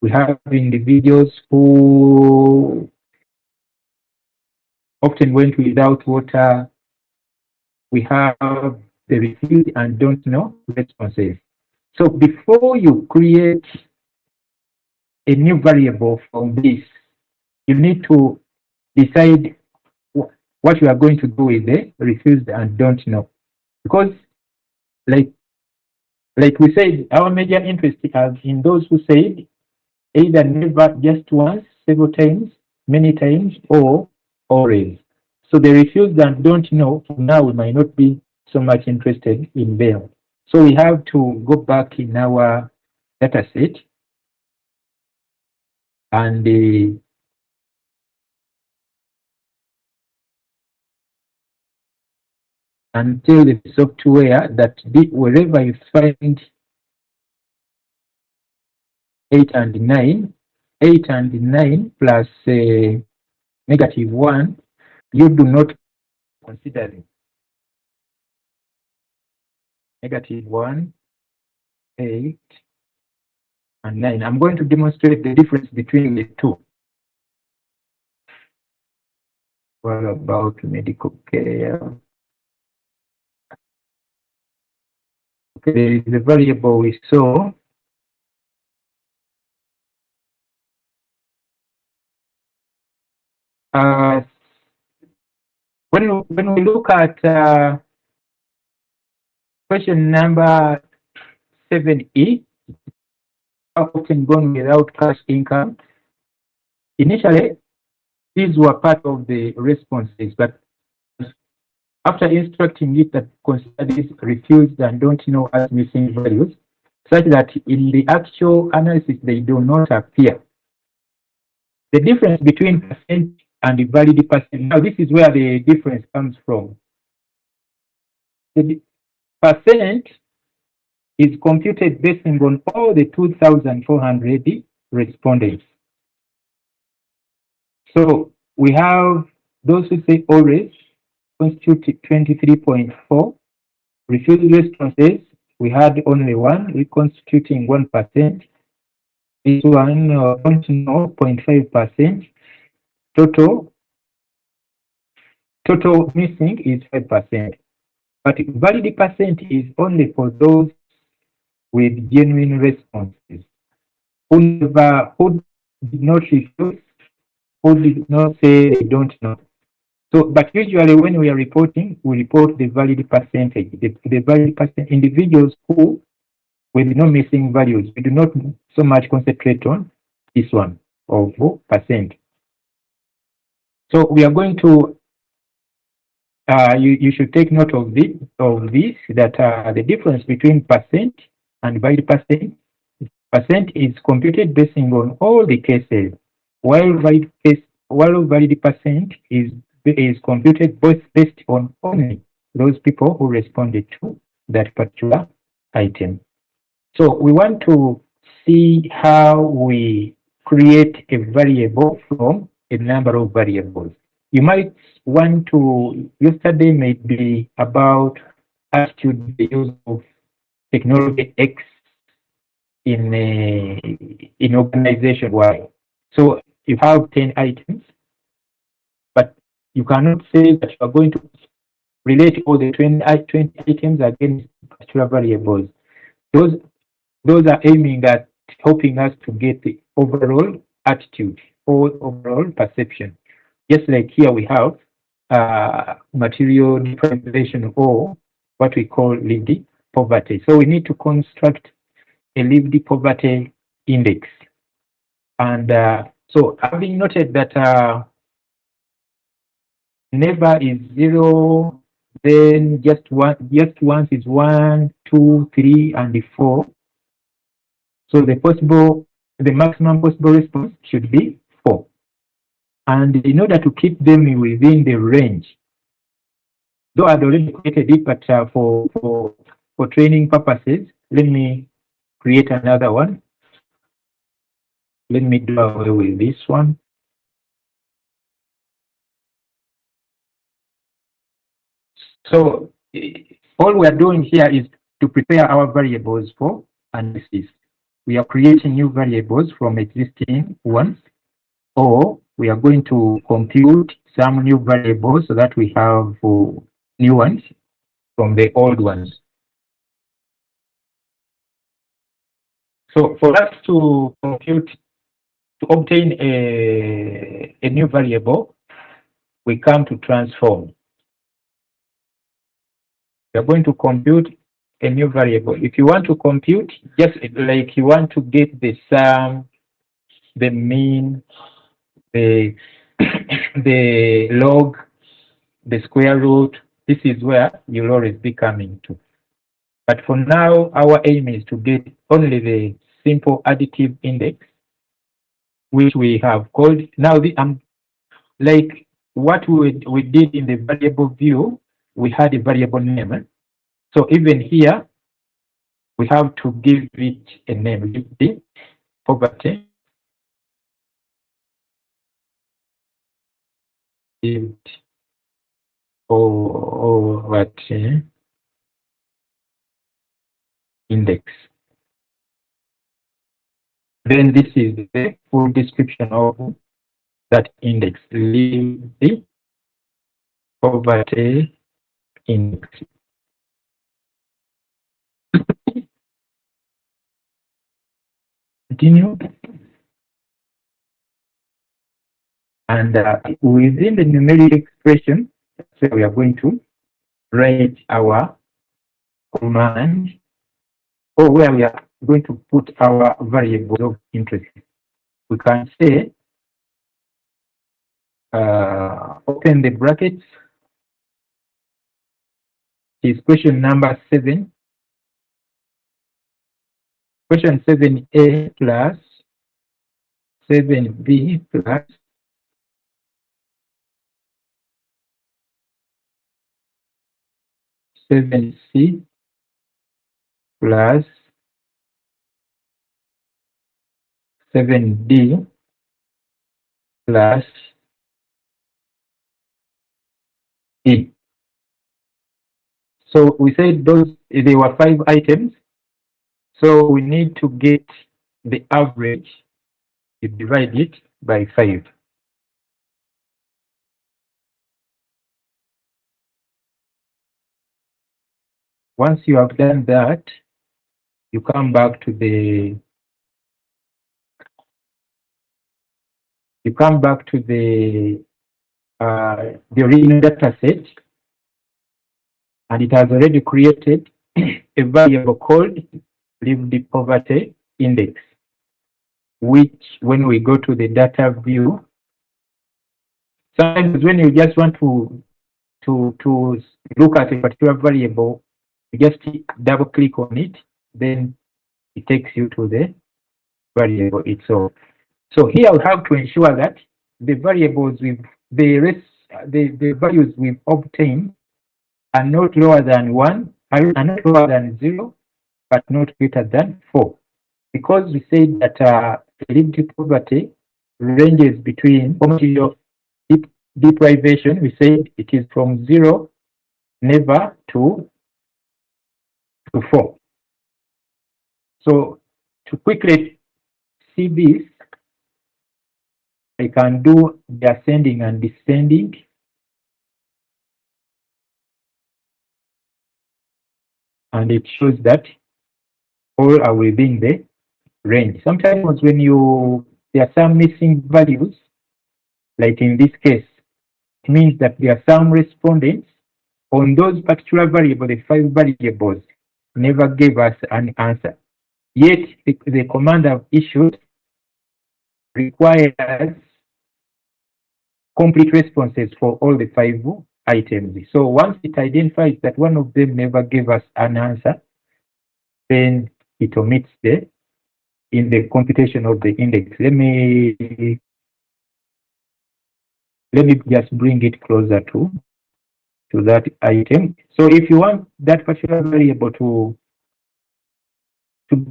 S9: We have individuals who often went without water. We have the refused and don't know responses. So before you create a new variable from this, you need to decide what you are going to do with the refused and don't know. Because like we said, our major interest is in those who said either never, just once, several times, many times, or always. So the refused and don't know, for now we might not be so much interested in them. So we have to go back in our data set and tell the software that wherever you find 8 and 9, 8 and 9 plus -1, you do not consider them. -1, 8, and 9. I'm going to demonstrate the difference between the two. What about medical care? Okay, there is a variable we saw. When we look at question number 7E, how often gone without cash income? Initially, these were part of the responses, but after instructing it that consider these refused and don't know as missing values, such that in the actual analysis they do not appear. The difference between percent and the valid percent, now this is where the difference comes from. The percent is computed based on all the 2,400 respondents. So we have those who say always constitute 23.4. Refused responses, we had only one, reconstituting 1%. This one, 0.5%. Total missing is 5%. But valid percent is only for those with genuine responses. Who did not refuse, who did not say they don't know. So, but usually when we are reporting, we report the valid percentage. The valid percent individuals who with no missing values. We do not so much concentrate on this one of percent. So we are going to you should take note of this that the difference between percent and valid percent is computed based on all the cases, while valid percent is computed based on only those people who responded to that particular item. So we want to see how we create a variable from a number of variables. You might want to, your study may be about attitude, the use of technology X in organization Y. So you have 10 items, but you cannot say that you are going to relate all the 20 items against particular variables. Those are aiming at helping us to get the overall attitude or overall perception. Just like here we have material deprivation or what we call lived poverty. So we need to construct a lived poverty index. And so having noted that never is 0, then just once is 1, 2, 3, and 4. So the maximum possible response should be 4. And in order to keep them within the range, though I've already created it, but for training purposes, let me create another one. Let me do away with this one.
S3: So all we are doing here is to prepare our variables for analysis. We are creating new variables from existing ones, or we are going to compute some new variables so that we have new ones from the old ones. So for us to compute, to obtain a new variable, we come to transform. We are going to compute a new variable. If you want to compute, just like you want to get the sum, the mean, the the log, the square root, this is where you'll always be coming to. But for now, our aim is to get only the simple additive index, which we have called, now like what we did in the variable view, we had a variable name. So even here, we have to give it a name, give the poverty. Poverty index. Then this is the full description of that index. Leave the poverty index. Continue. And within the numeric expression, so we are going to write our command, or where we are going to put our variables of interest. We can say, open the brackets, is question number 7. Question 7a plus 7b plus 7c plus 7d plus e. So we said there were 5 items. So we need to get the average. You divide it by 5. Once you have done that, you come back to the original data set, and it has already created a variable called leave the poverty index, which when we go to the data view, sometimes when you just want to look at a particular variable, you just double click on it, then it takes you to the variable itself. So here we have to ensure that the variables with the values we've obtained are not lower than 1, are not lower than 0, but not greater than 4. Because we said that relative poverty ranges between poverty of deprivation, we said it is from 0 never to 4. So to quickly see this, I can do the ascending and descending. And it shows that all are within the range. Sometimes when there are some missing values, like in this case, it means that there are some respondents on those particular variables, the 5 variables, never gave us an answer. Yet the command I've issued requires complete responses for all the 5 items. So once it identifies that one of them never gave us an answer, then it omits in the computation of the index. Let me just bring it closer to that item. So if you want that particular variable to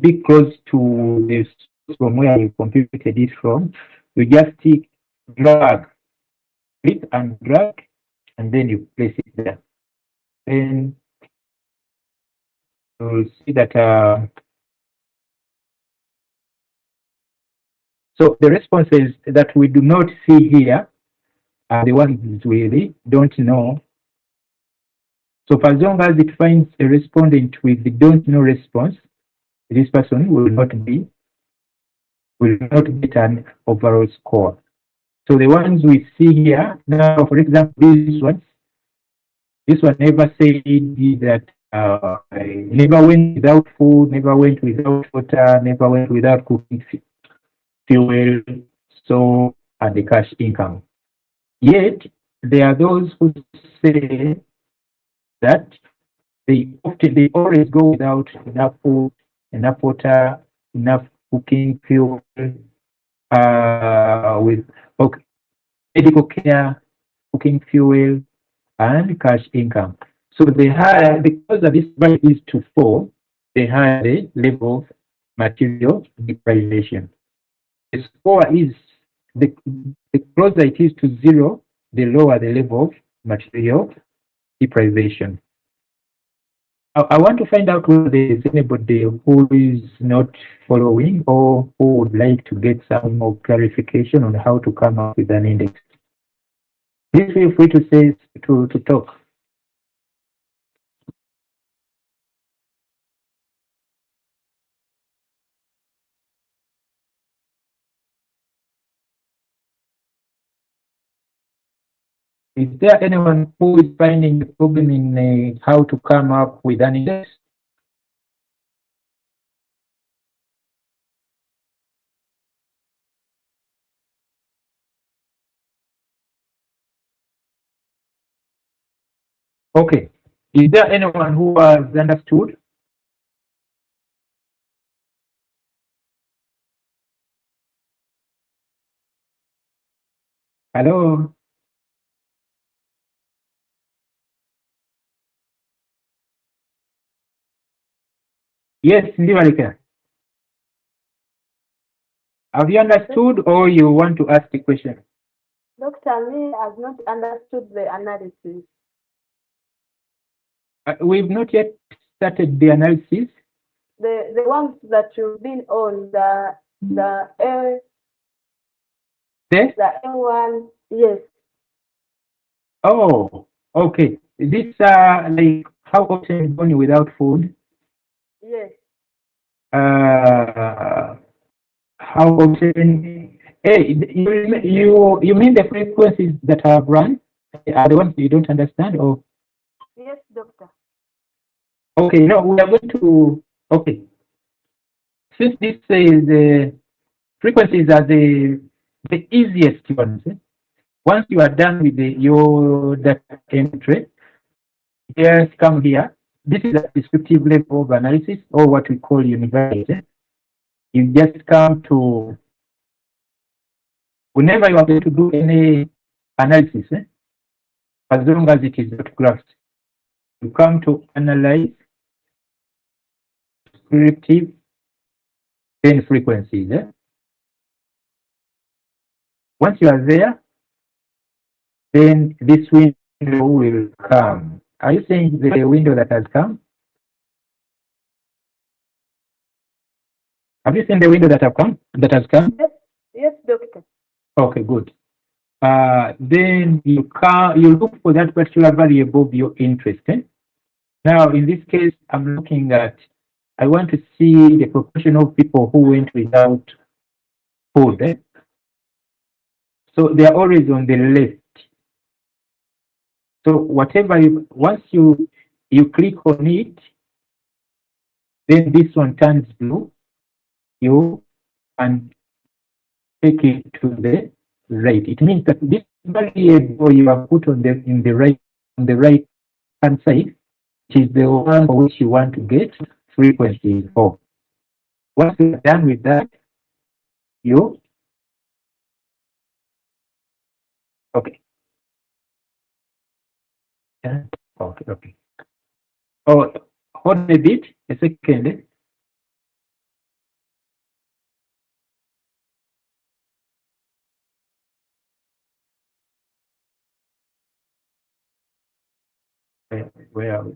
S3: be close to this from where you computed it from, you just drag, click and drag, and then you place it there. then you'll see that so the responses that we do not see here are the ones we really don't know. So for as long as it finds a respondent with the don't know response, this person will not get an overall score. So the ones we see here now, for example, this one never said that I never went without food, never went without water, never went without cooking fuel, so and the cash income. Yet there are those who say that they always go without enough food, enough water, enough cooking fuel, with medical care, cooking fuel, and cash income. So they higher, because of this value is to 4, they higher the level of material deprivation. The score is the closer it is to 0, the lower the level of material deprivation. I want to find out whether there is anybody who is not following or who would like to get some more clarification on how to come up with an index. Please feel free to say to talk. Is there anyone who is finding the problem in how to come up with an index? Okay. Is there anyone who has understood? Hello? Yes, Ndivalika. Have you understood or you want to ask a question?
S12: Dr. Me has not understood the analysis.
S3: We've not yet started the analysis.
S12: The ones that you've been on, the M1, yes.
S3: Oh, okay. This like how often going without food?
S12: Yes.
S3: How often? Hey, you mean the frequencies that have run are the ones you don't understand, or?
S12: Yes, doctor.
S3: Okay, no, we are going to. Okay, since this is the frequencies are the easiest ones. Once you are done with your data entry, just come here. This is a descriptive level of analysis, or what we call university. You just come to, whenever you are going to do any analysis, as long as it is not graphs, you come to analyze, descriptive, then frequencies. Once you are there, then this window will come. Are you saying the window that has come? Have you seen the window that has come?
S12: Yes, yes, doctor.
S3: Okay, good. Then you look for that particular variable of your interest. Now, in this case, I'm looking at, I want to see the proportion of people who went without food. So they are always on the left. So whatever, once you click on it, then this one turns blue. You and take it to the right. It means that this variable you have put on the right hand side, which is the one for which you want to get frequency of. Once you're done with that, you okay. Okay. Oh, hold a bit, a second. Where are we?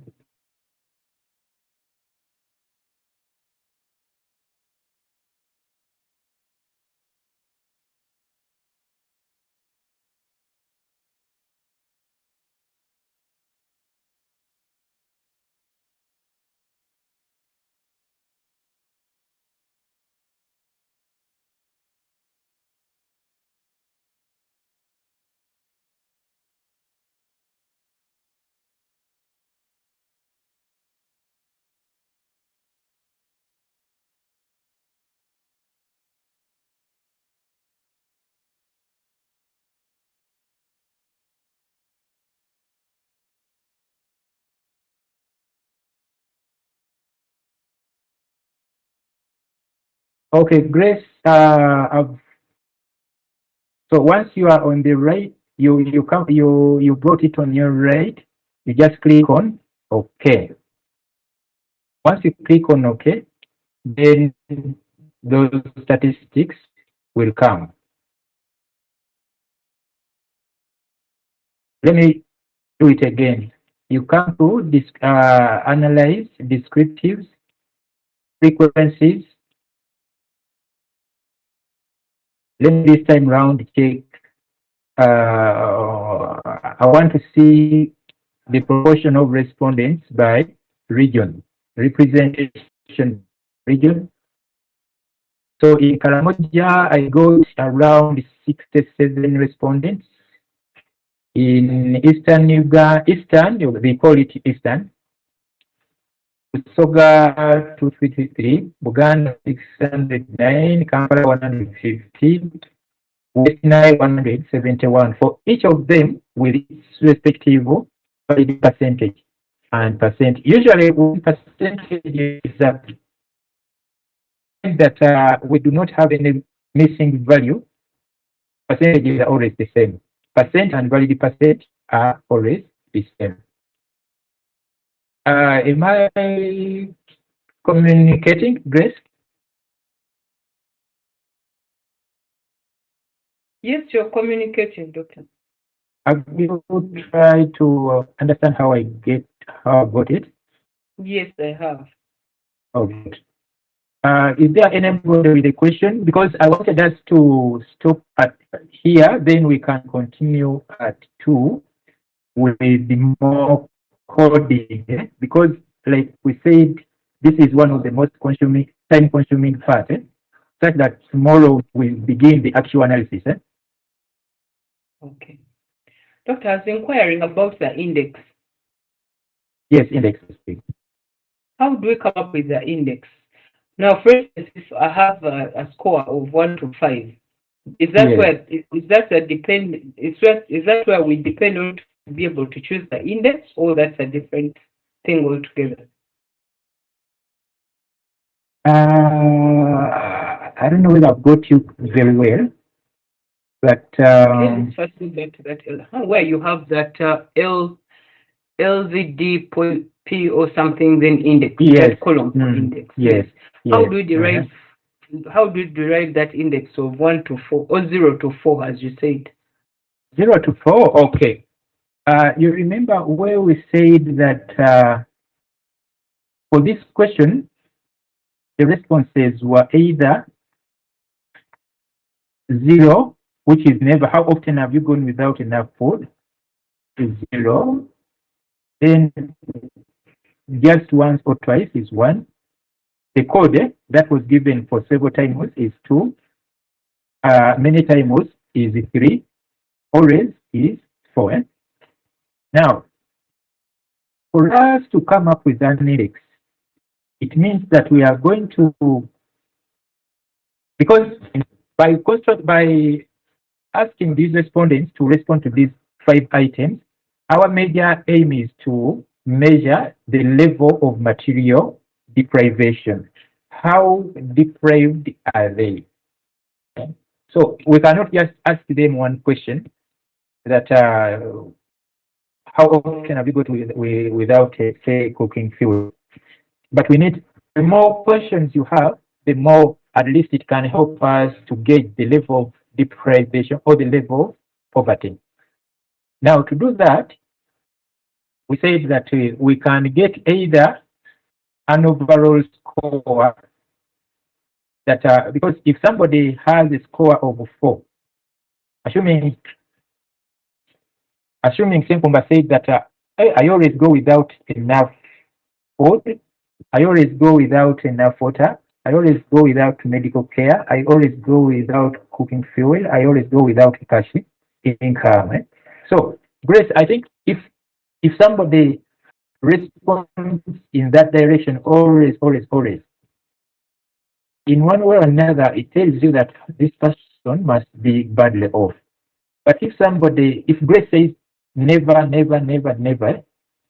S3: Okay, Grace. So once you are on the right, you got it on your right. You just click on OK. Once you click on OK, then those statistics will come. Let me do it again. You come to this analyze descriptives, frequencies. Let me this time round check. I want to see the proportion of respondents by region, representation region. So in Karamoja, I got around 67 respondents. In Eastern Uganda, they call it Eastern. Soga 253, Buganda 609, Kampala 150, West Nile 171. For each of them with its respective valid percentage and percent. Usually, percentage is that we do not have any missing value. Percentages are always the same. Percent and valid percent are always the same. Am I communicating, Grace?
S11: Yes, you're communicating, Doctor.
S3: Have you tried to understand how I got it?
S11: Yes, I have.
S3: Oh, good. Is there anybody with a question? Because I wanted us to stop at here, then we can continue at 2 with the more coding. Because, like we said, this is one of the most time-consuming parts, such that tomorrow we'll begin the actual analysis.
S11: Okay. Doctor, I was inquiring about the index.
S3: Yes, index.
S11: How do we come up with the index? Now, for instance, if I have a score of 1 to 5, is that where we depend on to be able to choose the index, or that's a different thing altogether?
S3: I don't know whether I've got you very well, but
S11: Let's first go back to that where you have that LZD P or something, then index.
S3: Yes.
S11: Column for index.
S3: Yes.
S11: How do you derive? How do you derive that index of 1 to 4 or 0 to 4, as you said?
S3: 0 to 4. Okay. You remember where we said that for this question, the responses were either 0, which is never. How often have you gone without enough food? Is 0. Then just once or twice is 1. The code that was given for several times is 2. Many times is 3. Always is 4. Now, for us to come up with an index, it means that we are going to, because by asking these respondents to respond to these 5 items, our major aim is to measure the level of material deprivation. How deprived are they? So we cannot just ask them one question that how often have you got without, say, cooking fuel? But we need, the more questions you have, the more at least it can help us to gauge the level of deprivation or the level of poverty. Now, to do that, we said that we can get either an overall score that, because if somebody has a score of 4, assuming Senkumba said that I always go without enough food, I always go without enough water, I always go without medical care, I always go without cooking fuel, I always go without cash income. So, Grace, I think if somebody responds in that direction, always, in one way or another, it tells you that this person must be badly off. But if Grace says never, it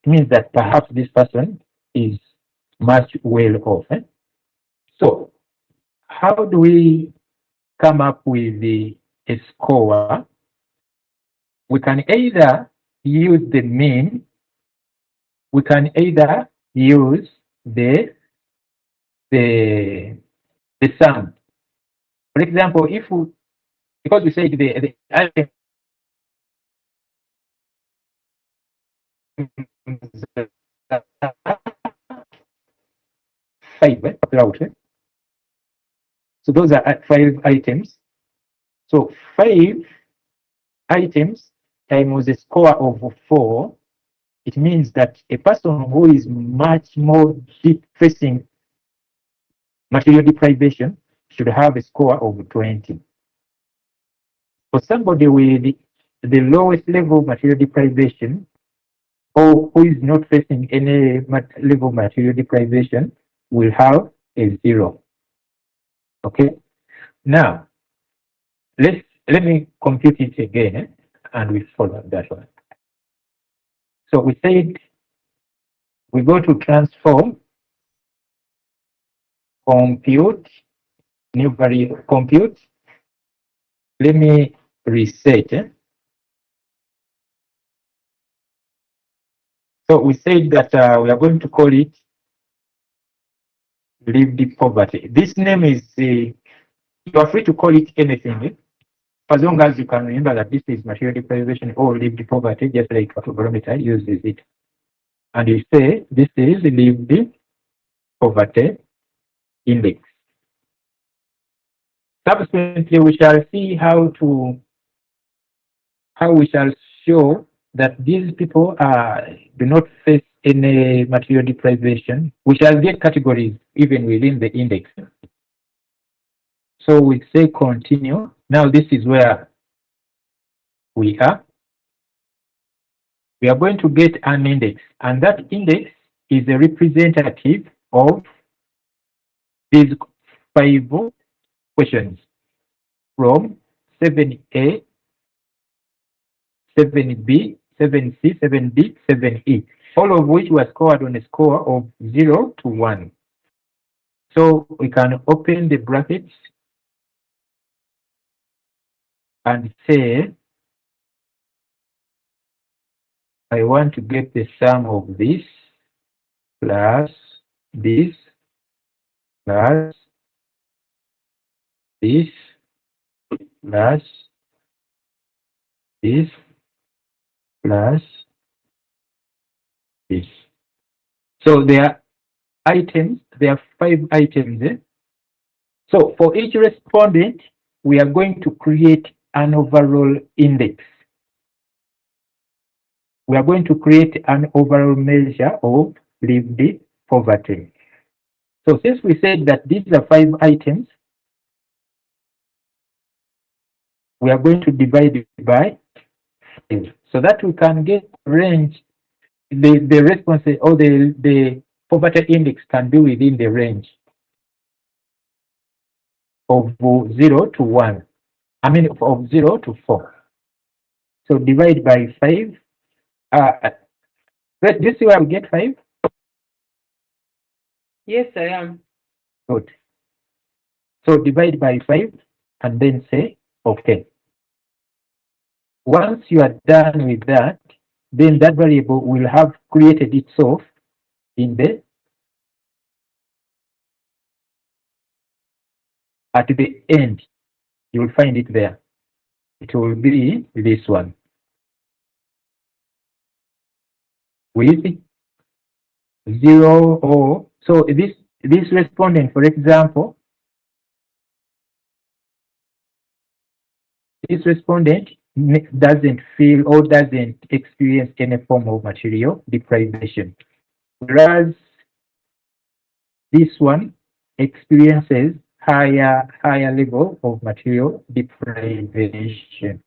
S3: means that perhaps this person is much well off. So, how do we come up with a score? We can either use the mean, we can either use the sum. For example, because we said the items 5 out. So those are 5 items. So 5 items times a score of 4, it means that a person who is much more deep facing material deprivation should have a score of 20. For somebody with the lowest level of material deprivation, or who is not facing any level of material deprivation, will have a 0. Okay. Now, let me compute it again, and we follow that one. So we said we go to transform, compute, new variable, compute. Let me reset. So we said that we are going to call it lived poverty. This name is, you are free to call it anything, as long as you can remember that this is material deprivation or lived poverty, just like barometer uses it. And you say this is lived poverty index. Subsequently, we shall see how we shall show that these people do not face any material deprivation. We shall get categories even within the index. So we say continue. Now this is where we are. We are going to get an index, and that index is a representative of these 5 questions from 7A, 7B, 7C, 7D, 7E, all of which were scored on a score of 0 to 1. So we can open the brackets and say, I want to get the sum of this plus this plus this plus this plus this. So there are items, there are 5 items. So for each respondent, we are going to create an overall index. We are going to create an overall measure of lived poverty. So since we said that these are 5 items, we are going to divide it by 5 so that we can get range. The response or the poverty index can be within the range of 0 to 1. I mean, of 0 to 4. So divide by 5. Do you see where we get 5?
S11: Yes, I am.
S3: Good. So divide by 5 and then say okay. Once you are done with that, then that variable will have created itself in the at the end. You will find it there. It will be this one.
S9: with 0 or so this respondent, for example, this respondent doesn't feel or doesn't experience any form of material deprivation, whereas this one experiences higher level of material deprivation.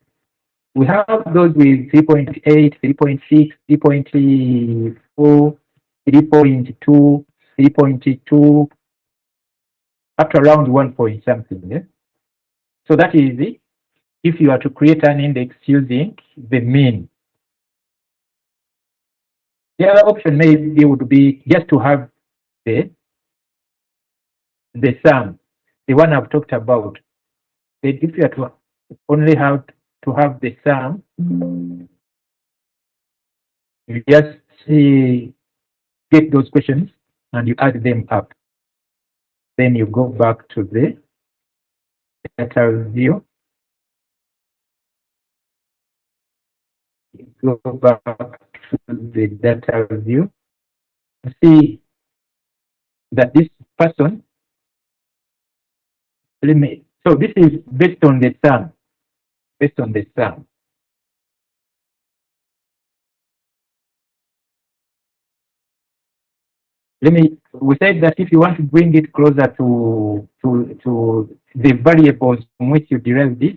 S9: We have those with 3.8, 3.6, 3.4, 3.2, 3.2, up to around 1 point something. Yeah? So that is it. If you are to create an index using the mean. The other option maybe would be just to have the sum, the one I've talked about. But if you are to only have to have the sum, you just get those questions and you add them up. Then you go back to the data view. You go back to the data view. See that this person, so this is based on the sum, based on the sum. We said that if you want to bring it closer to the variables from which you derive this,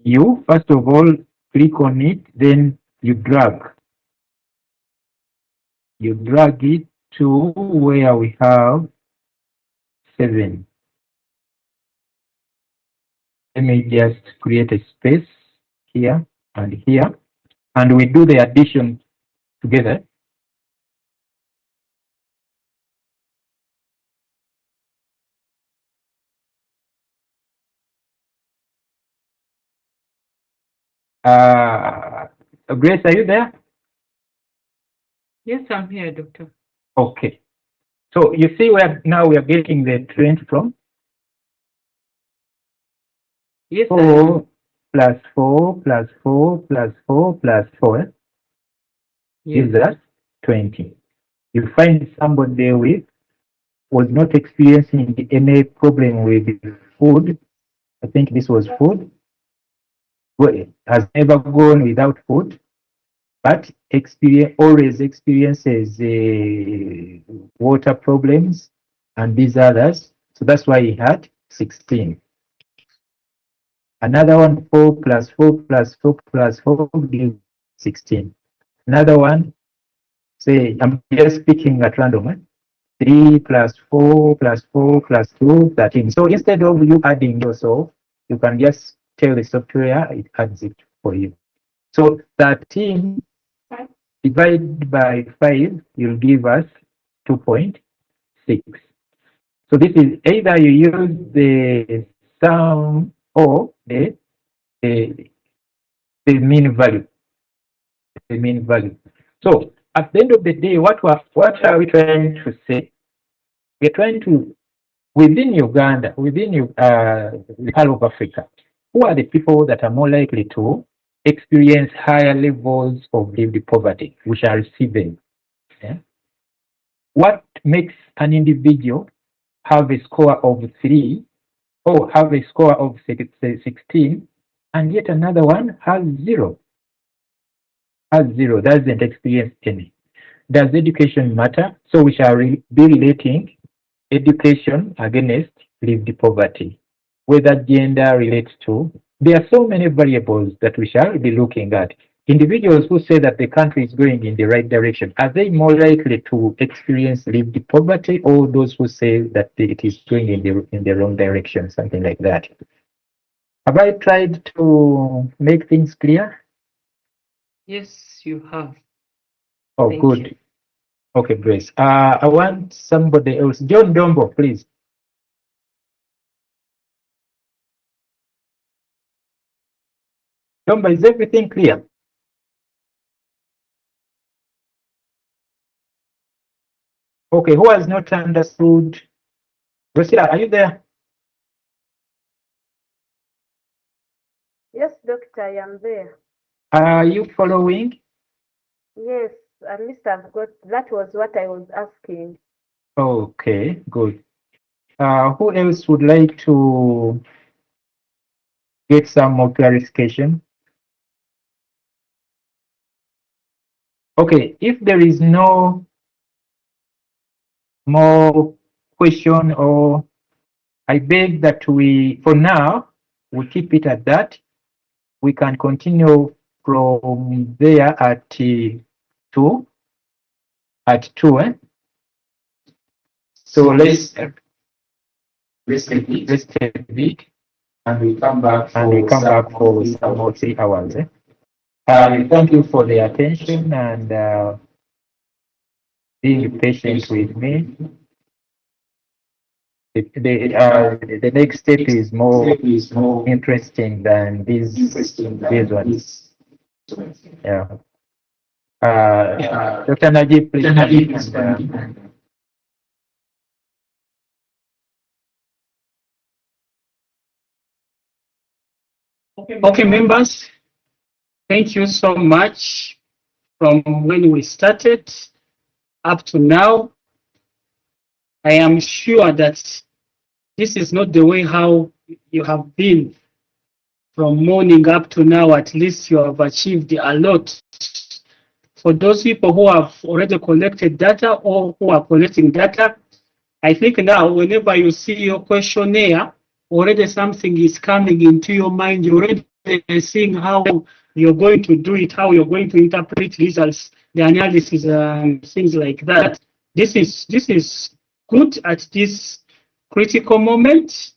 S9: you first of all click on it, then you drag. You drag it to where we have 7. Let me just create a space here and here, and we do the addition together. Grace, are you there?
S11: Yes, I'm here, Doctor.
S9: Okay. So you see where now we are getting the trend from?
S11: Yes,
S9: 4 plus 4 plus 4 plus 4 plus 4 gives us 20. You find somebody was not experiencing any problem with food. I think this was food. Has never gone without food, but always experiences water problems and these others. So that's why he had 16. Another one, 4 plus 4 plus 4 plus 4 gives 16. Another one, say, I'm just picking at random. 3 plus 4 plus 4 plus 2, 13. So instead of you adding yourself, you can just tell the software, it adds it for you. So 13 divided by 5 will give us 2.6. So this is either you use the sum or the mean value. The mean value. So at the end of the day, what are we trying to say? We're trying to, within Uganda, within the whole of Africa, who are the people that are more likely to experience higher levels of lived poverty, which are receiving? Yeah? What makes an individual have a score of 3 or have a score of 16 and yet another one has 0? Has 0, doesn't experience any. Does education matter? So we shall be relating education against lived poverty, whether gender relates to. There are so many variables that we shall be looking at. Individuals who say that the country is going in the right direction, are they more likely to experience lived poverty, or those who say that it is going in the wrong direction, something like that? Have I tried to make things clear?
S11: Yes, you have.
S9: Oh,
S11: Thank
S9: good.
S11: you.
S9: Okay, Grace. I want somebody else. John Dombo, please. Dombo, is everything clear? Okay, who has not understood? Rosita, are you there?
S12: Yes, doctor, I am there.
S9: Are you following?
S12: Yes, at least I've got, that was what I was asking.
S3: Okay, good. Who else would like to get some more clarification? Okay, if there is no more question, or I beg that we, for now, we keep it at that. We can continue from there at 2. At 2, eh? So let's take a break, and we come back for some more 3 hours. Eh? Thank you for the attention and being patient with me. The next step is more interesting than these ones. Yeah. Dr. Najib, please.
S1: Okay, members, thank you so much. From when we started up to now, I am sure that this is not the way how you have been from morning up to now. At least you have achieved a lot. For those people who have already collected data or who are collecting data, I think now whenever you see your questionnaire, already something is coming into your mind. You're already seeing how you're going to do it, how you're going to interpret results, the analysis, and things like that. This is good at this critical moment,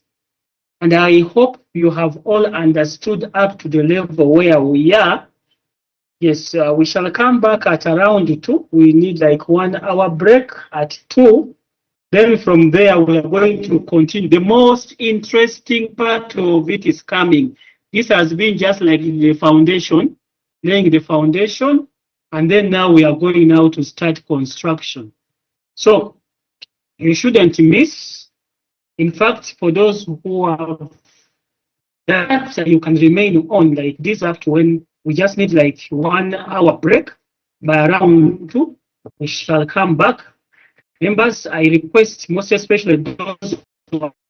S1: and I hope you have all understood up to the level where we are. Yes, we shall come back at around 2. We need like 1 hour break at 2. Then from there, we are going to continue. The most interesting part of it is coming. This has been just like the foundation, laying the foundation, and then now we are going now to start construction. So you shouldn't miss. In fact, for those who have that, you can remain on like this up to when we just need like 1 hour break. By around 2, we shall come back. Members, I request most especially those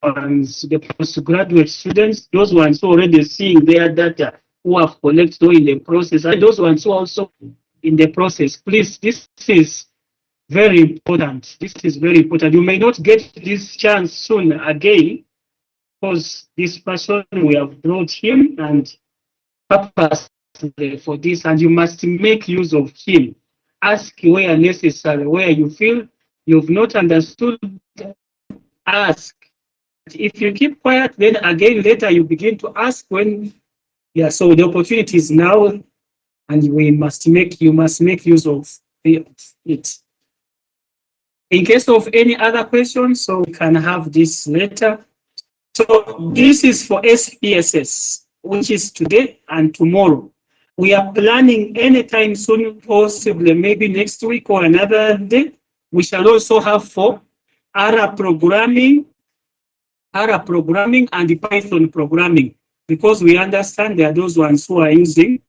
S1: ones, the postgraduate students, those ones who are already seeing their data, who have collected in the process, and those ones who are also in the process. Please, this is very important. This is very important. You may not get this chance soon again, because this person, we have brought him and purposely for this, and you must make use of him. Ask where necessary, where you feel you've not understood, ask. If you keep quiet, then again later you begin to ask when, yeah, so the opportunity is now, and you must make use of it. In case of any other questions, so we can have this later. So this is for SPSS, which is today and tomorrow. We are planning anytime soon, possibly maybe next week or another day. We shall also have for ARA programming and the Python programming, because we understand there are those ones who are using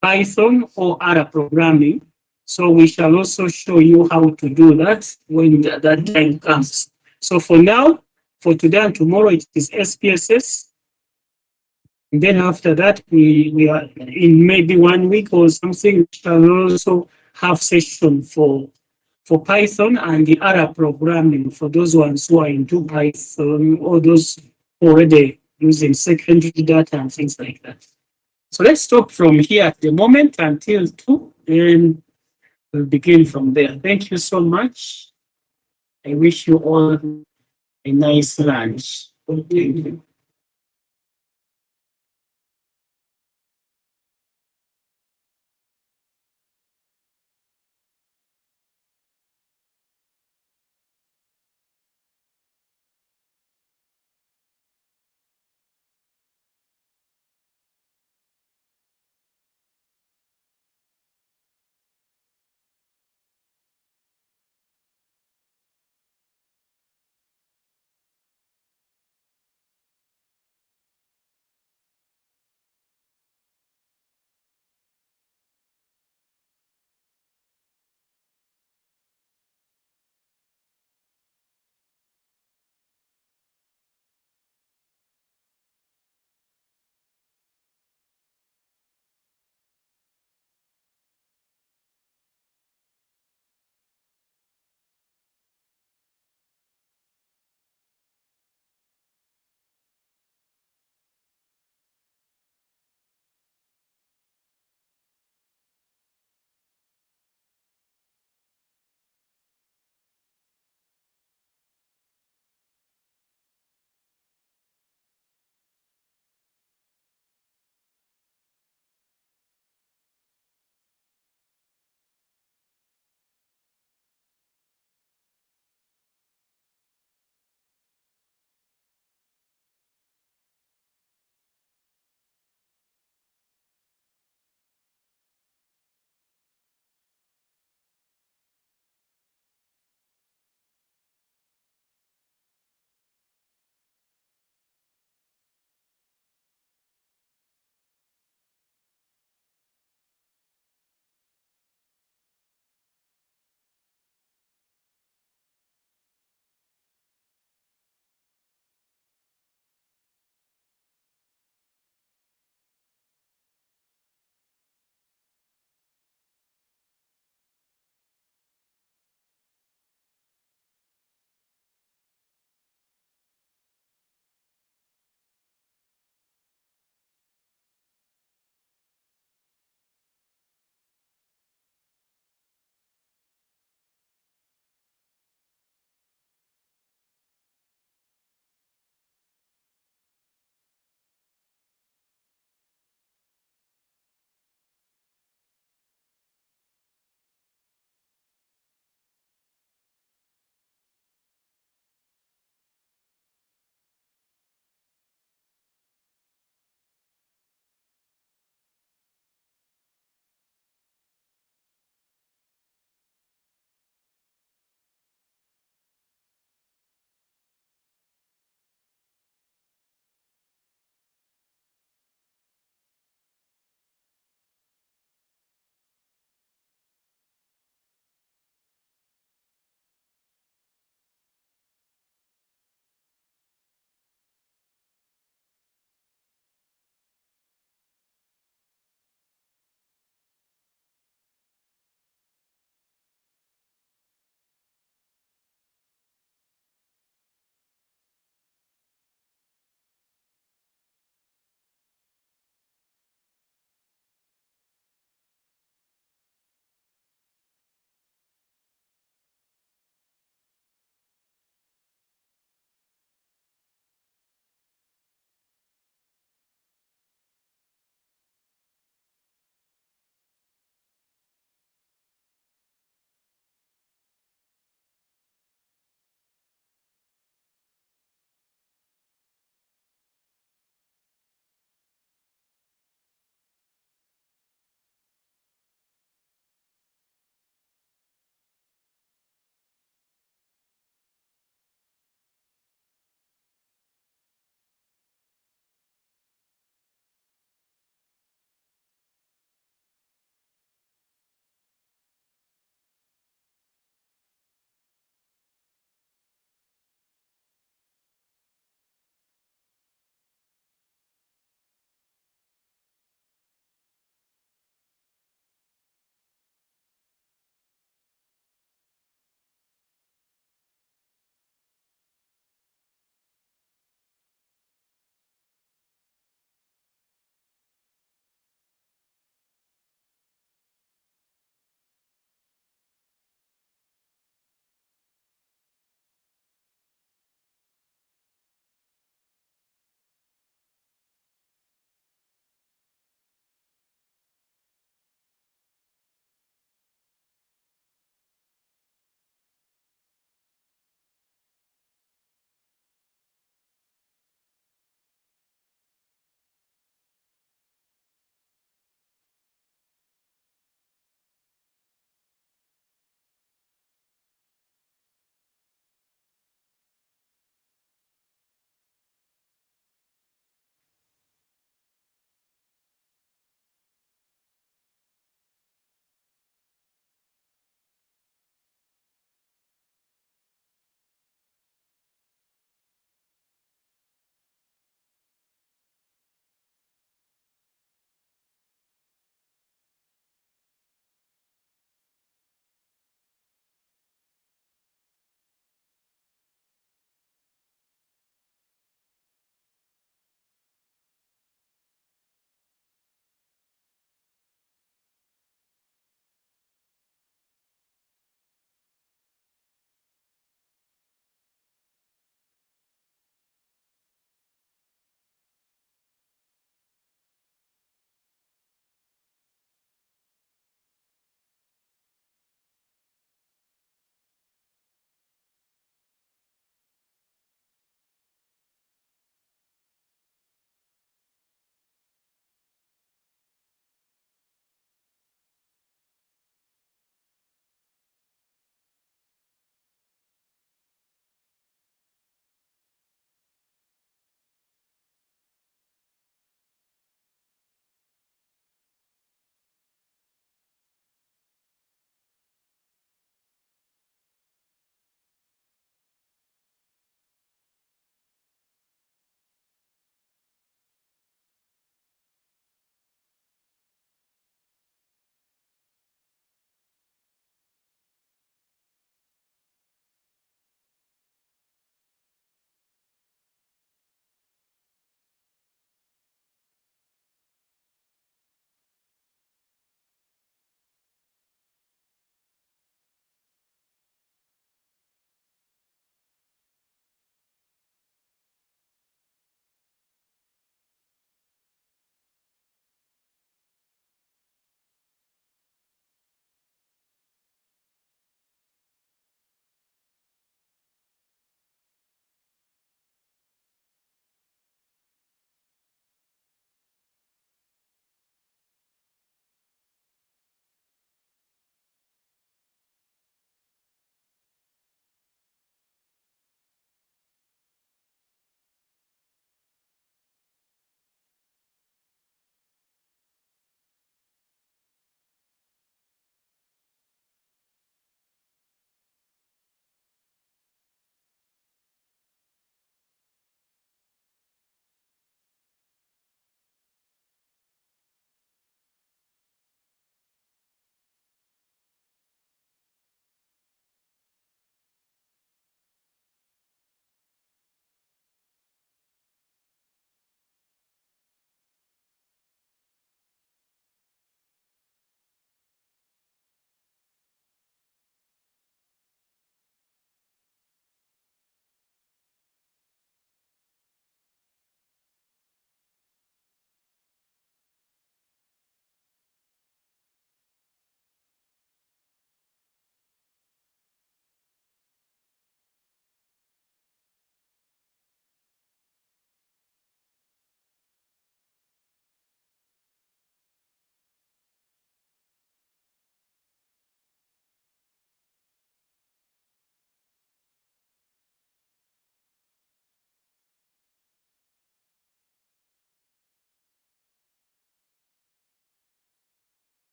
S1: Python or ARA programming. So we shall also show you how to do that when that time comes. So for now, for today and tomorrow, it is SPSS. And then after that, we are in maybe 1 week or something, we shall also have session for Python and the other programming for those ones who are into Python or those already using secondary data and things like that. So let's stop from here at the moment until 2, and we'll begin from there. Thank you so much. I wish you all a nice lunch. Thank you.